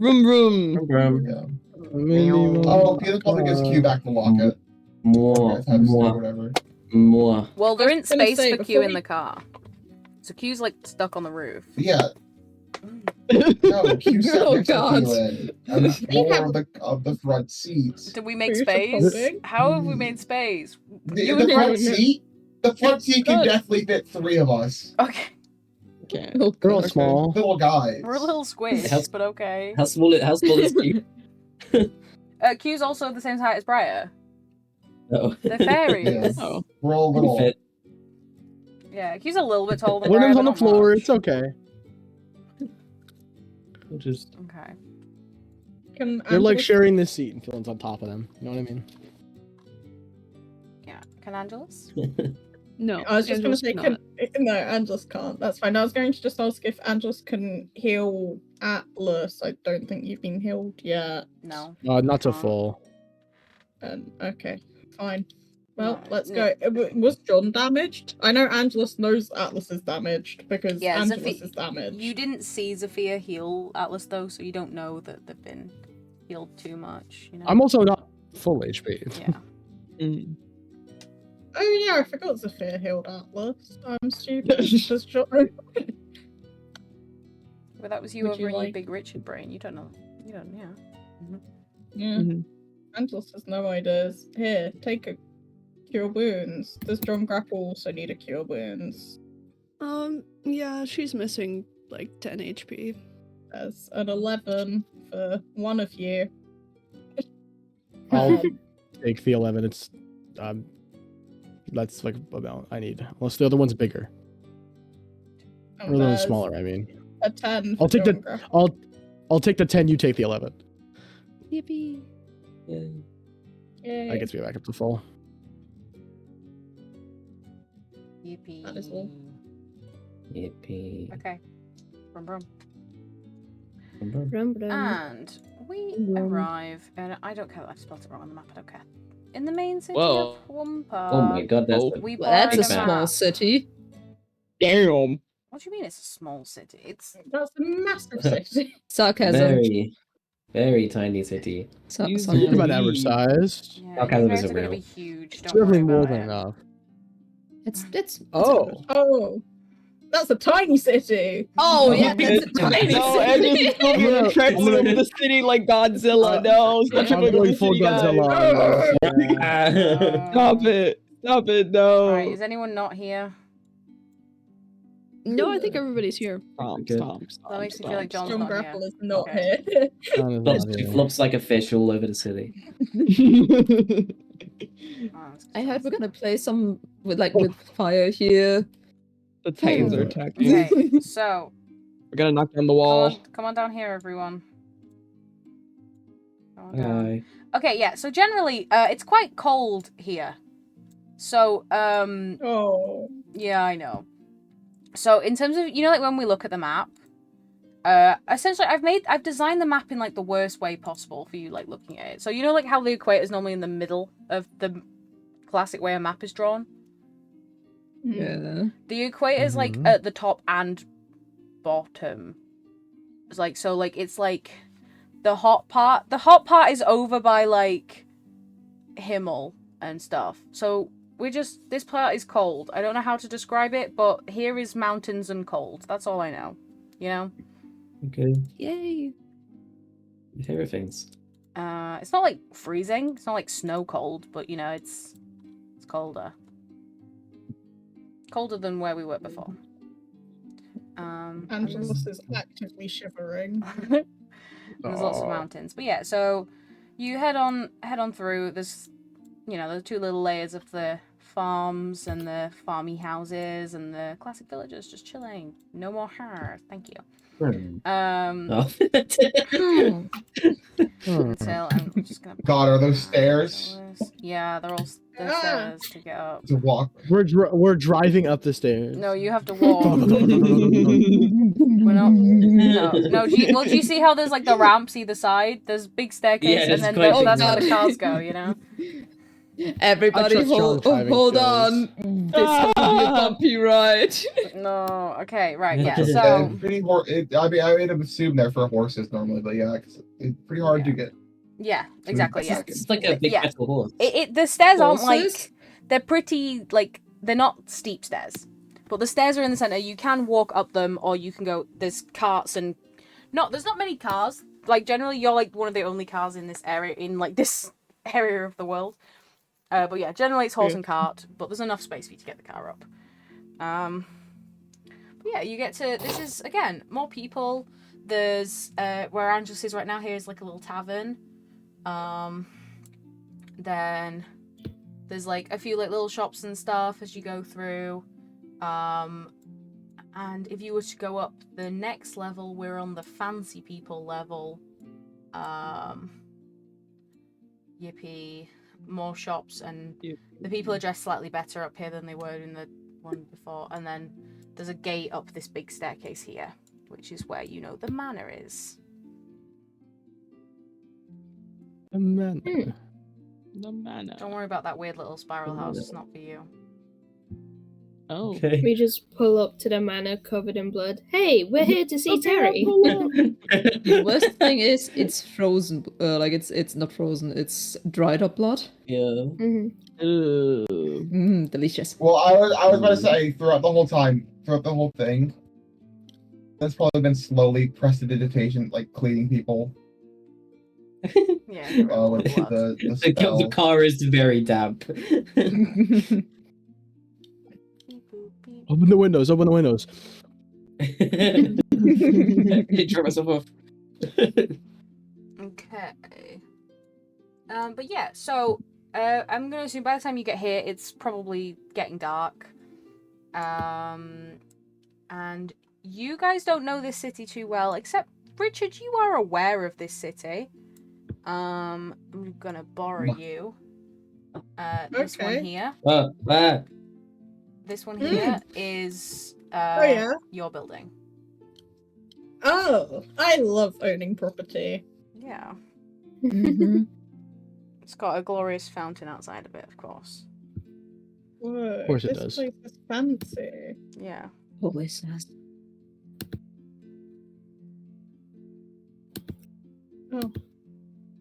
Room. Yeah. Oh, Peter probably gives Q back the locket. More. Well, there I isn't was gonna space say, for Q before in we- the car. So Q's like stuck on the roof. Yeah. No, Q sat Oh, next to God. Keelan on the floor of the front seats. Did we make Who's space? supposing? How have we made space? The You front and seat? The front seat can Good. definitely fit 3 of us. Okay. Okay. Oh, They're all God. small. Little guys. We're a little squished, How's- but okay. How small is Q? Q's also the same height as Briar. No. They're fairies. Yeah. Oh. We're all little. Fit. Yeah, Q's a little bit taller than One of Briar. them's on the but not floor. much. It's okay. We'll just Okay. they're like sharing this seat and Phil's on top of them. You know what I mean? Yeah. Can Angelus? No. I was just going to Angelus say, cannot. no, Angelus can't. That's fine. I was going to just ask if Angelus can heal Atlas. I don't think you've been healed yet. No. Not so Can't. full. Okay, fine. Well, No, let's no. go. Was John damaged? I know Angelus knows Atlas is damaged because Yeah, Angelus Zephy- is damaged. You didn't see Zafia heal Atlas though, so you don't know that they've been healed too much. You know. I'm also not full HP. Yeah. Mm. Oh yeah, I forgot Zephyr healed Atlas. I'm stupid. Does John... But that was you Would over you in your like- big Richard brain. You don't know. You don't. Yeah. Yeah. Mhm. Angelus has no ideas. Here, take a cure wounds. Does John Grapple also need a cure wounds? Yeah, she's missing like 10 HP. There's an 11 for one of you. I'll take the 11. It's that's like about I need. Unless the other one's bigger or a little there's smaller. I mean, a 10. I'll for take the Jongra. I'll take the 10. You take the 11. Yippee. Yay. Yay. That gets me back up to full. Yippee. That is all. Yippee. Okay. Brum brum. Brum, brum. And we Brum. arrive, and I don't care that I've spelled it wrong on the map, I don't care. In the main city Whoa. of Wumpa. Oh my god, that's Oh. a We Well, that's borrowed a big small map. city. Damn. What do you mean it's a small city? It's That's a massive city. Sarcasm. very, very tiny city. Sarcasm. It's about average size. yeah, Sarcasm you guys isn't are gonna real. be huge. It's Don't worry definitely more about than it. enough. It's Oh. Oh, that's a tiny city. Oh yeah, Oh, that's a tiny No, Edgar's city. still gonna gonna- trample I'm gonna- over the city like Godzilla. No, stop I'm tripping over going the full city, guys. Godzilla on this. Ah. Stop it. Stop it, no. Alright, is anyone not here? No, I think everybody's here. Stop, Good. stop, stop, That makes me feel like stop, John's John not here. Grapple is not Okay. here. John is Flops, not here. flops like a fish all over the city. Oh, that's I heard we're expensive. gonna play some with fire here. The Titans are Oh. attacking. Okay, so We're gonna knock down the wall. come on down here, everyone. Come on down. Hi. Okay, yeah. So generally, it's quite cold here. So, Oh. yeah, I know. So in terms of, like when we look at the map, essentially I've designed the map in like the worst way possible for you, like looking at it. So like how the equator is normally in the middle of the classic way a map is drawn. Yeah. The equator is like Mhm. at the top and bottom. It's like it's like the hot part. The hot part is over by like Himmel and stuff. So this part is cold. I don't know how to describe it, but here is mountains and cold. That's all I know. Okay. Yay. My favorite things. It's not like freezing. It's not like snow cold, but it's colder. Colder than where we were before. Angelus is actively shivering. There's lots of Aw. mountains, but yeah. So you head on through. There's the two little layers of the farms and the farmy houses and the classic villagers just chilling. No more her. Thank you. Oh. Until I'm just gonna. God, are those stairs? Yeah, they're stairs to get up. To walk. We're driving up the stairs. No, you have to walk. We're not. No. Do you see how there's like the ramps either side? There's big staircase, Yeah, and there's then quite big that's where the ramps. cars go. Everybody I trust John hold driving on. This will be a bumpy ride. No. Okay. Right. Yeah. Yeah, So. It's pretty I mean, I would have assumed they're for horses normally, but yeah, it's pretty hard to get. Yeah. Exactly. Yeah. It's like a big Yeah. metal horse. The stairs aren't Horses? like they're pretty like they're not steep stairs, but the stairs are in the center. You can walk up them, or you can go. There's carts and there's not many cars. Like generally, you're like one of the only cars in this area this area of the world. But yeah, generally it's horse and cart, but there's enough space for you to get the car up. But yeah, you get to. This is again more people. There's where Angelus is right now. Here is like a little tavern. Then there's like a few like little shops and stuff as you go through. And if you were to go up the next level, we're on the fancy people level. Yippee. More shops, and the people are dressed slightly better up here than they were in the one before. And then there's a gate up this big staircase here, which is where the manor is. The manor. The manor. Don't worry about that weird little spiral house. It's not for you. Oh. Okay. We just pull up to the manor covered in blood. Hey, we're here to see Terry. The worst thing is it's frozen. It's not frozen. It's dried up blood. Yeah. Mhm. Delicious. Well, I was about to say throughout the whole thing, that's probably been slowly prestidigitation, like cleaning people. Yeah. With the The spell. car is very damp. Open the windows. Open the windows. I drop myself off. Okay. But yeah, so I'm gonna assume by the time you get here, it's probably getting dark. And you guys don't know this city too well, except Richard, you are aware of this city. I'm gonna borrow you. This one Okay. here. Ah. This one here is Oh yeah. your building. Oh, I love owning property. Yeah. Mm-hmm. It's got a glorious fountain outside of it, of course. Whoa, course it this does. place is fancy. Yeah. Always has. Oh,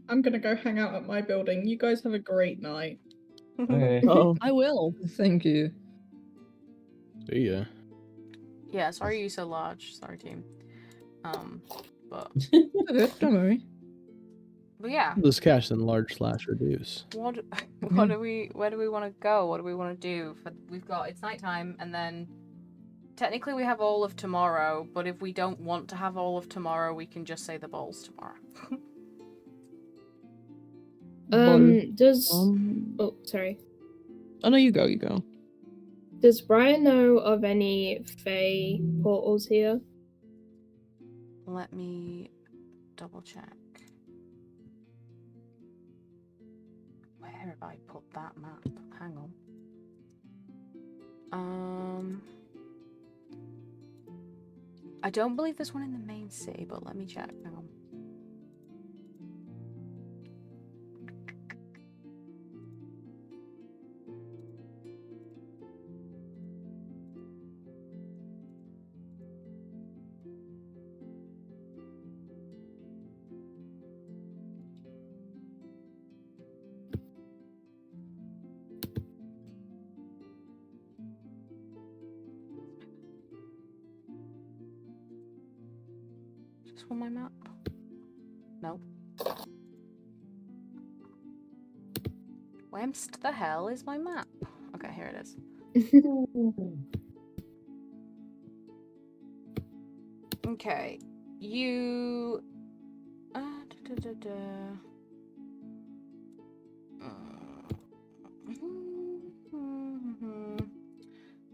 I'm gonna go hang out at my building. You guys have a great night. Okay. Oh, I will. Thank you. See ya. Yeah, sorry you're so large. Sorry, team. But Okay, don't worry. yeah. This cash in large/reduce. What Yeah. do we where do we want to go? What do we want to do? We've got it's nighttime, and then technically we have all of tomorrow, but if we don't want to have all of tomorrow, we can just say the ball's tomorrow. Does oh sorry. no, you go. Does Brian know of any Fey portals here? Let me double check. Where have I put that map? Hang on. I don't believe there's one in the main city, but let me check. Hang on. Just on my map? Nope. Whemst the hell is my map? Okay, here it is. Okay, you.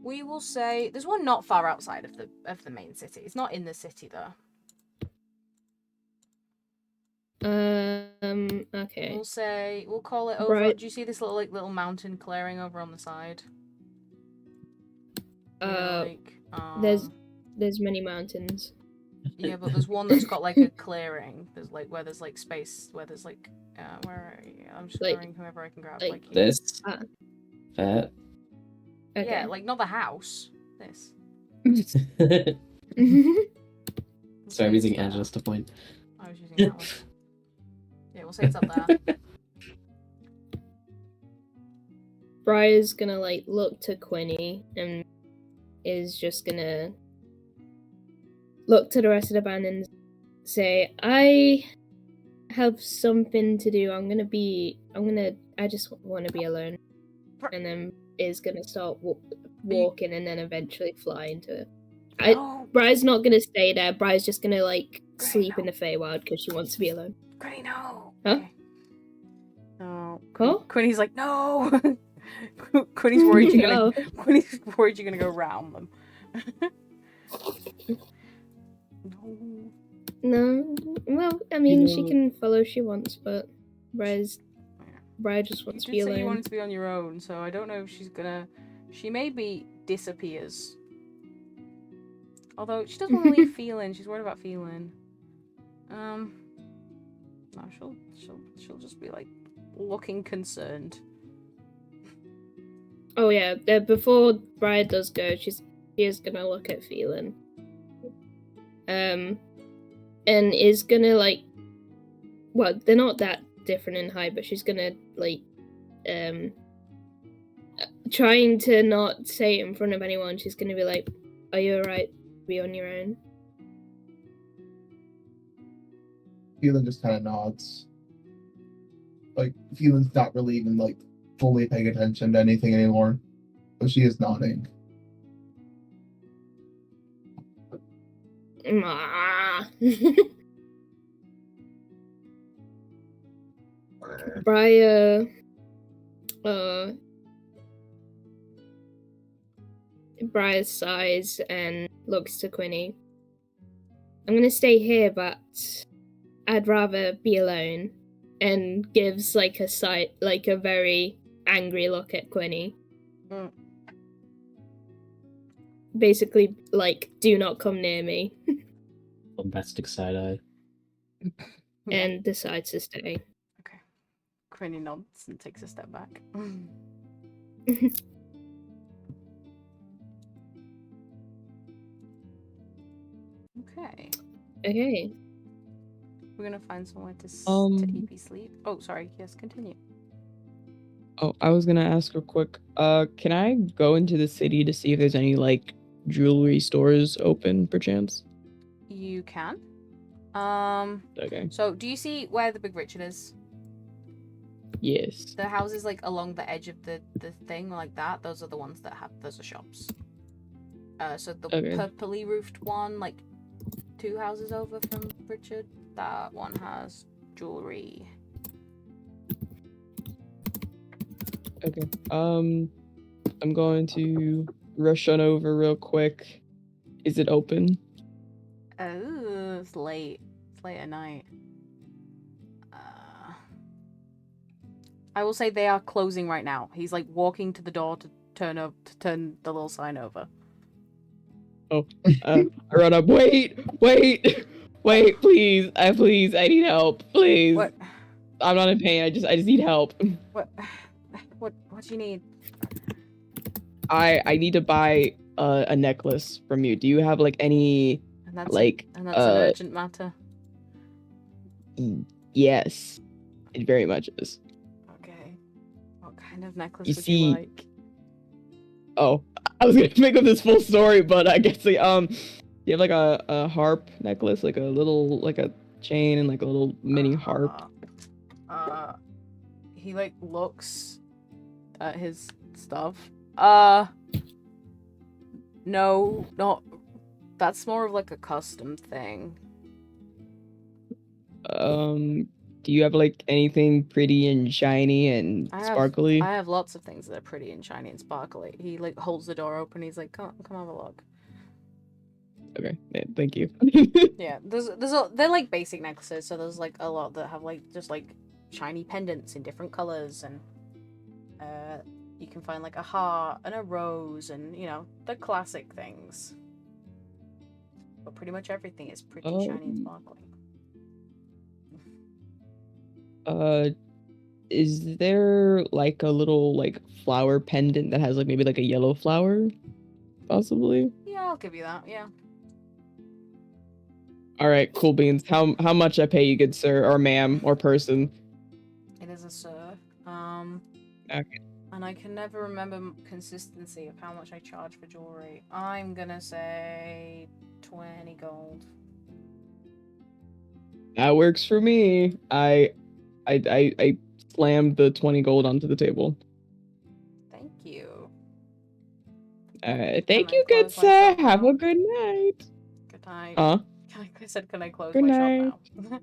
We will say there's one not far outside of the main city. It's not in the city though. Okay. We'll call it over. Right. Do you see this little mountain clearing over on the side? There's many mountains. Yeah, but there's one that's got like a clearing. There's like where there's like space, where there's like where I'm just Like- clearing whoever I can grab. like Like here. This. That. Okay. Yeah, like not the house. This. Sorry, I'm using Angela's to point. I was using that one. Yeah, we'll say it's up there. Briar's gonna like look to Quinny and is just gonna look to the rest of the band and say, I have something to do. I just want to be alone. And then is gonna start walking and then eventually fly into it. No. Briar's not gonna stay there. Briar's just gonna like Great, sleep no. in the Feywild because she wants to be alone. Quinny, no. Huh? Okay. No. Huh? Quinny's like, no. Quinny's worried you're gonna. Oh. Quinny's worried you're gonna go round them. No. No. Well, I mean, she know- can follow if she wants, but Briar just You wants to did be say you alone. wanted to be on your own, so I don't know if she's gonna. She maybe disappears. Although she doesn't want to leave feeling. She's worried about feeling. No, she'll just be like looking concerned. Oh yeah, before Briar does go, she is gonna look at Phelan. And is gonna like, well, they're not that different in height, but she's gonna like, trying to not say it in front of anyone. She's gonna be like, "Are you alright? Be on your own." Phelan just kind of nods. Like, Phelan's not really even, like, fully paying attention to anything anymore. But she is nodding. Briar Briar sighs and looks to Quinny. I'm gonna stay here, but I'd rather be alone. And gives like a very angry look at Quinny. Mm. Basically, like, do not come near me. Bombastic side eye. And decides to stay. Okay. Quinny nods and takes a step back. Okay. Okay. We're gonna find somewhere to EP sleep. Oh, sorry. Yes, continue. Oh, I was gonna ask real quick. Can I go into the city to see if there's any like jewelry stores open, perchance? You can. Okay. So, do you see where the Big Richard is? Yes. The houses like along the edge of the thing like that. Those are the ones that have. Those are shops. So the Okay. purpley roofed one, like 2 houses over from Richard, that one has jewelry. Okay. I'm going to rush on over real quick. Is it open? Oh, it's late. It's late at night. I will say they are closing right now. He's like walking to the door to turn the little sign over. Oh, I run up. Wait, please, I need help, please. What? I'm not in pain. I just need help. What do you need? I need to buy a necklace from you. Do you have like any And that's like an urgent matter. Yes, it very much is. Okay. What kind of necklace You would see- you like? Oh, I was gonna make up this full story, but I guess like you have like a harp necklace, like a little like a chain and like a little mini harp. He like looks at his stuff. No, not. That's more of like a custom thing. Do you have like anything pretty and shiny and sparkly? I have lots of things that are pretty and shiny and sparkly. He like holds the door open. He's like, come have a look. Okay, yeah, thank you. Yeah, they're like basic necklaces. So there's like a lot that have like just like shiny pendants in different colors, and you can find like a heart and a rose, and you know the classic things. But pretty much everything is pretty shiny and sparkling. Is there like a little like flower pendant that has like maybe like a yellow flower, possibly? Yeah, I'll give you that. Yeah. All right, cool beans. How much I pay you, good sir or ma'am or person? It is a sir. Okay. And I can never remember consistency of how much I charge for jewelry. I'm gonna say 20 gold. That works for me. I slammed the 20 gold onto the table. Thank you. Thank Can I you, good close sir. myself Have now? a good night. Good night. Huh? I said, can I close Good my night. shop now?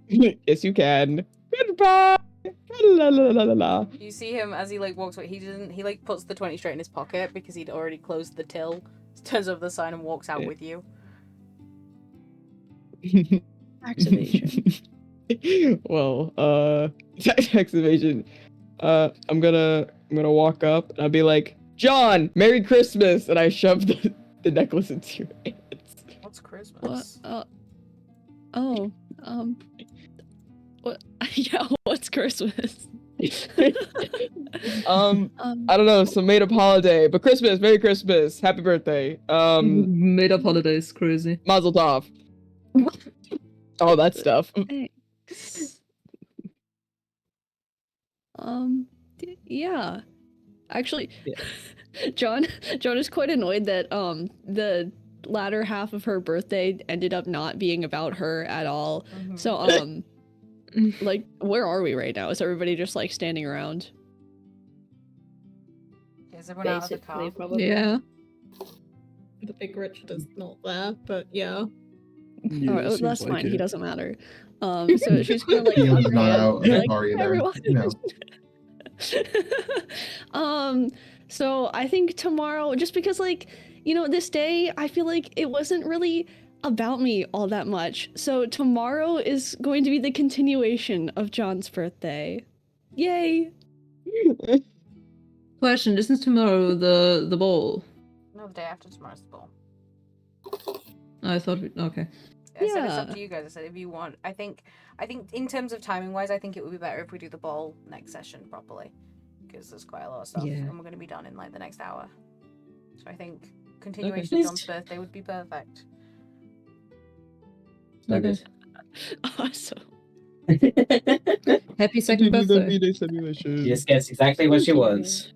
Yes, you can. Goodbye. La, la, la, la, la. You see him as he like walks away. He like puts the 20 straight in his pocket because he'd already closed the till. Turns over the sign and walks out with you. Tax evasion. Well, tax evasion. I'm gonna walk up and I'll be like, John, Merry Christmas, and I shove the necklace into your hands. What's Christmas? What? What? Yeah, what's Christmas? I don't know, some made up holiday, but Christmas, Merry Christmas, Happy Birthday. Made up holidays, crazy. Mazel tov. All that stuff. Thanks. Yeah. Actually, Yeah. John is quite annoyed that the latter half of her birthday ended up not being about her at all. Mhm. So like, where are we right now? Is everybody just like standing around? Is everyone out of the Basically, car? probably. Yeah. The Big Richard is not there, but yeah. Yeah, Alright, seems that's like fine. He it. doesn't matter. So she's gonna like Feeling's tuck her not head out and of be the like, car "Hey, either. everyone." You know. So I think tomorrow, just because like, this day, I feel like it wasn't really about me all that much. So tomorrow is going to be the continuation of John's birthday. Yay! Question: Isn't tomorrow the ball? No, the day after tomorrow's the ball. I thought. Okay. I said it's up Yeah. to you guys. I said if you want. I think in terms of timing wise, I think it would be better if we do the ball next session properly, because there's quite a lot of stuff, Yeah. and we're going to be done in like the next hour. So I think continuation of John's birthday would be perfect. Okay. Awesome. Happy second birthday. She just gets exactly what she wants.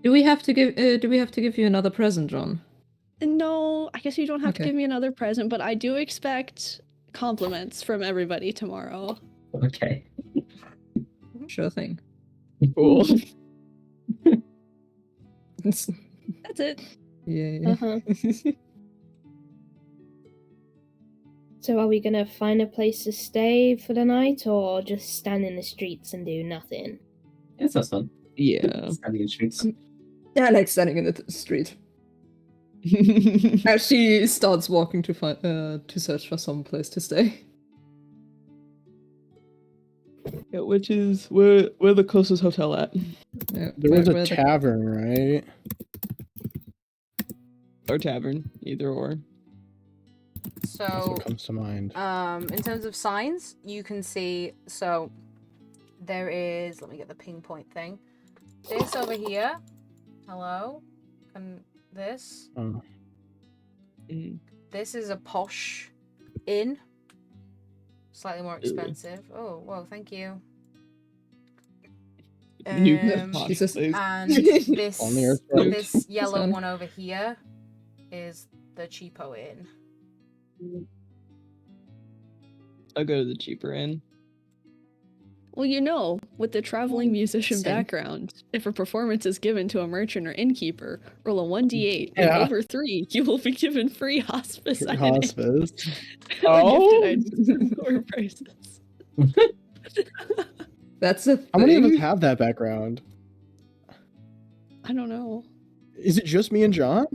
Do we have to give you another present, John? No, I guess you don't have to Okay. give me another present, but I do expect compliments from everybody tomorrow. Okay. Sure thing. Cool. That's it. Yeah. Uh-huh. So are we gonna find a place to stay for the night, or just stand in the streets and do nothing? Yeah, that sounds fun. Yeah. Standing in streets. Yeah, I like standing in the street. As she starts walking to find to search for some place to stay. Yeah, which is where the closest hotel at? Yeah, There is a where the- tavern, right? Or tavern, either or. That's So what comes to mind. in terms of signs, you can see. So there is. Let me get the ping point thing. This over here. Hello. And this. Oh. This is a posh inn. Slightly more expensive. Oh, whoa, thank you. Jesus. And this On the earth road. this yellow Son. one over here is the cheapo inn. I'll go to the cheaper inn. Well, with the traveling musician Same. background, if a performance is given to a merchant or innkeeper, roll a 1d8. Yeah. If over 3, you will be given free hospice. at an inn. Hospice. Or gifted items or prices. That's a thing. How many of us have that background? I don't know. Is it just me and John?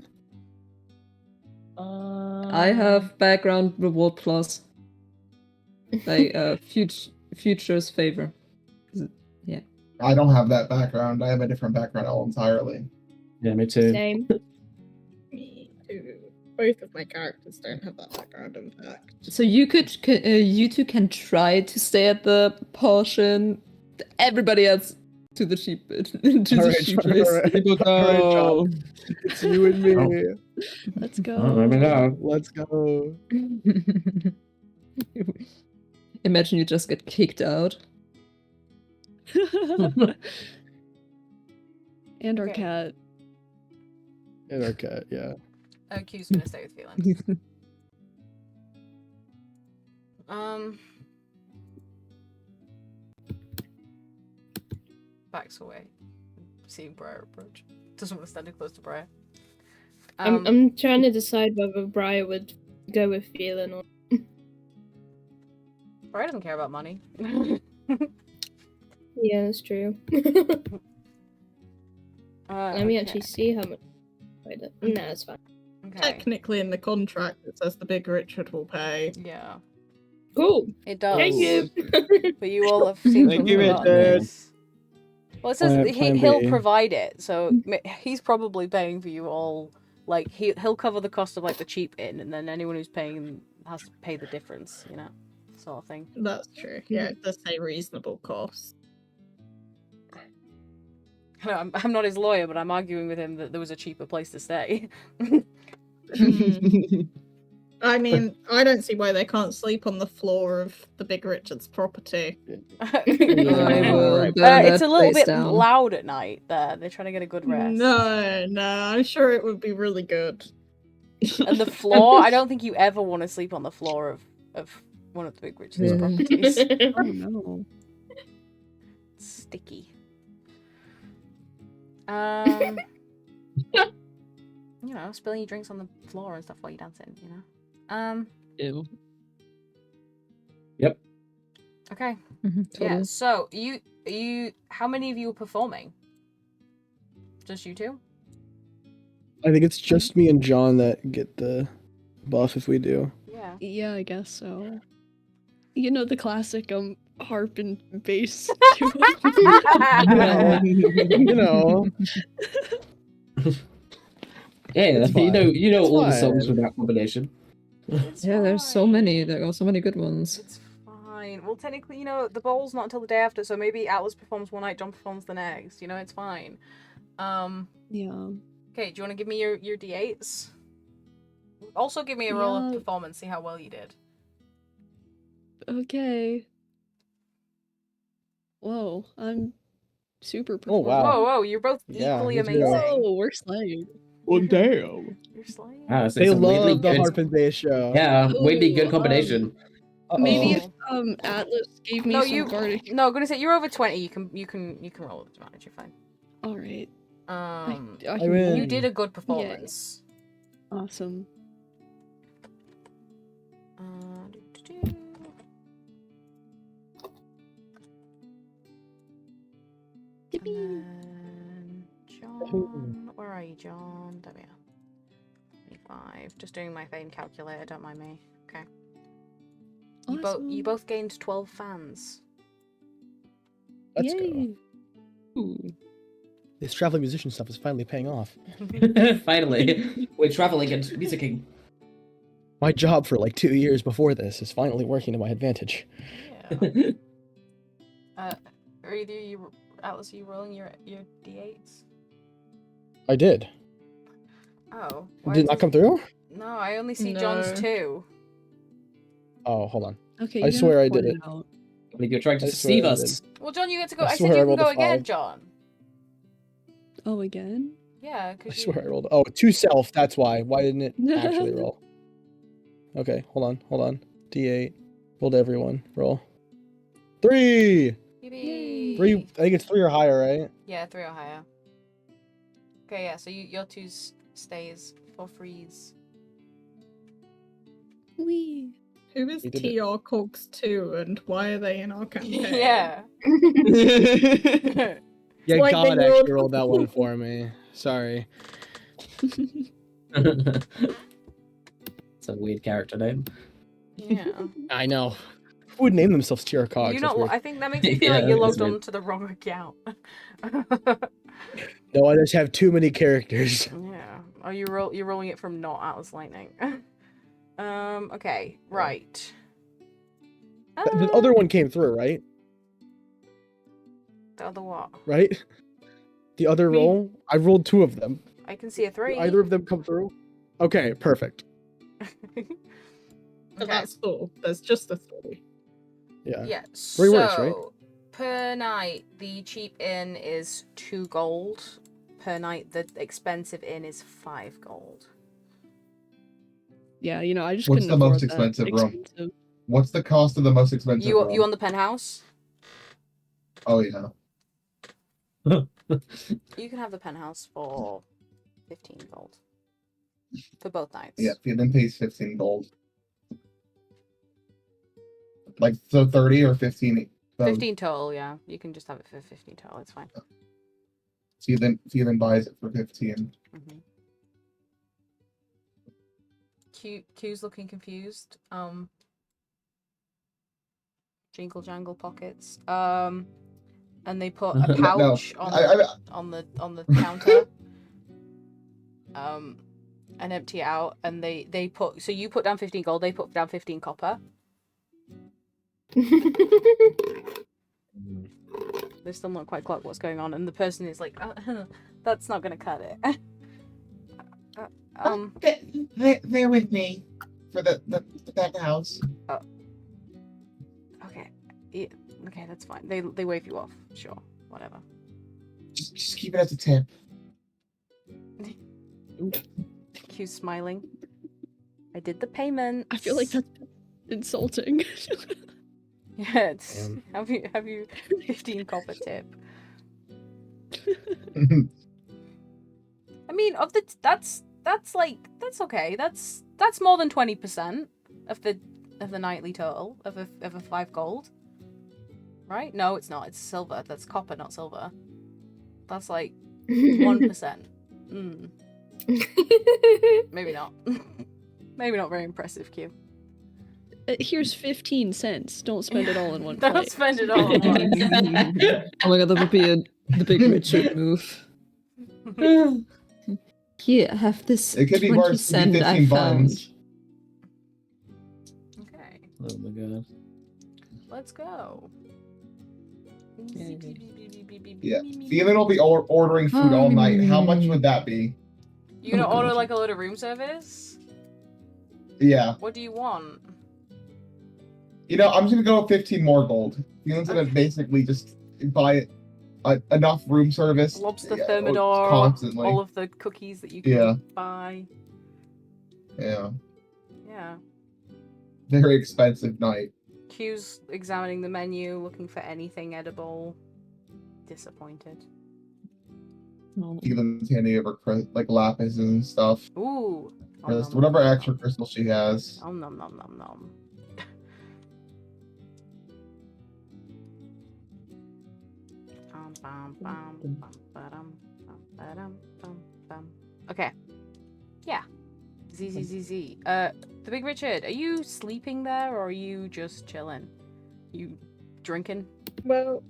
I have background reward plus. Like future's favor. I don't have that background. I have a different background all entirely. Yeah, me too. Same. Me too. Both of my characters don't have that background, in fact. So you two can try to stay at the portion. Everybody else to the cheap cheap place. People Alright, go. John. It's you and me. Oh. Let's go. Oh, let me know. Let's go. Imagine you just get kicked out. And our Okay. cat. And our cat, yeah. Q's gonna stay with feelings. Backs away. Seeing Briar approach. Doesn't want to stand too close to Briar. I'm trying to decide whether Briar would go with Phelan or. Briar doesn't care about money. Yeah, that's true. Let me actually see how much. Wait, no, it's fine. Okay. Technically, in the contract, it says the Big Richard will pay. Yeah. Cool. It does. Thank you. But you all have seemed to Thank have you, forgotten Richard. this. Well, it says Plan he'll B. provide it, so he's probably paying for you all. Like he'll cover the cost of like the cheap inn, and then anyone who's paying has to pay the difference, sort of thing. That's true. Yeah, it does say reasonable cost. No, I'm not his lawyer, but I'm arguing with him that there was a cheaper place to stay. I mean, I don't see why they can't sleep on the floor of the Big Richard's property. I will burn It's that a little place bit down. loud at night. There, they're trying to get a good rest. No, I'm sure it would be really good. And the floor, I don't think you ever want to sleep on the floor of one of the Big Richard's Yeah. properties. Oh no. It's sticky. You're spilling your drinks on the floor and stuff while you're dancing, you know? Ew. Yep. Okay. Totally. Yeah, so, how many of you are performing? Just you two? I think it's just me and John that get the buff if we do. Yeah. Yeah, I guess so. You know the classic harp and bass. You know. Yeah, It's you know, fine. you know It's all the songs fine. from that combination. It's Yeah, there's so fine. many. There are so many good ones. It's fine. Well, technically, the ball's not until the day after, so maybe Atlas performs one night, John performs the next. It's fine. Yeah. Okay, do you want to give me your d8s? Also, give me a roll of Yeah. performance, see how well you did. Okay. Whoa, I'm super Oh, performing. wow. Whoa, you're both Yeah, equally me too. amazing. Whoa, we're slaying. Well, damn. You're slaying. Wow, They it's a weirdly love the good- harp and bass show. Yeah, weirdly good Ooh, combination. Maybe if Uh-oh. Atlas gave me No, some bardic. No, I'm gonna say you're over 20. You can roll with advantage. You're fine. All right. I I I win. you did a good performance. Awesome. Do-do-do. And then John, where are you, John? There we are. 25. Just doing my fame calculator. Don't mind me. Okay. You Awesome. both gained 12 fans. Let's Yay. go. This traveling musician stuff is finally paying off. Finally, we're traveling and musicking. My job for like 2 years before this is finally working to my advantage. Yeah. Are either you, Atlas, are you rolling your d8s? I did. Oh. Did it not come through? No, I only see John's No. 2. Oh, hold on. Okay. I you're swear gonna I did point it. out. I believe you're trying to I swear deceive I us. Well, John, you get to go. I I swear said I you can rolled a go again, 5. John. Oh, again? Yeah, I because swear I rolled. Oh, to self. That's why. Why didn't it actually roll? Okay, hold on. D8. Rolled everyone. Roll. 3. Yay. 3. I think it's 3 or higher, right? Yeah, 3 or higher. Okay, yeah. So your 2 stays for freeze. Wee. Who is We did it. TR Cogs 2 and why are they in our campaign? Yeah. Yeah, like God they actually rolled- rolled that one for me. Sorry. It's a weird character name. Yeah. I know. Who would name themselves TR Cogs? You That's know, weird. I think that makes me feel Yeah, like you're that's logged weird. on to the wrong account. No, I just have too many characters. Yeah. Oh, you're rolling it from not Atlas Lightning. Okay. Right. The other one came through, right? The other what? Right? The other Me. roll? I rolled 2 of them. I can see a 3. Did either of them come through? Okay, perfect. Okay. That's 4. There's just the 3. Yeah. Yeah. 3 works, right? Per night, the cheap inn is 2 gold. Per night, the expensive inn is 5 gold. Yeah, I just What's couldn't the afford most that. expensive room? Expensive. What's the cost of the most expensive You room? on the penthouse? Oh yeah. You can have the penthouse for 15 gold. For both nights. Yeah, Phelan pays 15 gold. Like so 30 or 15. So 15 total, yeah. You can just have it for 15 total, it's fine. Phelan buys it for 15. Mm-hmm. Q's looking confused. Jingle jangle pockets. And they put a pouch on the counter. And empty it out, and they put, so you put down 15 gold, they put down 15 copper. They still not quite clock what's going on, and the person is like, that's not gonna cut it. They're with me for that house. Okay. Yeah, okay, that's fine. They wave you off. Sure. Whatever. Just keep it as a tip. Q's smiling. I did the payment. I feel like that's insulting. Yeah, it's have you 15 copper tip. I mean, that's okay. That's more than 20% of the nightly total of a 5 gold. Right? No, it's not. It's silver. That's copper, not silver. That's like 1%. Maybe not. Maybe not very impressive, Q. Here's 15 cents. Don't spend it all in one Don't plate. spend it all at once. Oh my god, that would be the big Richard move. Here, have this It could be 20 worse. It could be cent I 15 found. buns. Okay, Oh my god. let's go. Yeah. Phelan will be ordering food all night. How much would that be? You gonna Oh, order God. like a load of room service? Yeah. What do you want? You know, I'm just gonna go with 15 more gold. Phelan's gonna basically just buy enough room service. Lobster yeah, thermidor, constantly. all of the cookies that you can Yeah. buy. Yeah. Yeah. Very expensive night. Q's examining the menu, looking for anything edible. Disappointed. Oh. Phelan's handing over like lapis and stuff. Ooh. Whatever extra crystal she has. Nom nom nom nom nom. Okay. Yeah. Z. The Big Richard, are you sleeping there or are you just chilling? You drinking? Well,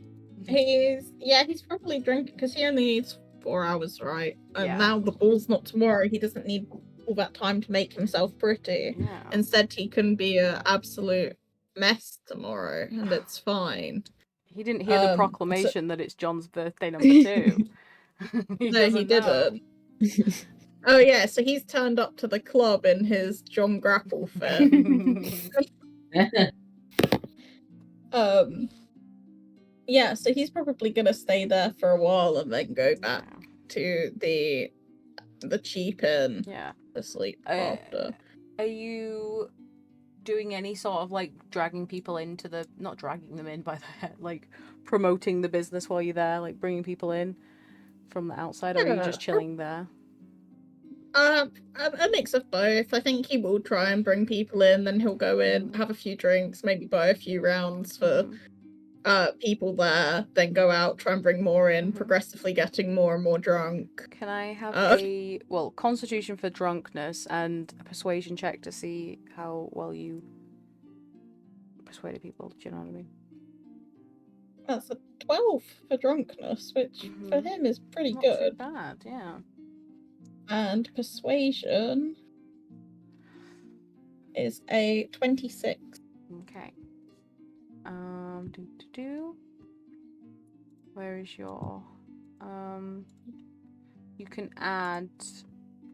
he's probably drinking because he only needs 4 hours, right? And Yeah. now the ball's not tomorrow. He doesn't need all that time to make himself pretty. Yeah. Instead, he can be an absolute mess tomorrow, and it's fine. He didn't hear the so- proclamation that it's John's birthday number 2. No, he doesn't know. didn't. Oh yeah, so he's turned up to the club in his John Grapple fit. Yeah, so he's probably gonna stay there for a while and then go back to the cheap inn Yeah. to sleep after. Are you doing any sort of like dragging people into the, not dragging them in by the head, like promoting the business while you're there, like bringing people in from the outside, or are you just chilling there? A mix of both. I think he will try and bring people in, then he'll go in, have a few drinks, maybe buy a few rounds for people there, then go out, try and bring more in, progressively getting more and more drunk. Can I have a constitution for drunkenness and a persuasion check to see how well you persuaded people? Do you know what I mean? That's a 12 for drunkenness, which for him is pretty Not good. too bad, yeah. And persuasion is a 26. Okay. Where is your you can add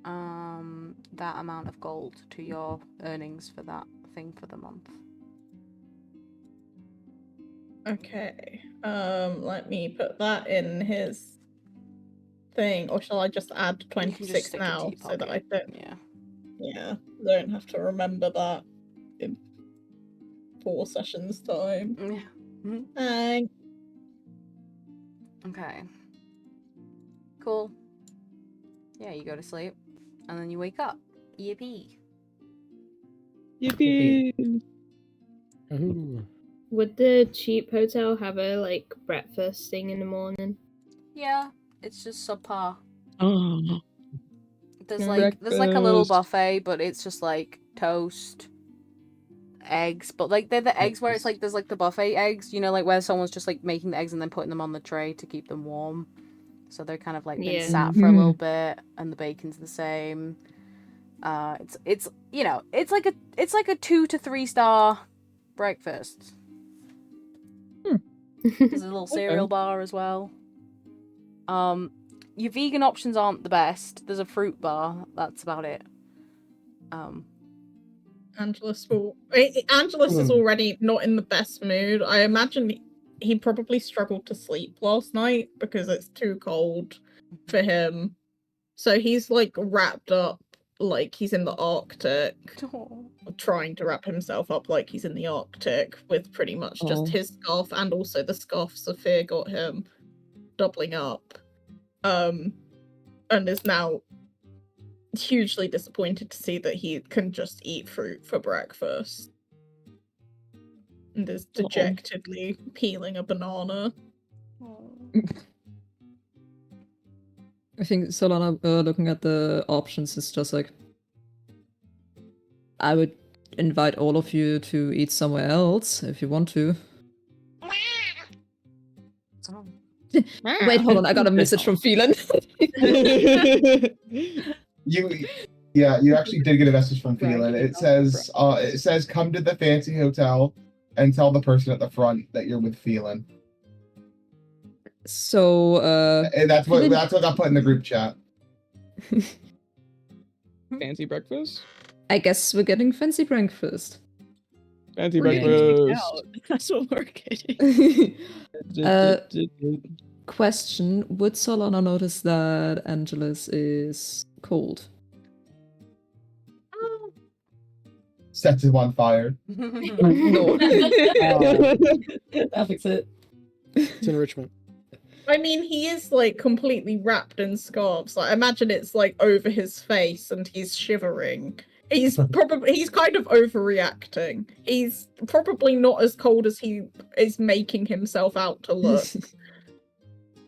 that amount of gold to your earnings for that thing for the month. Okay. Let me put that in his thing, or shall I just add You can just 26 stick it to now your so that I pocket. don't Yeah. don't have to remember that in 4 sessions time. Yeah. Mhm. Thanks. Okay. Cool. Yeah, you go to sleep and then you wake up. Yippee. Yippee! Ooh. Would the cheap hotel have a like breakfast thing in the morning? Yeah, it's just subpar. Oh, There's like a little breakfast. buffet, but it's just like toast, eggs, but like they're the eggs where it's like there's like the buffet eggs, you know, like where someone's just like making the eggs and then putting them on the tray to keep them warm. So they're kind of like been Yeah. sat for a little bit, and the bacon's the same. It's you know, it's like a 2 to 3 star breakfast. There's a little cereal bar as well. Your vegan options aren't the best. There's a fruit bar. That's about it. Angelus is already not in the best mood. I imagine he probably struggled to sleep last night because it's too cold for him. So he's like wrapped up like he's in the Arctic, trying to wrap himself up like he's in the Arctic with pretty much just his scarf and also the scarf Sophia got him, doubling up. And is now hugely disappointed to see that he can just eat fruit for breakfast. And is dejectedly peeling a banana. I think Solana, looking at the options, is just like, I would invite all of you to eat somewhere else if you want to. Wait, hold on, I got a message from Phelan. You actually did get a message from Phelan. It says come to the fancy hotel and tell the person at the front that you're with Phelan. So, And that's what I put in the group chat. Fancy breakfast? I guess we're getting fancy breakfast. Fancy We're getting kicked breakfast. out. That's what we're getting. Question: would Solana notice that Angelus is cold? Sets him on fire. No. That fix it. It's enrichment. I mean, he is like completely wrapped in scarves. Like, imagine it's like over his face and he's shivering. He's kind of overreacting. He's probably not as cold as he is making himself out to look.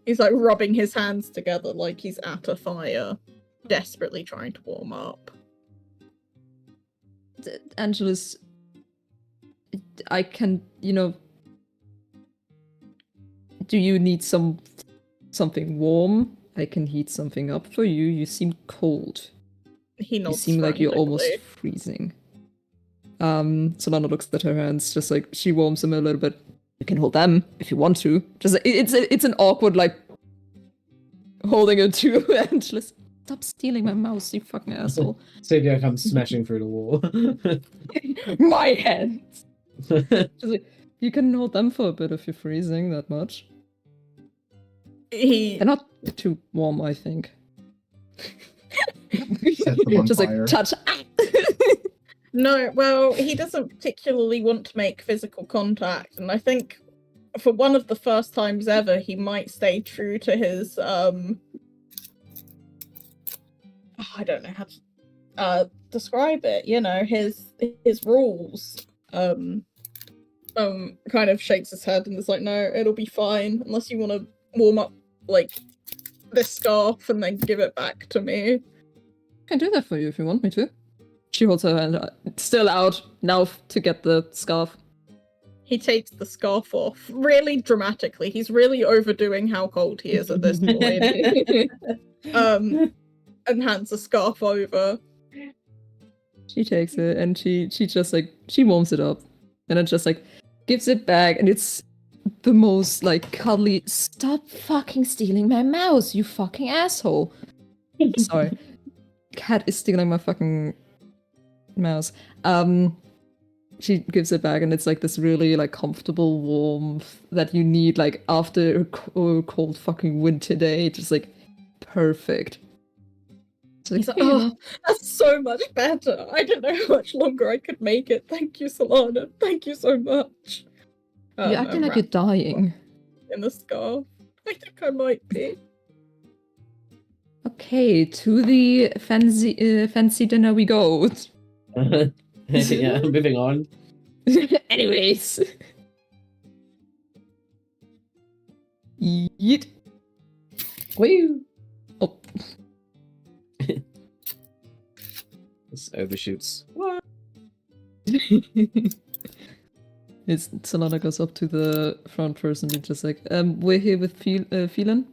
He's like rubbing his hands together like he's at a fire, desperately trying to warm up. Angelus, I can, do you need something warm? I can heat something up for you. You seem cold. He You nods seem like you're almost frantically. freezing. Solana looks at her hands, just like she warms them a little bit. You can hold them if you want to. Just it's an awkward like holding it to Angelus. Stop stealing my mouse, you fucking asshole. Sylvia comes smashing through the wall. My hands. Just like, you can hold them for a bit if you're freezing that much. They're not too warm, I think. Set them on Just fire. like touch. No, well, he doesn't particularly want to make physical contact, and I think for one of the first times ever, he might stay true to his I don't know how to describe it. His rules. Kind of shakes his head and is like, no, it'll be fine unless you want to warm up like this scarf and then give it back to me. I can do that for you if you want me to. She holds her hand still out now to get the scarf. He takes the scarf off really dramatically. He's really overdoing how cold he is at this point. And hands the scarf over. She takes it and she just like she warms it up and then just like gives it back, and it's the most like cuddly. Stop fucking stealing my mouse, you fucking asshole. Sorry. Cat is stealing my fucking mouse. She gives it back, and it's like this really like comfortable warmth that you need like after a cold fucking winter day. Just like perfect. He's like, oh, that's so much better. I didn't know how much longer I could make it. Thank you, Solana. Thank you so much. You're acting like you're dying. In the scarf. I think I might be. Okay, to the fancy dinner we go. Yeah, moving on. Anyways. Yeet. Woo! Oh. This overshoots. What? It's Solana goes up to the front person and just like, we're here with Phelan.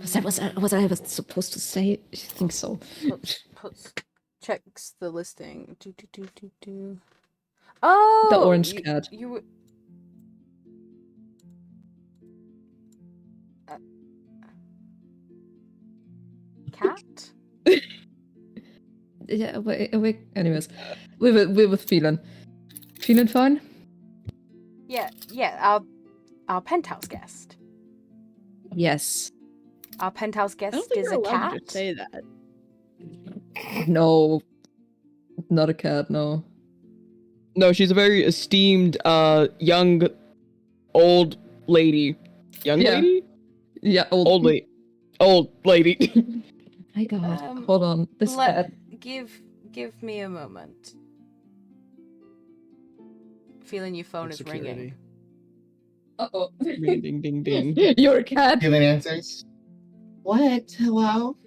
Was I supposed to say? I think so. Checks the listing. Oh, The orange cat. You. Cat? Yeah, wait. Anyways, we're with Phelan. Phelan fine? Yeah. Our penthouse guest. Yes. Our penthouse I don't guest think is you're a allowed cat. to say that. No. Not a cat, no. No, she's a very esteemed, young, old lady. Young Yeah. lady? Yeah, Old lady. old lady. My God, Um, hold on. This head. Give me a moment. Feeling your phone is ringing. Uh-oh. Ding, ding, ding, ding. You're a cat. Feeling answers. What? Hello?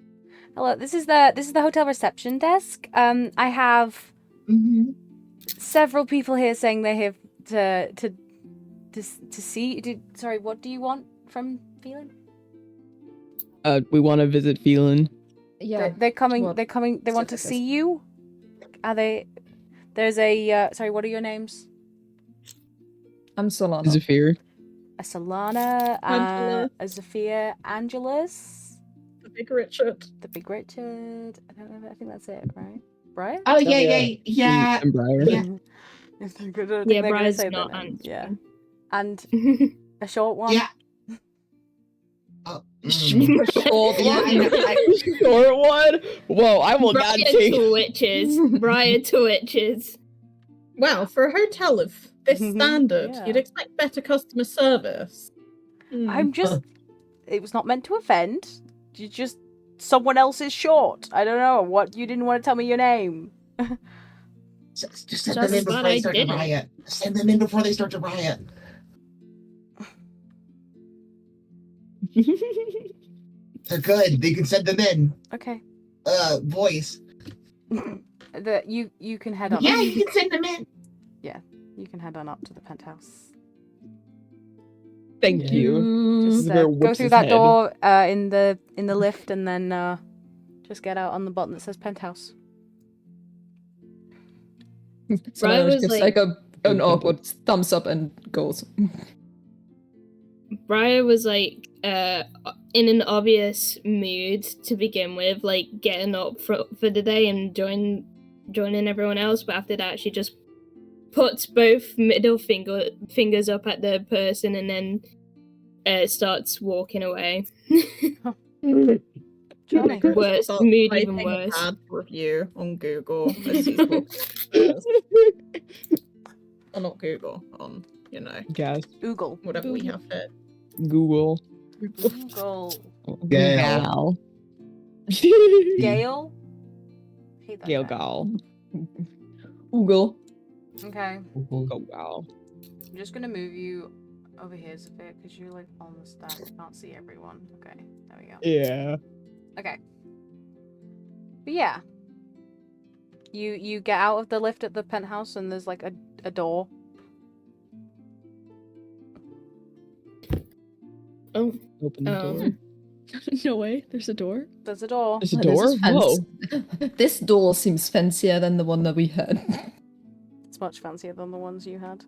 Hello, this is the hotel reception desk. I have Mm-hmm. several people here saying they're here to see. Sorry, what do you want from Phelan? We want to visit Phelan. Yeah. They're coming. what They're coming. They want to see you. Are they? There's a. Sorry, what are your names? I'm Solana. Zafir. A Solana, Angela. a Zafir, Angelus, The Big Richard. the Big Richard. I don't know. I think that's it, right? Brian? Oh, yeah. And Briar. Yeah. If they're good, I think Yeah, they're gonna Brian's say not that name. Yeah. answering. And a short one. Yeah. Oh, mm. Short Yeah, I know. Short one. Whoa, I will not Brian take. twitches. Brian twitches. Wow, for a hotel of this standard, Yeah. you'd expect better customer service. I'm just. It was not meant to offend. You just. Someone else is short. I don't know what. You didn't want to tell me your name. Just send Just them in before glad they I start to didn't. riot. Send them in before they start to riot. They're good. They can send them in. Okay. Voice. You can head on. Yeah, up. you can send them in. You can head on up to the penthouse. Thank you. Just Zafir go whips through his that head. door in the lift, and then just get out on the button that says penthouse. Brian Solana was gives like- an awkward thumbs up and goes. Briar was like in an obvious mood to begin with, like getting up for the day and joining everyone else, but after that she just puts both middle fingers up at the person and then starts walking away. Charming. Worse, Start mood even typing a worse. bad review on Google as he's walking upstairs. Or not Google, on, Gas. Oogle. whatever we have here. Google. Google. Gail. Gale. Hate that Gail guy. Gal. Google. Okay. Oh wow. I'm just gonna move you over here a bit because you're like on the stack. I can't see everyone. Okay. There we go. Yeah. Okay. But yeah. You get out of the lift at the penthouse and there's like a door. Oh, Open the Oh. door. No way. There's a door. There's a door. There's a Oh, door? this is Whoa. fancy. This door seems fancier than the one that we had. It's much fancier than the ones you had.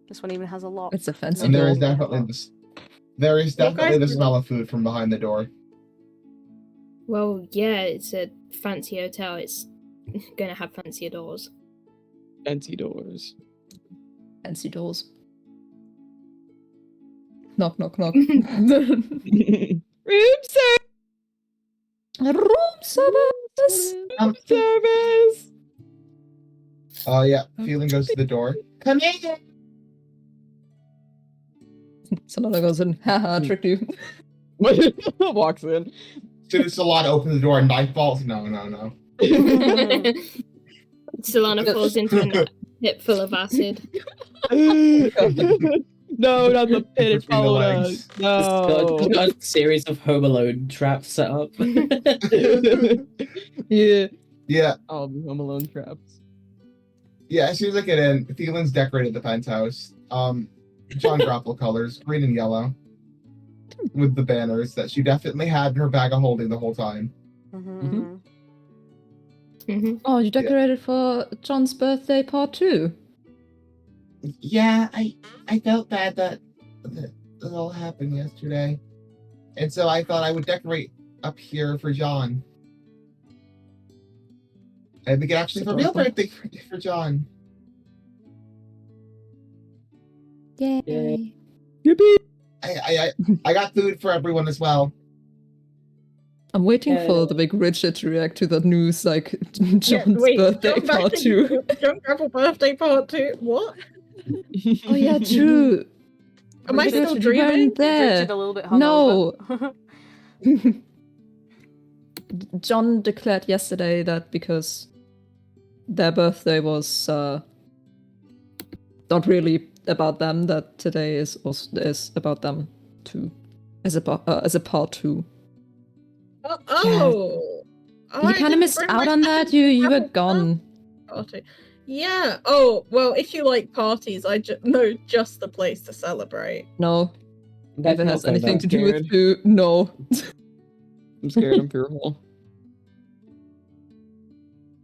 This one even has a lock. It's a fancy And there door. is definitely guys the do- smell of food from behind the door. well, yeah, it's a fancy hotel. It's gonna have fancier doors. Fancy doors. Fancy doors. Knock, knock, knock. Room service. Service. Oh yeah, Feeling goes to the door. Come in. Solana goes in. Haha, tricked you. Walks in. Soon as Solana opens the door and knife falls. No. Solana falls into a pit full of acid. No, not the pit. It Between the followed legs. us. No. Got a series of Home Alone traps set up. Yeah. Yeah, All the Home Alone traps. yeah. As soon as I get in, Feeling's decorated the penthouse. John Grapple colors, green and yellow, with the banners that she definitely had in her bag of holding the whole time. Mm-hmm. hmm Oh, you decorated for John's birthday part 2. Yeah, I felt bad that it all happened yesterday, and so I thought I would decorate up here for John. And we could actually have a real birthday for John. Yay. Yippee! I got food for everyone as well. I'm waiting Yeah. for the big Richard to react to that news, like John's Yeah, wait, birthday John part birthday- 2. John Grapple birthday part 2. What? Oh yeah, true. Am I Richard, still you dreaming? weren't there. Richard a little bit No. hungover. John declared yesterday that because their birthday was not really about them, that today is about them too, as a part two. Oh, You kind of missed out on that. You were gone. Party. Yeah. Oh well, if you like parties, I know just the place to celebrate. No, if it has Okay, anything that's to do with scared. food, no. I'm scared. I'm fearful.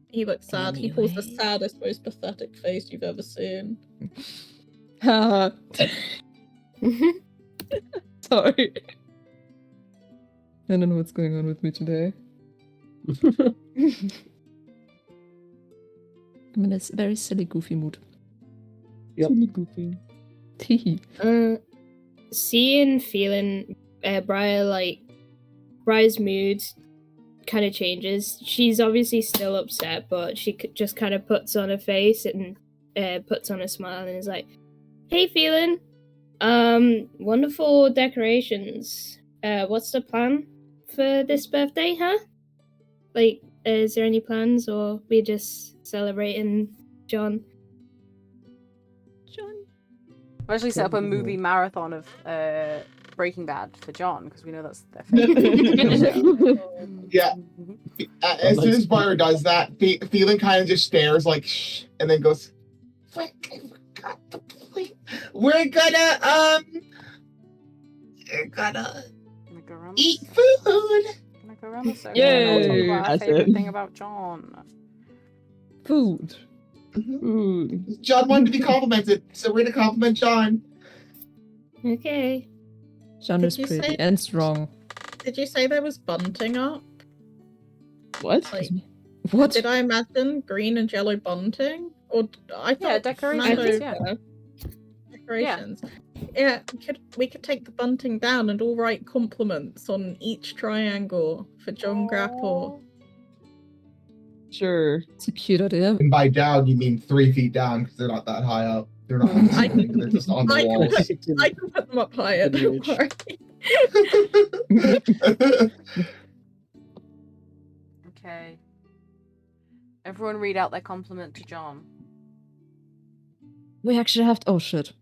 He looks sad. He pulls the Anyway. saddest, most pathetic face you've ever seen. Haha. Sorry. I don't know what's going on with me today. I'm in a very silly, goofy mood. Yep. Silly goofy. Teehee. Seeing, feeling, Briar's mood kind of changes. She's obviously still upset, but she just kind of puts on a face and puts on a smile and is like, "Hey, feeling, wonderful decorations. What's the plan for this birthday, huh? Like, is there any plans, or we just celebrating John?" John. We'll actually set up a movie marathon of Breaking Bad for John, because we know that's their favorite. Yeah. As soon as Briar does that, Feeling kind of just stares like, shh, and then goes, "Frick, I forgot the point. We're gonna Go around the eat circle. food." Gonna go around the circle Yay! and we'll talk about our That's favorite it. thing about John. Food. Ooh. John wanted to be complimented, so we're gonna compliment John. Okay. John Did is you pretty say- and strong. Did you say there was bunting up? What? Like, What? did I imagine green and yellow bunting? Or I thought Yeah, decorations, I Mando think yeah. so. decorations. Yeah, we could take the bunting down and all write compliments on each triangle for John Grapple. Sure. It's a cute idea. And by down, you mean 3 feet down, because they're not that high up. They're not on the ceiling, they're just on the I walls. can put them up higher, Good don't reach. worry. Okay. Everyone read out their compliment to John. We actually have to. Oh shit.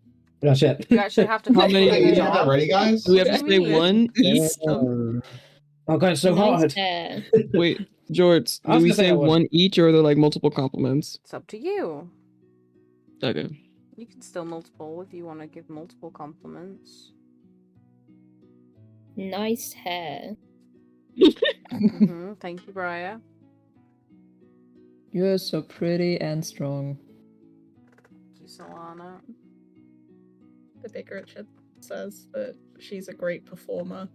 Oh shit. You actually have to How many- Hey, compliment you have that John. ready, guys? Do we have to What do say we need? one each? Oh god, it's so Nice hard. hair. Wait, George, I was do we gonna say say I would. one each or are there like multiple compliments? It's up to you. Okay. You can still multiple if you want to give multiple compliments. Nice hair. Thank you, Briar. You're so pretty and strong. Thank you, Solana. The Big Richard says that she's a great performer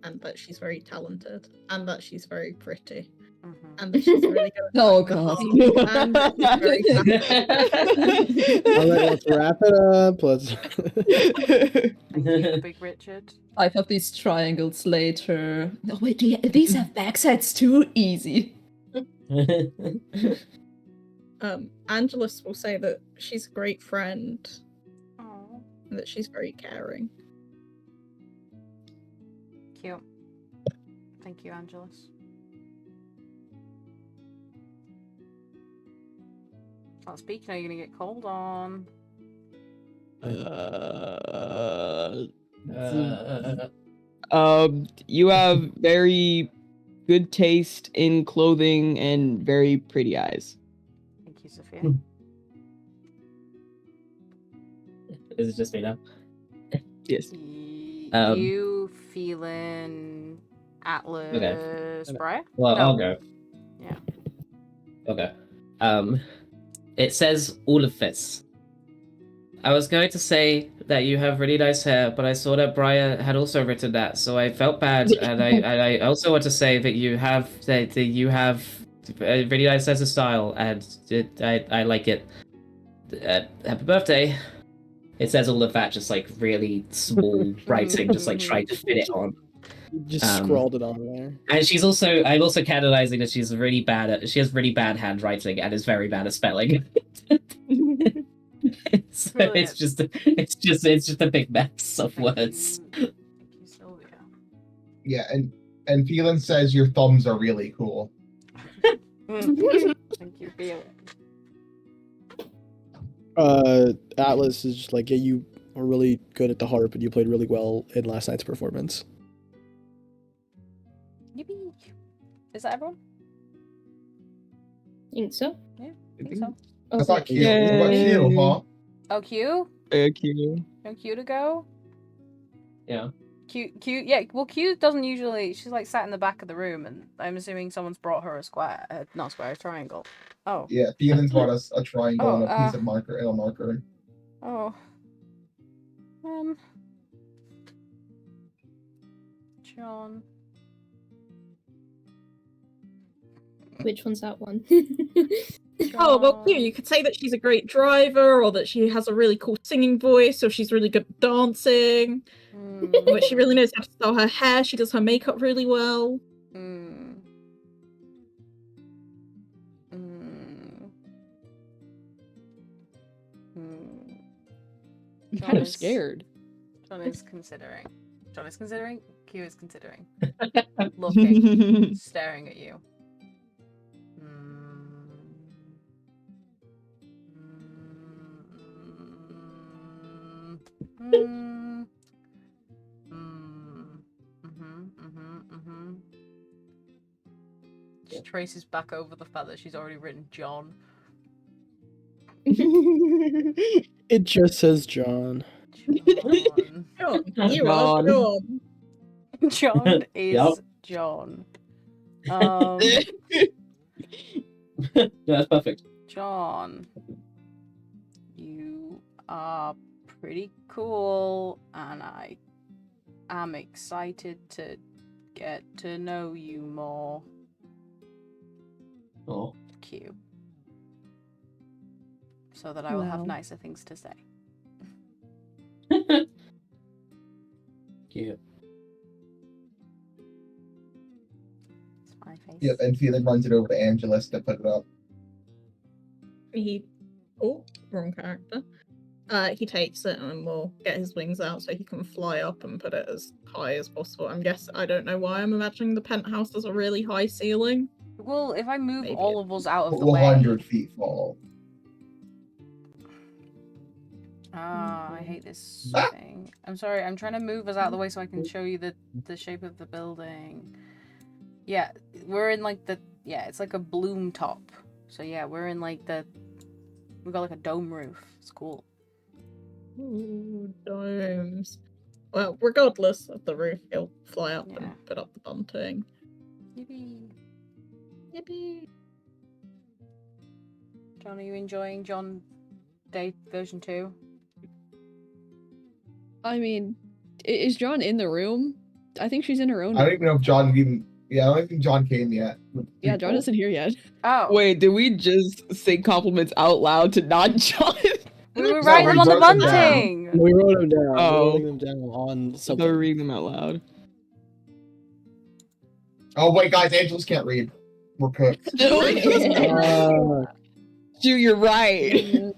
and that she's very talented and that she's very pretty and that she's really good at Oh the god. harp, and that she's very talented. All right, let's wrap it up. Let's. Thank you, Big Richard. 5 of these triangles later. No wait, these have backsides too? Easy. Angelus will say that she's a great friend Oh, and that she's very caring. cute. Thank you, Angelus. Can't speak now, you're gonna get cold on. You have very good taste in clothing and very pretty eyes. Thank you, Sophia. Is it just me now? Yes. You feeling Atlas, Briar? Well, No. I'll go. Yeah. Okay. It says all of this. I was going to say that you have really nice hair, but I saw that Briar had also written that, so I felt bad, and I also want to say that you have that you have a really nice sense of style, and I like it. Happy birthday! It says all of that, just like really small writing, just like trying to fit it on. Just scrawled it on there. And she's also, I'm also canonizing that she's really bad at, she has really bad handwriting and is very bad at spelling. So Brilliant. it's just a big mess of Thank words. you. Thank you, Sylvia. Yeah, and Phelan says your thumbs are really cool. Thank you, Felix. Atlas is just like, yeah, you are really good at the harp and you played really well in last night's performance. Yippee. Is that everyone? Think so. Yeah, I think so. That's not cute. Yay. What about you, huh? Oh, Q? Thank you. No Q to go? Yeah. Q, yeah, well, Q doesn't usually, she's like sat in the back of the room, and I'm assuming someone's brought her a square, not square, a triangle. Oh. Yeah, Phelan's brought us a triangle Oh, and a piece of marker and a marker. Oh. John. Which one's that one? Oh, well, yeah, you could say that she's a great driver, or that she has a really cool singing voice, or she's really good at dancing, but she really knows how to style her hair, she does her makeup really well. I'm kind of scared. John is considering. Q is considering. Looking. Staring at you. She traces back over the fact that she's already written John. It just says John. John. John, you are John. John is Yep. John. Yeah, that's perfect. John, you are pretty cool, and I am excited to get to know you more. Oh. Q. So that I will have Wow. nicer things to say. Cute. It's my face. Yep, and Phelan runs it over to Angelus to put it up. Oh, wrong character. He takes it and will get his wings out so he can fly up and put it as high as possible. I don't know why I'm imagining the penthouse as a really high ceiling. Well, if I move Maybe all of us out of the 100 way. feet fall. I hate this thing. I'm sorry, I'm trying to move us out of the way so I can show you the shape of the building. Yeah, we're in like it's like a bloom top. So yeah, we're in like we've got like a dome roof. It's cool. Ooh, domes. Well, regardless of the roof, he'll fly up Yeah. and put up the bunting. Yippee. Yippee! John, are you enjoying John Day version 2? I mean, is John in the room? I think she's in her own I don't room. even know if John even. Yeah, I don't think John came yet. Yeah, John isn't here yet. Oh. Wait, did we just say compliments out loud to not John? We were No, writing we them on the wrote them down. bunting! We wrote them down. Oh. We're writing them down on So something. reading them out loud. Oh, wait, guys, Angelus can't read. We're cooked. Uh, Dude, you're right.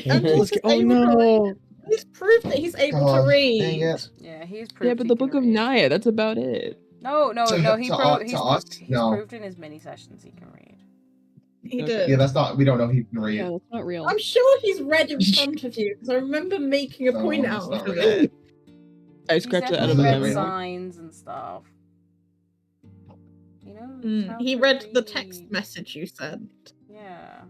Angelus is oh able to read. no! He's proved that he's able God, to read. dang it. Yeah, he's proved Yeah, but he the can Book of read. Naya, that's about it. No, To he's us, no. proved in his mini sessions he can read. He Okay. did. Yeah, that's not. We don't know if he can read. Yeah, that's not real. I'm sure he's read in front of you because I remember making a No, point that's out not of real. it. I He scratched it out definitely of read memory. signs and stuff. You know? how He to read the text read. message you sent. Yeah.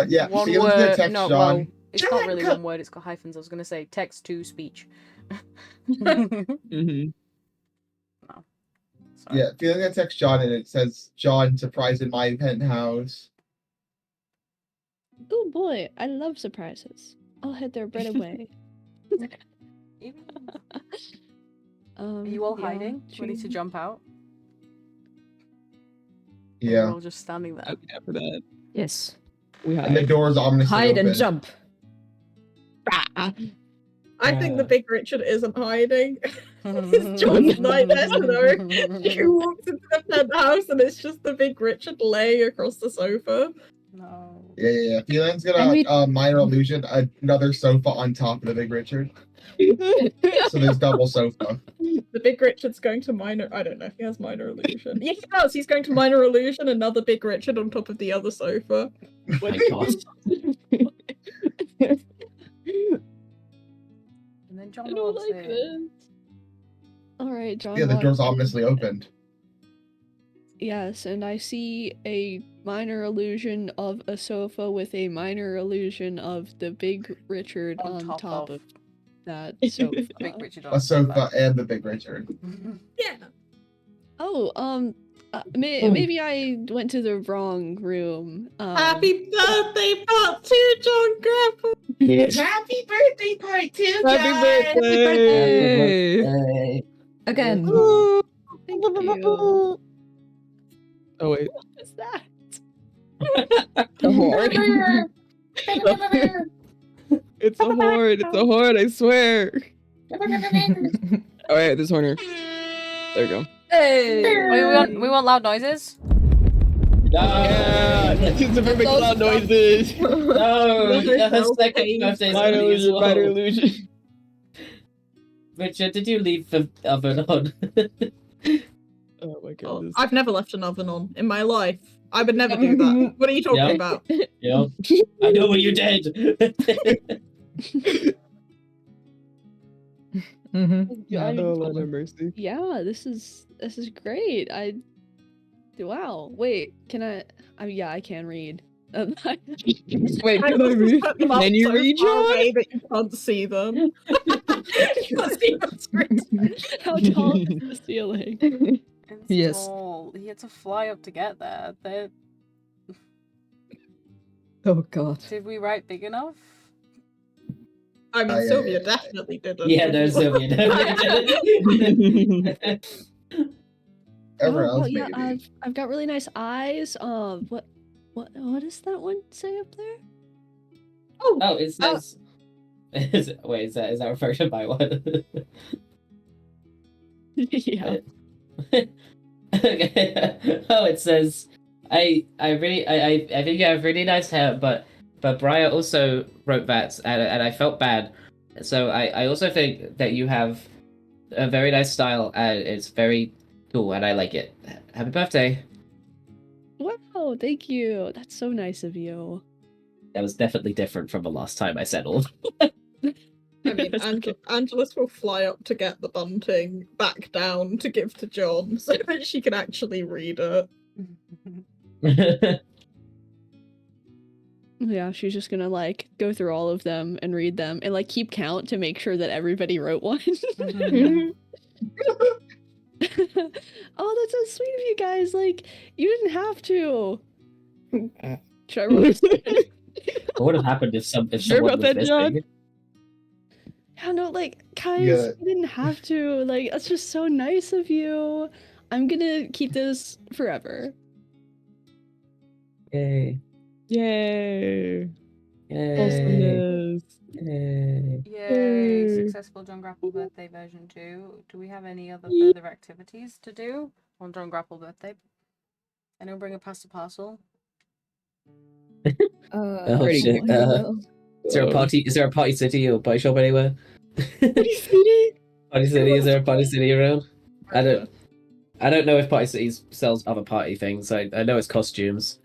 Yeah. One Phelan's gonna word. text No, John. well, it's not really Jack! one word. It's got hyphens. I was gonna say text to speech. Mm-hmm. Sorry. Yeah, Phelan's gonna text John, and it says, "John, surprise in my penthouse." Oh boy, I love surprises. I'll head there right away. Are you all yeah, hiding? Ready to sure. jump out? Or Yeah. You're all just standing there. I'd be down for that. Yes. We And the hide. door's ominously Hide open. and jump. I think the big Richard isn't hiding. It's John's nightmare scenario. He walks into the penthouse and it's just the big Richard laying across the sofa. No. Yeah. Feelin's And gonna we- minor illusion another sofa on top of the Big Richard. So there's double sofa. The Big Richard's going to minor. I don't know if he has minor illusion. Yeah, he does. He's going to minor illusion another Big Richard on top of the other sofa. Oh my god. And then John I don't walks like in. this. All right, John. Yeah, the walks door's in. ominously opened. Yes, and I see a minor illusion of a sofa with a minor illusion of the Big Richard on top of that sofa. Big Richard A on sofa and the Big Richard. Yeah. Oh, maybe I went to the wrong room. Happy birthday, part 2, John Grapple. Happy birthday, part 2, Happy birthday! Hey. Again. Thank you. Oh wait, What is that? a horde. It's a horde. It's a horde. I swear. All right, this horner. There we go. Hey! We want loud noises? Yeah, it's a perfect loud noises. No, the second birthday Minor illusion. Minor illusion. Richard, did you leave the oven on? Oh my Oh, goodness. I've never left an oven on in my life. I would never do that. What are you talking Yeah. about? Yeah. I know what you did. I- Oh Lord have mercy. Yeah, this is great. Wow. Wait, can I? Yeah, I can read. Wait, I can I read? put them up Can you so read, far John? away that you can't see them. You can't see what's written. How tall is the ceiling? It's Yes. tall. He had to fly up to get there. Oh god. Did we write big enough? I mean, yeah, Sylvia yeah, yeah. definitely didn't. Yeah, no, Sylvia. Everyone well, else yeah, maybe. I've got really nice eyes. What does that one say up there? Oh, it says. Wait, is that referring to my one? Yeah. Okay. Oh, it says, I think you have really nice hair, but Briar also wrote that, and I felt bad. So I also think that you have a very nice style, and it's very cool, and I like it. Happy birthday. Wow, thank you. That's so nice of you. That was definitely different from the last time I settled. I mean, Angelus will fly up to get the bunting back down to give to John so that she can actually read it. Yeah, she's just gonna like go through all of them and read them and like keep count to make sure that everybody wrote one. Oh, that's so sweet of you guys. Like, you didn't have to. Should I roll this? What would have happened if Sure someone about was that, John? missing? Yeah, no, like, guys, Yeah. you didn't have to. Like, that's just so nice of you. I'm gonna keep this forever. Yay. Yay. Yay. Awesomeness. Yay. Yay! Yay. Successful John Grapple birthday version 2. Do we have any other further activities to do on John Grapple birthday? Anyone bring a pasta parcel? Oh Pretty shit. Is there a party? Is there a Party City or Party Shop anywhere? Party City? Is there a Party City around? I don't know if Party City sells other party things. I know it's costumes.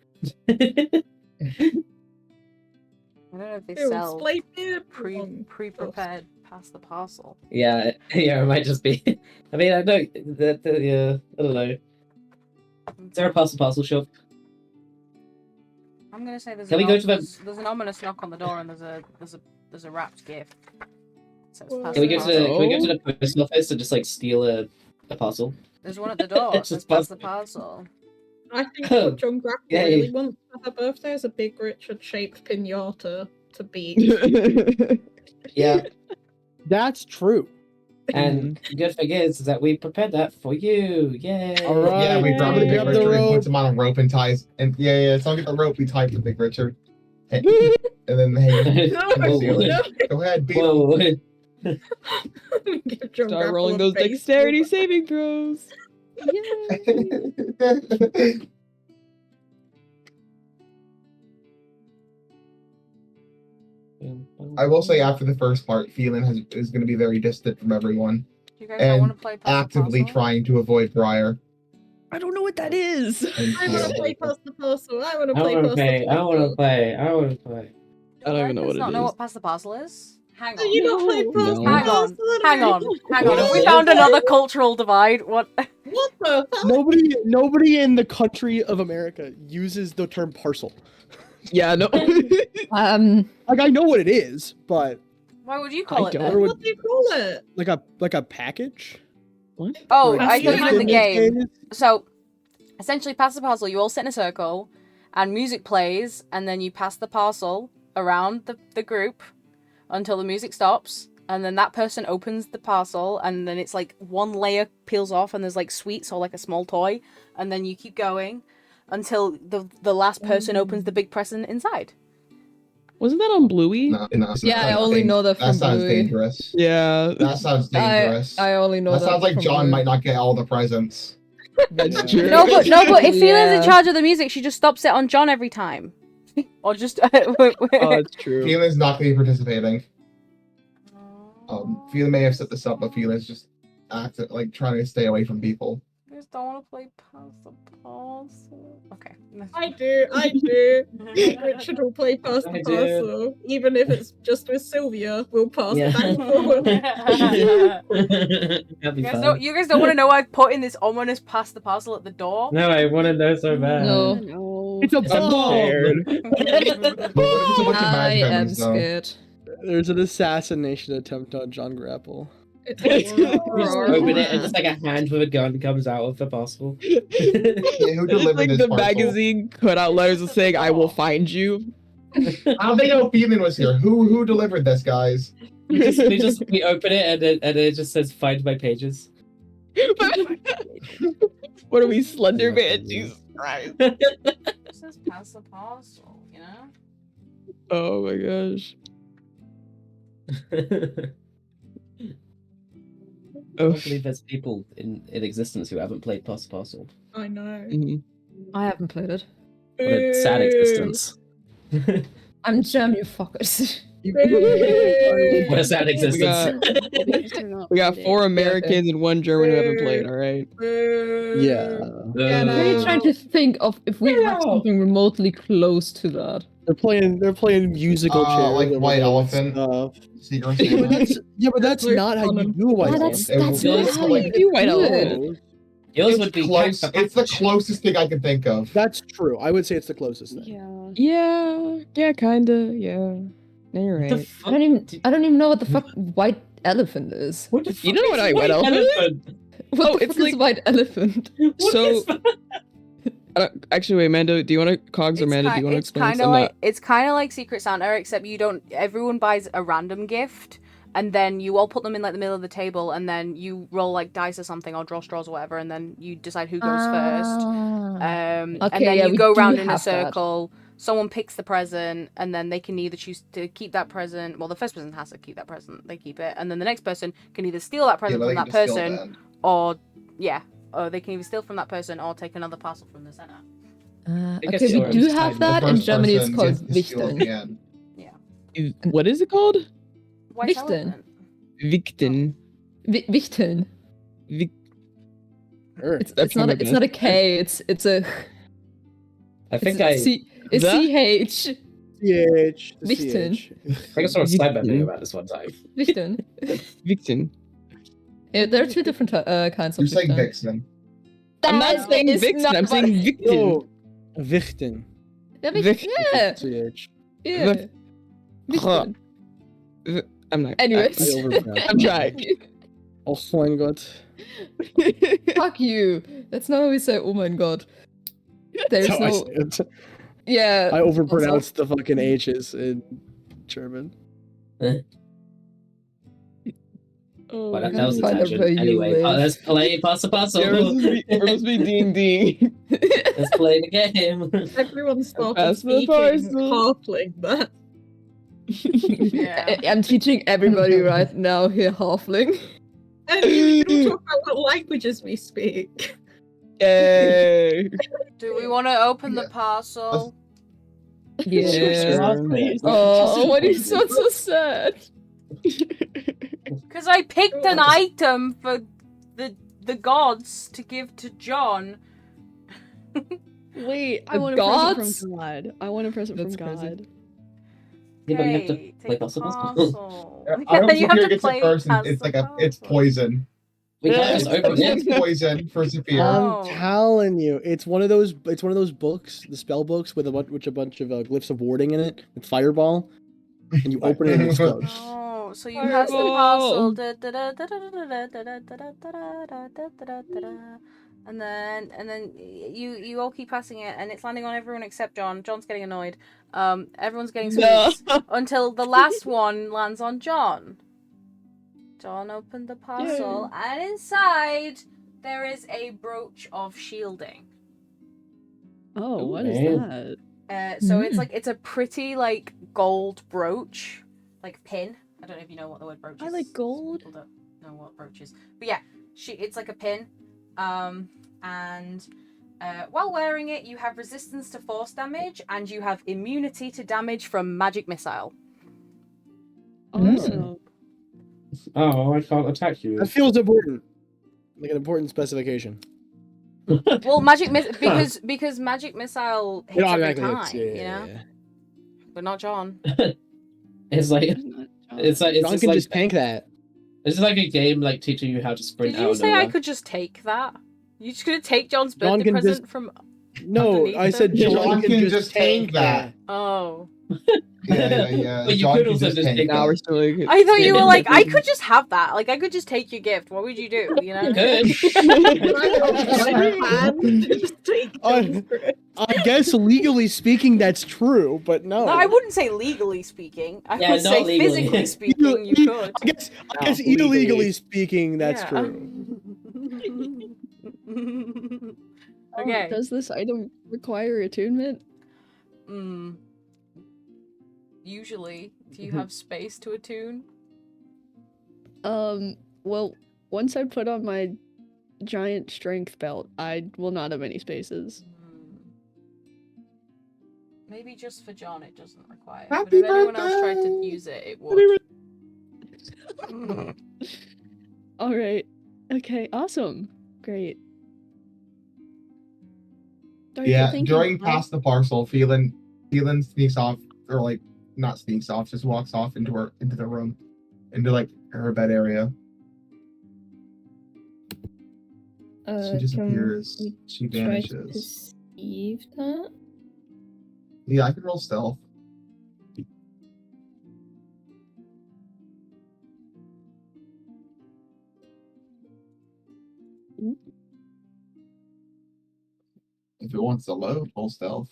I don't know if they Ew, sell display beer pre-prepared pasta parcel. Yeah, it might just be. I mean, I know that. I don't know. Is there a parcel shop? I'm gonna say there's Can we go to the- there's an ominous knock on the door and there's a wrapped gift. So it's pasta Can we go to parcel. the post office and just like steal a parcel? There's one at the door. It's It says just pasta pasta. parcel. I think Oh, what John Grapple yay. really wants for her birthday is a Big Richard shaped pinata to beat. Yeah, That's true. and the good thing is that we prepared that for you. Yay! All right. Yeah, we grab the Big Grab the Richard and rope. puts him on a rope and ties. And yeah, so I'll get the rope, we tie the Big Richard. And then hang No, from the ceiling. no. Go ahead, beat him. Whoa! Give John Start Grapple rolling a those baseball dexterity bat. saving throws. Yay! I will say after the first part, Phelan is going to be very distant from everyone You guys don't want and to play Pass the actively Parcel? trying to avoid Briar. I don't know what that is. And I want to Phelan. play Pass the Parcel. I want to I play want to Pass play. the I want to Parcel. play. I want to play. I don't even know Does what not it know is. what Pass the Parcel is? Hang Do on. you not play No. Pass the No. Hang on. Parcel? Hang on. Hang on. Have we What found is it? another cultural divide? What? What the fuck? Nobody in the country of America uses the term parcel. Yeah, no. Like I know what it is, but Why would you call I it don't. then? Or would- What do you call it? like a package. What? Oh, Or I Pass thought the you meant the Parcel. game. So, essentially, Pass the Parcel, you all sit in a circle, and music plays, and then you pass the parcel around the group until the music stops, and then that person opens the parcel, and then it's like one layer peels off, and there's like sweets or like a small toy, and then you keep going until the last person opens the big present inside. Wasn't that on Bluey? No, Yeah, I only know that from sounds Bluey. dangerous. Yeah, That sounds dangerous. I only know that sounds like from John Bluey. might not get all the presents. that's Yeah. true. No, but if Feline's in Yeah. charge of the music, she just stops it on John every time, or just. Oh, that's true. Phelan's not going to be participating. Phelan may have set this up, but Phelan's just like trying to stay away from people. You guys don't want to play Pass the Parcel? Okay. I do. Me and Richard will play Pass the I do. Parcel. Even if it's just with Sylvia, we'll pass Yeah. it back and forward. That'd be You fun. guys don't want to know why I've put in this ominous Pass the Parcel at the door? No, I want to know so bad. No. No. It's a I'm bomb. scared. But what if it's a bunch of I magic am items, though? scared. There's an assassination attempt on John Grapple. It's You just horrible. open it and just like a hand with a gun comes out of the parcel. Yeah, who It's delivered like this the parcel? magazine cut out letters saying "I will find you." How they know Phelan was here? Who delivered this, guys? We open it and it just says "Find my pages." What are we, Slender Man? Jesus Christ! It says Pass the Parcel, you know? Oh my gosh. I Oh. can't believe there's people in existence who haven't played Pass the Parcel. I know. Mhm. I haven't played it. What a sad existence. I'm German, you fuckers. What a sad existence. We got 4 Americans and 1 German who haven't played. All right. Yeah, I'm really trying to think of if we have something remotely close to that. they're playing musical chairs. Like over White there and Elephant. stuff. Secret Yeah, but Santa. that's Very not how you common. do a White Yeah, Elephant. that's It not was how like- you do White it. Elephant. Yours It's would be close. It's the closest thing I can think of. That's true. I would say it's the closest thing. Yeah. Yeah, kinda. Yeah. No, you're The right. I don't even know what the fuck white elephant is. What the You don't know what I went over? What Oh, the it's fuck is like- white elephant? So, actually, wait, Mando, do you want to Cogs or Mando? Do you want to It's explain? kind of like Secret Santa, except you don't. Everyone buys a random gift, and then you all put them in like the middle of the table, and then you roll like dice or something, or draw straws or whatever, and then you decide who goes first. And Okay, then yeah, you we go do round in a have that. circle. Someone picks the present, and then they can either choose to keep that present. Well, the first person has to keep that present. They keep it, and then the next person can either steal that present from that person, or they can either steal from that person or take another parcel from the center. guess Okay, we you're do on have side. that. In first Germany, it's person called gets to steal at the Wichten. end. What is it called? White Wichten. elephant. Wichten. Wichten. Sure. It's not. It's not a K. It's a. I think it's It's The- CH. CH. the Wichten. CH. I think I saw a side menu about this one time. Wichten. Wichten. Yeah, there are 2 different kinds of. You're saying Wichten. Vixen. I'm That not saying is Vixen. not I'm saying what- Wichten. Yo, Wichten. Yeah, Wichten. yeah, CH. yeah. Wichten. I'm not. Anyways. I overpronounce. I'm trying. Oh mein Gott. Fuck you. That's not how we say. Oh my god. There's That's how I no. say it. Yeah. I overpronounce the fucking H's in German. Oh, Well, I that was a can't find out tangent. where you Anyway, live. let's play Pass the Parcel. We're supposed to be D&D. Let's play the game. Everyone started Pass the speaking parcel. halfling that. Yeah. I'm teaching everybody right now here halfling. And you can talk about what languages we speak. Yay. Do we want to open the Yeah. parcel? Yeah. Please. Oh, why do you sound so sad? Because I picked an item for the gods to give to John. Wait, I The want a gods? present from God. I want a present That's from crazy. God. Yeah, but you have to Okay, play take the puzzles. parcel. I Yeah, hope you have Zafir to gets it play first, and as it's the it's parcel. poison. We can't just open it. It's poison for Zafir. Oh. I'm telling you, it's one of those books, the spell books with a bunch of glyphs of warding in it, with fireball, and you open it and it explodes. Oh, so you pass the parcel. And then you all keep passing it, and it's landing on everyone except John. John's getting annoyed. Everyone's getting sweets until the last one lands on John. John opened the parcel, and inside there is a brooch of shielding. Oh, what is Ooh. that? So it's a pretty like gold brooch, like pin. I don't know if you know what the word brooch is. I like gold. People don't know what brooch is, but yeah, it's like a pin. And while wearing it, you have resistance to force damage, and you have immunity to damage from magic missile. Awesome. Oh, I can't attack you. That feels important, like an important specification. Well, because magic missile hits every time, you know. But not John. It's like it's John just can like just tank that. It's just like a game like teaching you how to sprint Did out you of say I nowhere. could just take that? You just gonna take John's John birthday can present just- from? No, underneath I said them? John can just tank that. Oh. Yeah. But you John could can also just tank take Now that. we're still like, I thought you were like, I could just have that. Like, I could just take your gift. What would you do? You know? I guess legally speaking, that's true, but no. No, I wouldn't say legally speaking. I Yeah, would not say legally. physically speaking, you could. I guess legally. illegally speaking, that's Yeah. true. Okay. Does this item require attunement? Usually, do you have space to attune? Well, once I put on my giant strength belt, I will not have any spaces. Maybe just for John it doesn't require. But if anyone else tried to use it, it would. All right. Okay. Awesome. Great. Yeah, during pass the parcel, Phelan sneaks off, or like not sneaks off, just walks off into the room, into like her bed area. She disappears. She vanishes. Perceive that? Yeah, I can roll stealth. If it wants to load, roll stealth.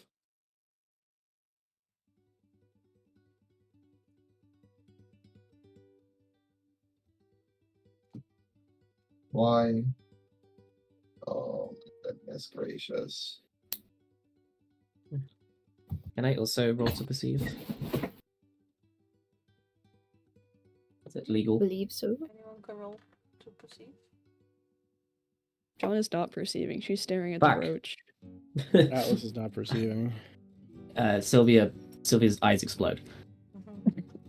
Why? Oh, goodness gracious. Can I also roll to perceive? Is it legal? Believe so. Anyone can roll to perceive? John is not perceiving. She's staring at Fuck. the roach. Atlas is not perceiving. Sylvia's eyes explode.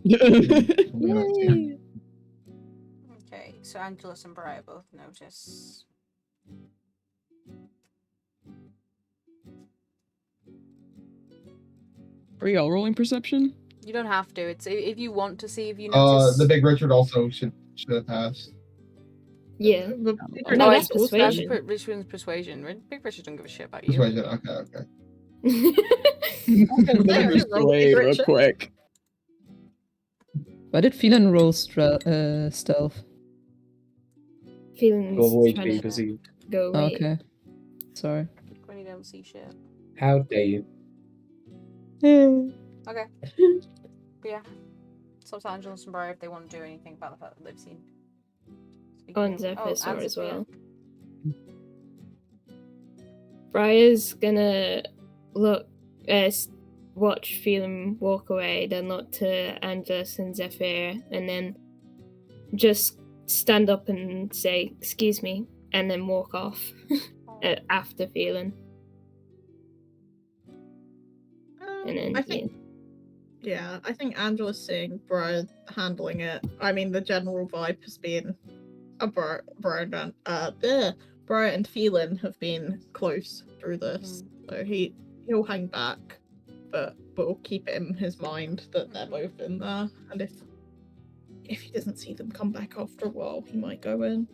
Yay! Okay, so Angelus and Briar both notice. Are we all rolling perception? You don't have to. It's if you want to see if you notice. The big Richard also should have passed. Yeah. The Oh, No, it's that's persuasion. Richard's persuasion. Big Richard don't give a shit about you. Persuasion. Okay. Wait, real quick. Why did Phelan roll stealth? Feelings To avoid trying being to perceived. go away. Okay. Sorry. When you don't see shit. How dare you? Okay. But yeah. It's up to Angelus and Briar if they want to do anything about the fact that they've seen. Oh, and Zephyr saw and as Zephyr. well. Briar's gonna look, watch Phelan walk away, then look to Angelus and Zephyr, and then just stand up and say, "Excuse me," and then walk off after Phelan. And then I think, yeah, I think Angela's seeing Brian handling it. I mean, the general vibe has been Brian and Phelan have been close through this, so he'll hang back, but we'll keep it in his mind that they're both in there, and if he doesn't see them come back after a while, he might go in.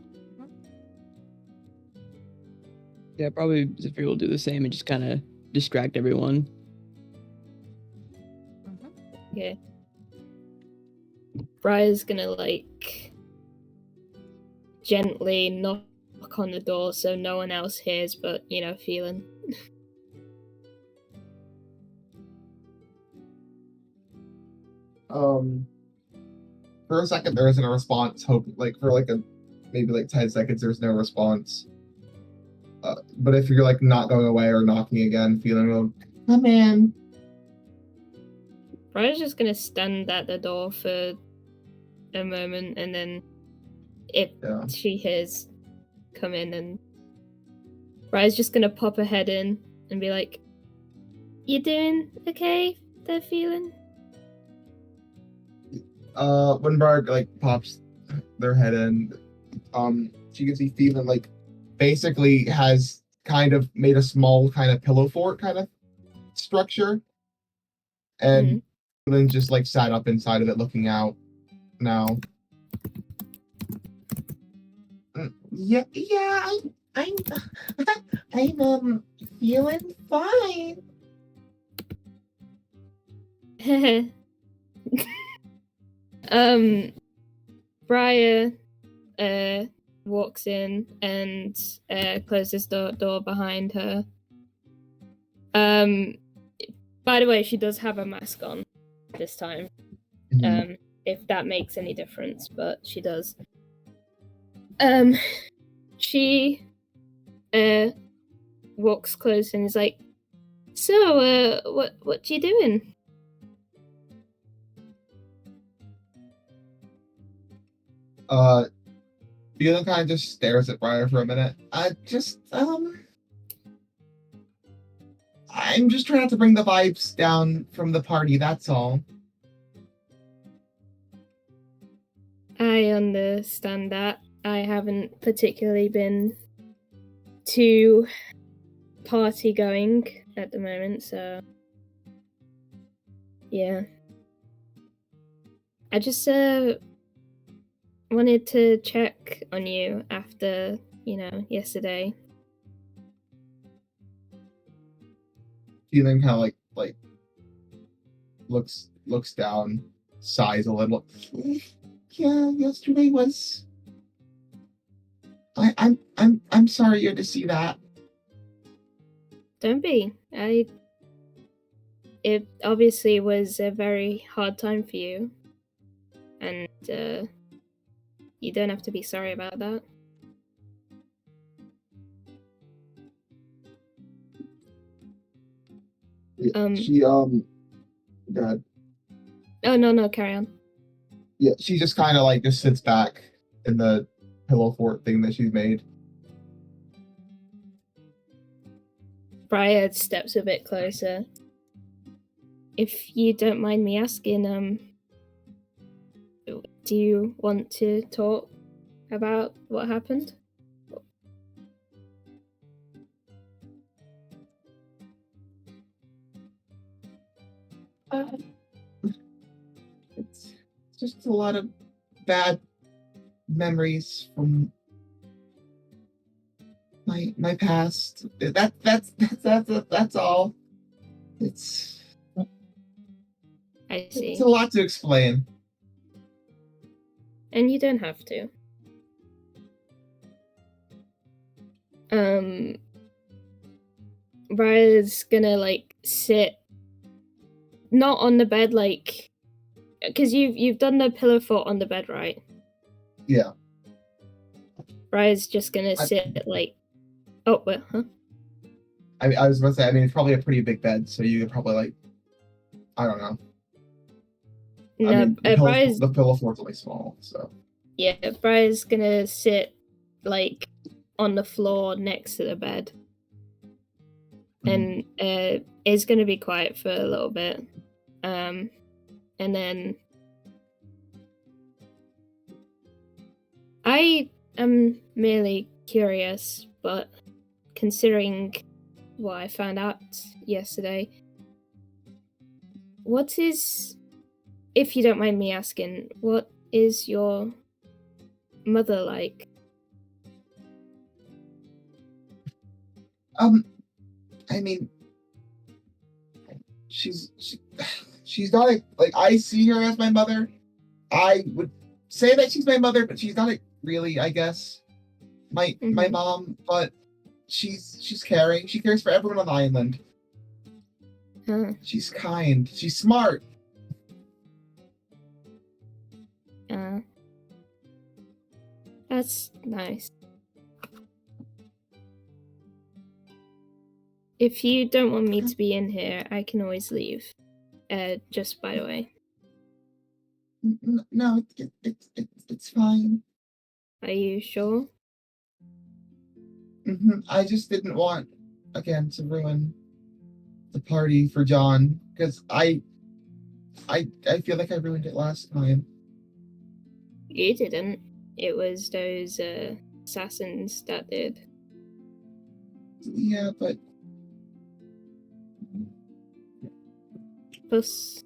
Yeah, probably Zephyr will do the same and just kind of distract everyone. Yeah. Briar's gonna like gently knock on the door so no one else hears, but Phelan. For a second there isn't a response. Hope like for like maybe 10 seconds there's no response. But if you're like not going away or knocking again, Phelan will come in. Briar's just gonna stand at the door for a moment, and then if she hears come in, and Briar's just gonna pop her head in and be like, "You doing okay there, Phelan?" When Briar like pops their head in, she can see Phelan like basically has kind of made a small kind of pillow fort kind of structure, and Phelan just like sat up inside of it looking out now. Yeah, I'm I'm feeling fine. Briar walks in and closes the door behind her. By the way, she does have a mask on this time. If that makes any difference, but she does. She walks close and is like, "So, what you doing?" Phelan kind of just stares at Briar for a minute. I'm just trying not to bring the vibes down from the party, that's all. I understand that. I haven't particularly been too party going at the moment, so yeah. I just wanted to check on you after, yesterday. Phelan kind of like looks down, sighs a little. Yeah, yesterday was. I'm sorry you had to see that. Don't be. It obviously was a very hard time for you, and you don't have to be sorry about that. She God. Oh no, carry on. Yeah, she just kind of like just sits back in the pillow fort thing that she's made. Briar steps a bit closer. If you don't mind me asking, do you want to talk about what happened? It's just a lot of bad memories from my past. That's all. I see. It's a lot to explain. And you don't have to. Briar's gonna like sit not on the bed, like, because you've done the pillow fort on the bed, right? Yeah. Briar's just gonna sit like, oh, well, huh? I was about to say, I mean, it's probably a pretty big bed, so you could probably like, I don't know. No, I mean, Briar's, the pillow fort's only small, so. yeah, Briar's gonna sit like on the floor next to the bed. and is going to be quiet for a little bit. And then I am merely curious, but considering what I found out yesterday, what is, if you don't mind me asking, what is your mother like? I mean, she's not like I see her as my mother. I would say that she's my mother, but she's not really, I guess, my mom. But she's caring. She cares for everyone on the island. Huh. She's kind. She's smart. That's nice. If you don't want me to be in here, I can always leave. Just by the way. No, it's fine. Are you sure? I just didn't want, again, to ruin the party for John, because I feel like I ruined it last time. You didn't. It was those assassins that did. Yeah, but Plus,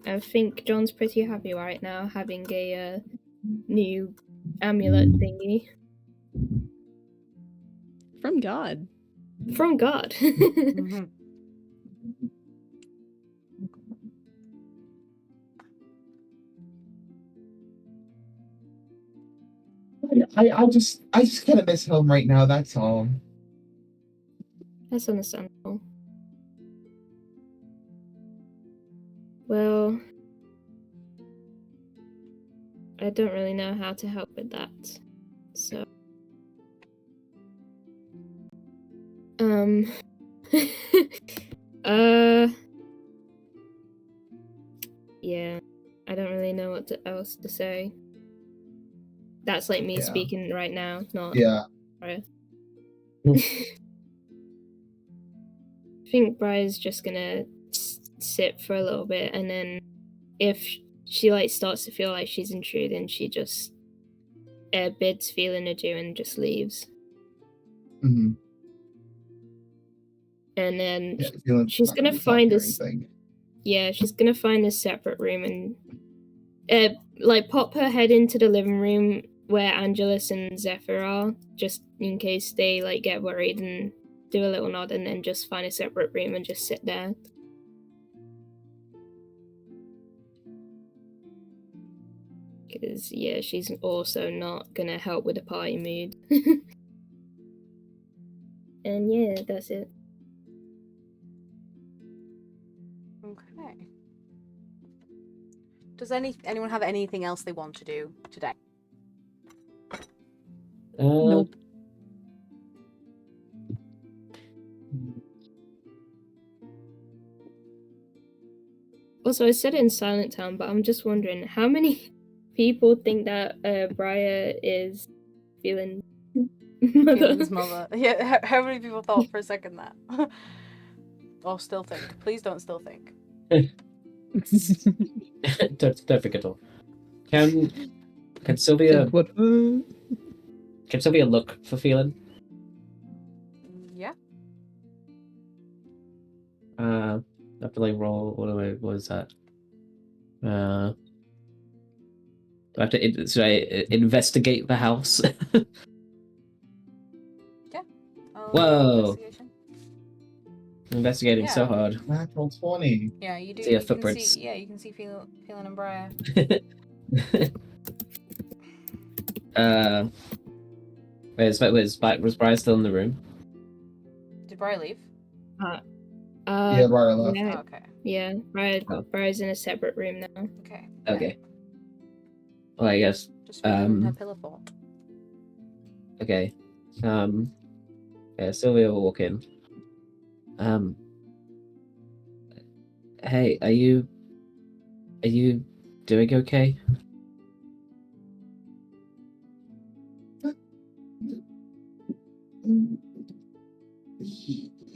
I think John's pretty happy right now having a new amulet thingy. From God. From God. I just kind of miss home right now. That's all. That's understandable. Well, I don't really know how to help with that. So, yeah, I don't really know what else to say. That's like me speaking right now, not. Yeah. Briar. I think Briar's just gonna sit for a little bit, and then if she like starts to feel like she's intruding, she just bids feeling adieu and just leaves. Mm-hmm. And then Yeah, she's gonna find this. Yeah, she's gonna find a separate room and like pop her head into the living room where Angelus and Zephyr are, just in case they like get worried, and do a little nod, and then just find a separate room and just sit there. Because yeah, she's also not gonna help with the party mood. And yeah, that's it. Okay. Does anyone have anything else they want to do today? Nope. Also, I said it in Silent Town, but I'm just wondering how many people think that Briar is feeling Feeling's mother. Yeah, how many people thought for a second that? Or still think. Please don't still think. don't think at all. Can Sylvia Think what? can Sylvia look for feeling? Yeah. I have to like roll. What is that? Do I have to? Should I investigate the house? Yeah. Whoa. Investigation. Investigating so Yeah. hard. Natural 20. Yeah, you do. See your You can footprints. see. Yeah, you can see Feeling and Briar. Was Brian still in the room? Did Briar leave? Yeah, Briar left. Yeah, Oh, okay. yeah. Briar's in a separate room now. Okay. Okay. Well, I guess. Just in her pillow fort. Okay. Yeah, Sylvia will walk in. Hey, are you doing okay?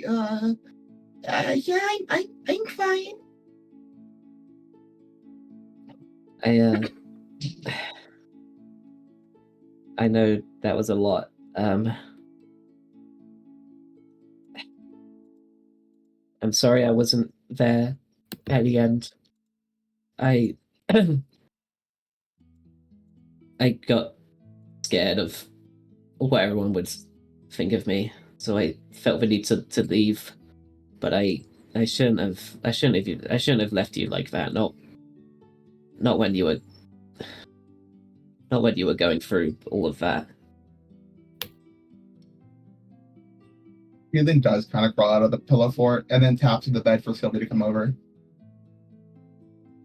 Yeah, I'm fine. I know that was a lot. I'm sorry I wasn't there at the end. I I got scared of what everyone would think of me, so I felt the need to leave. But I shouldn't have left you like that. Not when you were going through all of that. Feeling does kind of crawl out of the pillow fort and then taps on the bed for Sylvia to come over.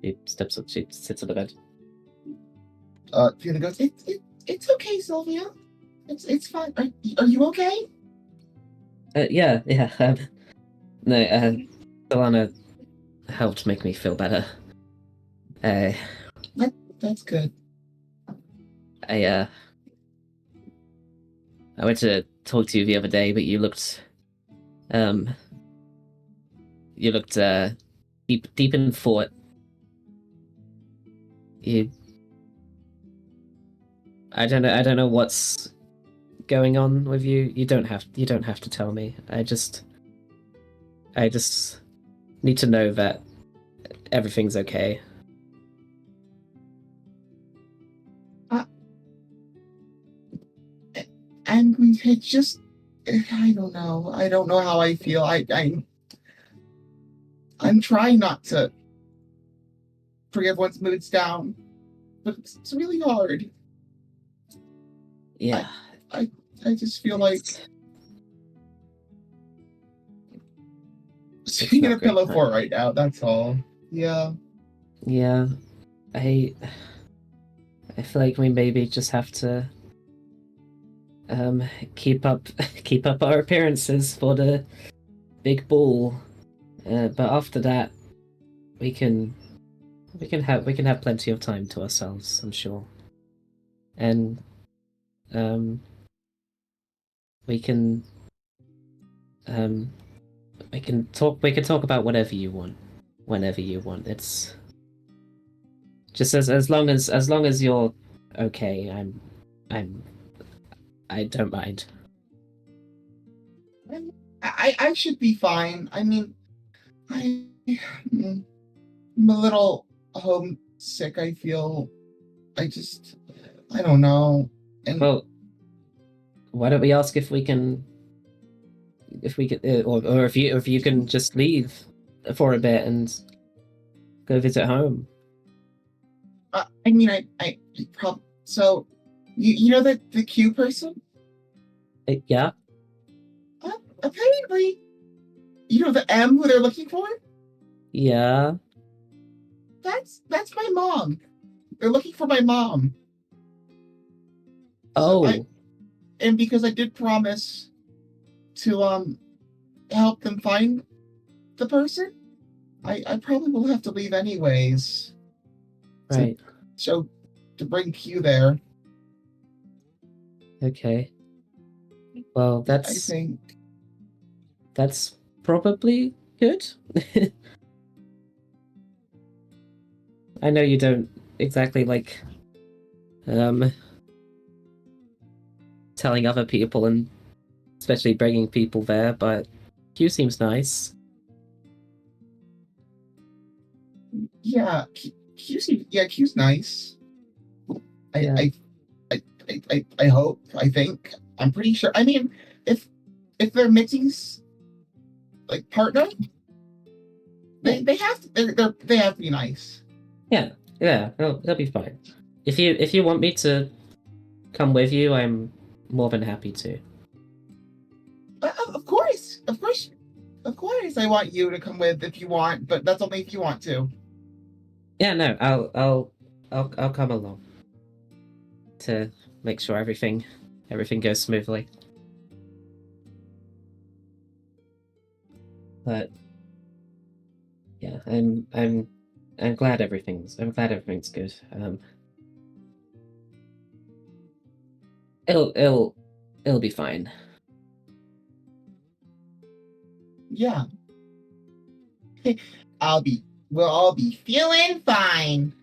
She steps up. She sits on the bed. Feeling goes, it's okay, Sylvia. It's fine. Are you okay? Yeah. No. Solana helped make me feel better. That's good. I went to talk to you the other day, but you looked deep in thought. I don't know what's going on with you. You don't have to tell me. I just need to know that everything's okay. And it's just, I don't know. I don't know how I feel. I'm trying not to bring everyone's moods down, but it's really hard. Yeah. I just feel like sitting in a pillow fort right now. That's all. Yeah. Yeah. I feel like we maybe just have to keep up our appearances for the big ball. But after that, we can have plenty of time to ourselves, I'm sure. And we can talk about whatever you want, whenever you want. It's just as long as you're okay. I don't mind. I should be fine. I mean, I'm a little homesick. I feel. I don't know. And Well, why don't we ask if we can, or if you can just leave for a bit and go visit home. I mean, I probably so. You know the Q person? Yeah. Apparently, you know the M who they're looking for. Yeah. That's my mom. They're looking for my mom. Oh. And because I did promise to help them find the person, I probably will have to leave anyways. Right. So to bring Q there. Okay. Well, I think that's probably good. I know you don't exactly like telling other people and especially bringing people there, but Q seems nice. yeah, Q's nice. I hope. I think. I'm pretty sure. I mean, if they're Mitzi's like partner, they have to they have to be nice. Yeah, they'll be fine. If you want me to come with you, I'm more than happy to. Of course. I want you to come with if you want, but that's only if you want to. Yeah, no, I'll come along to make sure everything goes smoothly. But yeah, I'm glad everything's good. It'll be fine. Yeah. We'll all be feeling fine.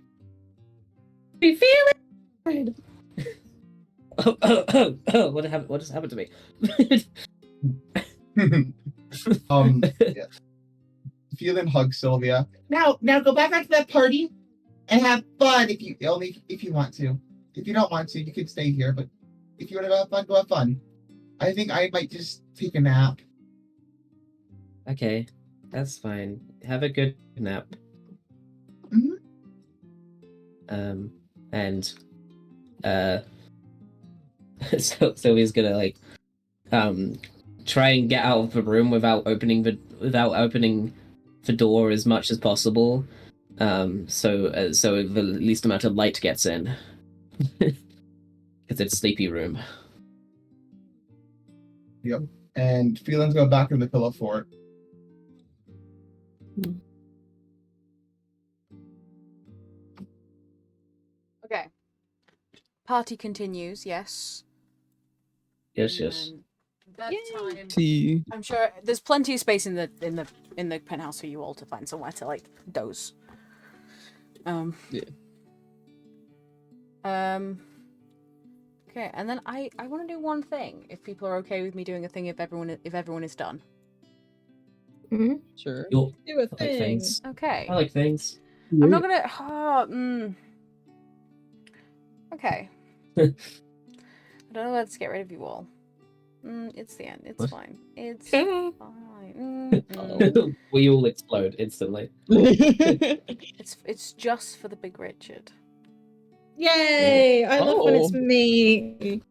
Be feeling. What just happened to me? Yeah. Feeling hug Sylvia. Now go back to that party and have fun if you want to. If you don't want to, you can stay here, but if you want to have fun, go have fun. I think I might just take a nap. Okay, that's fine. Have a good nap. Mhm. And so Sylvia's gonna like try and get out of the room without opening the door as much as possible. So the least amount of light gets in. Because it's sleepy room. Yep. And feelings go back in the pillow fort. Okay. Party continues, yes. Yes. And that time, See. I'm sure there's plenty of space in the penthouse for you all to find somewhere to like doze. Yeah. Okay, and then I want to do one thing. If people are okay with me doing a thing, if everyone is done. Sure. You'll Do a I like thing. things. Okay. I like things. I'm not gonna. Okay. I don't know whether to get rid of you all. It's the end. It's What? fine. It's fine. We all explode instantly. It's just for the big Richard. Yay! I love when it's Oh. me.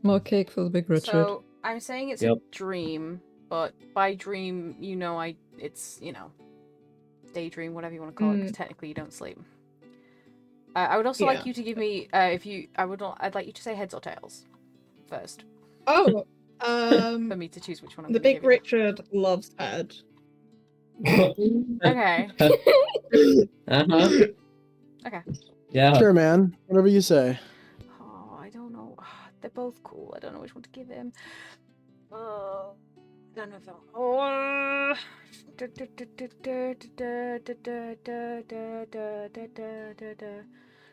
More cake for the big Richard. So I'm saying it's Yep. a dream, but by dream, it's daydream, whatever you want to call it, because technically you don't sleep. I would also like Yeah. you to give me I'd like you to say heads or tails first Oh, for me to choose which one I'm the gonna big give you. Richard loves head. Okay. Uh-huh. Okay. Yeah. Sure, man. Whatever you say. Oh, I don't know. They're both cool. I don't know which one to give him. I don't know if they'll. Oh.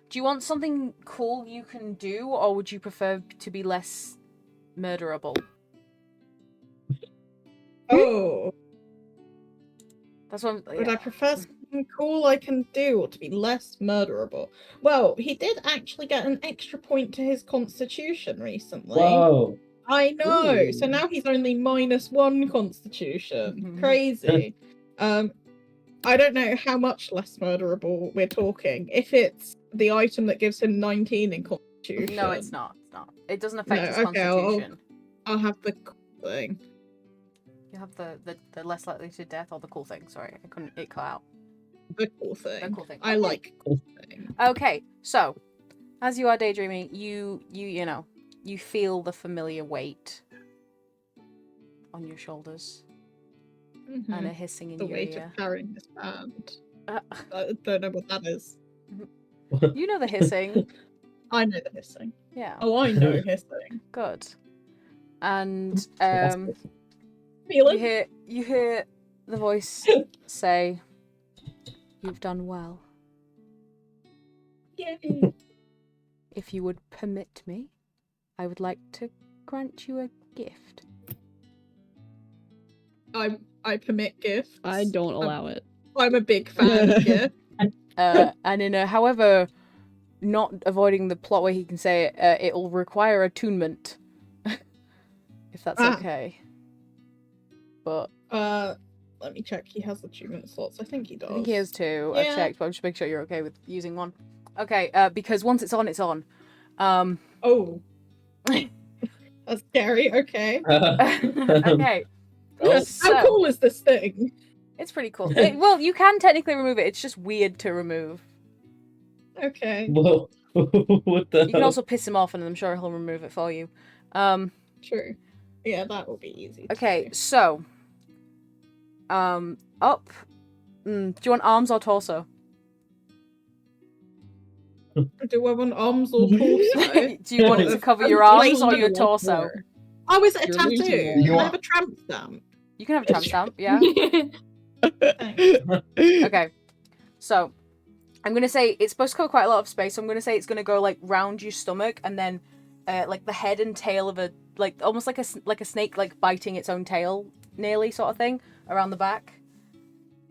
Do you want something cool you can do, or would you prefer to be less murderable? Oh, That's what would I prefer something cool I can do or to be less murderable? Well, he did actually get an extra point to his constitution recently. Whoa. I know. So Ooh. now he's only -1 constitution. Crazy. I don't know how much less murderable we're talking. If it's the item that gives him 19 in constitution. No, it's not. It's not. It doesn't affect No, his okay, constitution. I'll have the cool thing. You have the less likely to death or the cool thing. Sorry, it cut out. The cool thing. The cool thing. I Okay. like cool thing. Okay, so as you are daydreaming, you feel the familiar weight on your shoulders and a hissing in The your weight ear. of carrying this band. Uh, I don't know what that is. you know the hissing. I know the hissing. Yeah. Oh, I know hissing. Good. And Feel you it? hear the voice say, "You've done well. Yay. If you would permit me, I would like to grant you a gift." I permit gifts. I don't allow it. I'm a big fan of gifts. And in a, however, not avoiding the plot where he can say it'll require attunement, if that's okay. But let me check. He has achievement slots. I think he does. I think he has two. Yeah. I've checked, but I'll just make sure you're okay with using one. Okay, because once it's on, it's on. Oh. That's scary. Okay. Okay. So, How cool is this thing? it's pretty cool. Well, you can technically remove it. It's just weird to remove. Okay. Whoa. What the You can hell? also piss him off, and I'm sure he'll remove it for you. True. Yeah, that will be easy. to Okay, do. so up. Do you want arms or torso? Do I want arms or torso? Do you want it to cover I'm your arms placed or in your one torso? corner. Oh, is it a You're tattoo? losing it. Can I have a tramp stamp? You can have a tramp stamp, yeah. Okay. So, I'm gonna say it's supposed to cover quite a lot of space. So I'm gonna say it's gonna go like round your stomach and then, like the head and tail of a like almost like a snake like biting its own tail, nearly sort of thing around the back.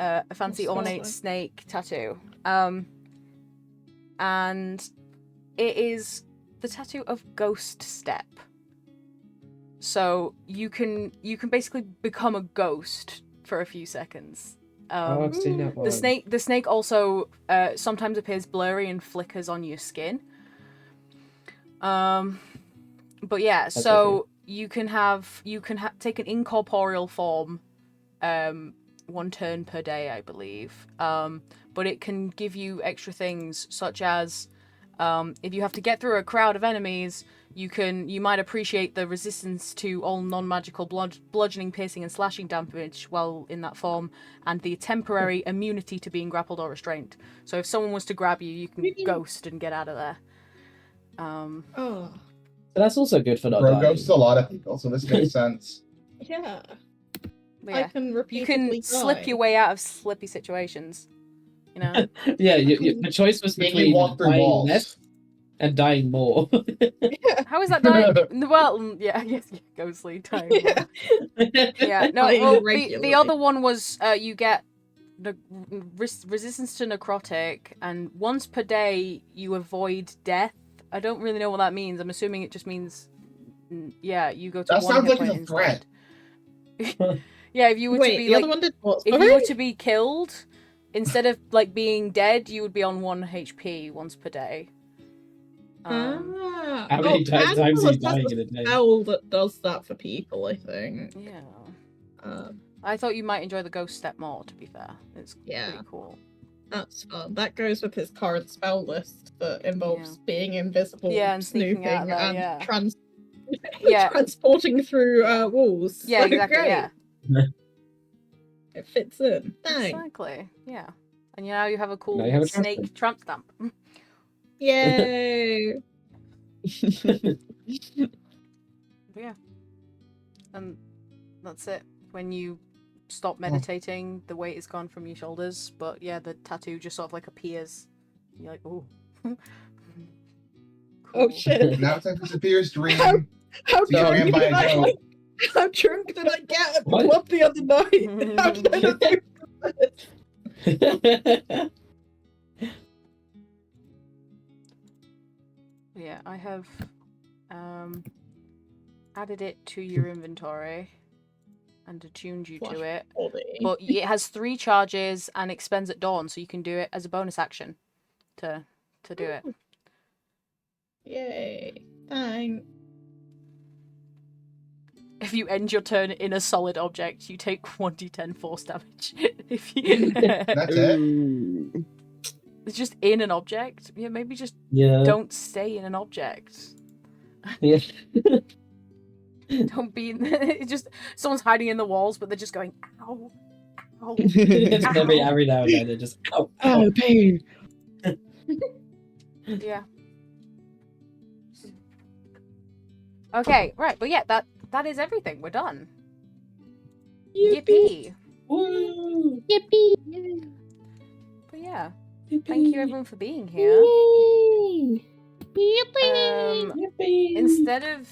A fancy ornate snake tattoo. And it is the tattoo of Ghost Step. So you can basically become a ghost for a few seconds. I've seen that one. The snake also sometimes appears blurry and flickers on your skin. But yeah, That's so okay. you can take an incorporeal form, 1 turn per day, I believe. But it can give you extra things such as, if you have to get through a crowd of enemies, you might appreciate the resistance to all non-magical bludgeoning, piercing, and slashing damage while in that form, and the temporary immunity to being grappled or restrained. So if someone was to grab you, you can ghost and get out of there. Oh, So that's also good for not Bro dying. ghosts a lot of people, so this makes sense. yeah. But I yeah, can you repeatedly can slip your way out of slippy situations. You know. Yeah, the choice was Can you between walk through dying walls? less and dying more. How is that dying? Well, yeah, yes, ghostly dying. Yeah. Yeah, no. Dying Well, the regularly. other one was you get the resistance to necrotic, and once per day you avoid death. I don't really know what that means. I'm assuming it just means, yeah, you go to That one sounds hit like point it's a threat. instead. Yeah, if you were to Wait, be the like, other one did what? if you were to be killed, instead of like being dead, you would be on 1 HP once per day. How many times are you dying in a day? Spell that does that for people, I think. Yeah. I thought you might enjoy the Ghost Step more, to be fair. It's pretty cool. That's fun. That goes with his current spell list that involves being invisible, and sneaking snooping, out there, and yeah. transporting through walls. Yeah, So exactly, great. yeah. It fits in. Thanks. Exactly, yeah. And now you have a cool Now you have a snake tramp stamp. Yay! Yeah. And that's it. When you stop meditating, the weight is gone from your shoulders, but yeah, the tattoo just sort of like appears. You're like, ooh. Cool. Oh shit. Now it's time for Saphira's dream. How to get ran drunk by did a I goat. How drunk did I get at the What? club the other night? How did I not know? Yeah, I have added it to your inventory and attuned you to it. But it has 3 charges and expends at dawn, so you can do it as a bonus action to do it. Yay. Thanks. If you end your turn in a solid object, you take 1d10 force damage. If you That's it. It's just in an object. Yeah, maybe just don't stay in an object. Yeah. Don't be in it's just someone's hiding in the walls, but they're just going, ow, ow. It's ow. every now and then they're just ow, Oh, pain. Yeah. Okay, right, but yeah, that is everything. We're done. Yippee! Woo! Yippee! But yeah, thank you everyone for being here. Yippee! Instead of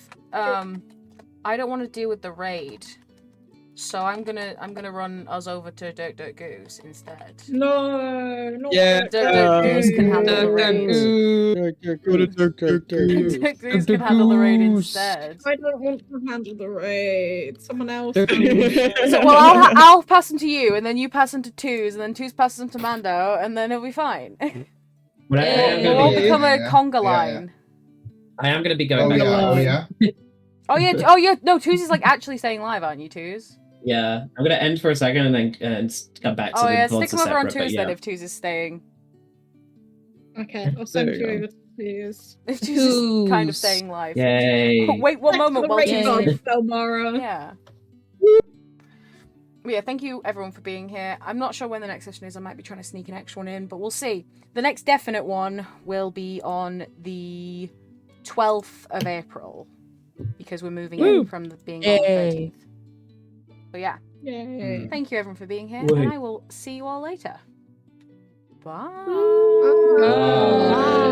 I don't want to deal with the raid, so I'm gonna run us over to Dirt Dirt Goose instead. No, not Yeah. Dirt Dirt Goose can handle the raid. Dirt Goose can handle the raid instead. I don't want to handle the raid. Someone else. Dirt handle Goose. it. So, well, I'll pass them to you, and then you pass them to Twos, and then Twos passes them to Mando, and then it'll be fine. Well, I am We'll gonna all be become a Yeah. conga Yeah, line. I am gonna be going Oh back. yeah, oh yeah. Oh yeah, no, Twos is like actually staying live, aren't you, Twos? Yeah, I'm gonna end for a second and then come back. So Oh the yeah, pods stick are him over on separate, but Twos yeah. then if Twos is staying. Okay, I'll send There you you go. over to Twos. If Twos is kind of Twos. staying live. Yay! Wait one moment while Thanks for the Twos. raid, Belmara. Yeah. But yeah, thank you everyone for being here. I'm not sure when the next session is. I might be trying to sneak an extra one in, but we'll see. The next definite one will be on the 12th of April, because we're moving in from being on the 13th. But yeah, Yay. Thank you everyone for being here, Wait. and I will see you all later. Bye. Bye. Bye.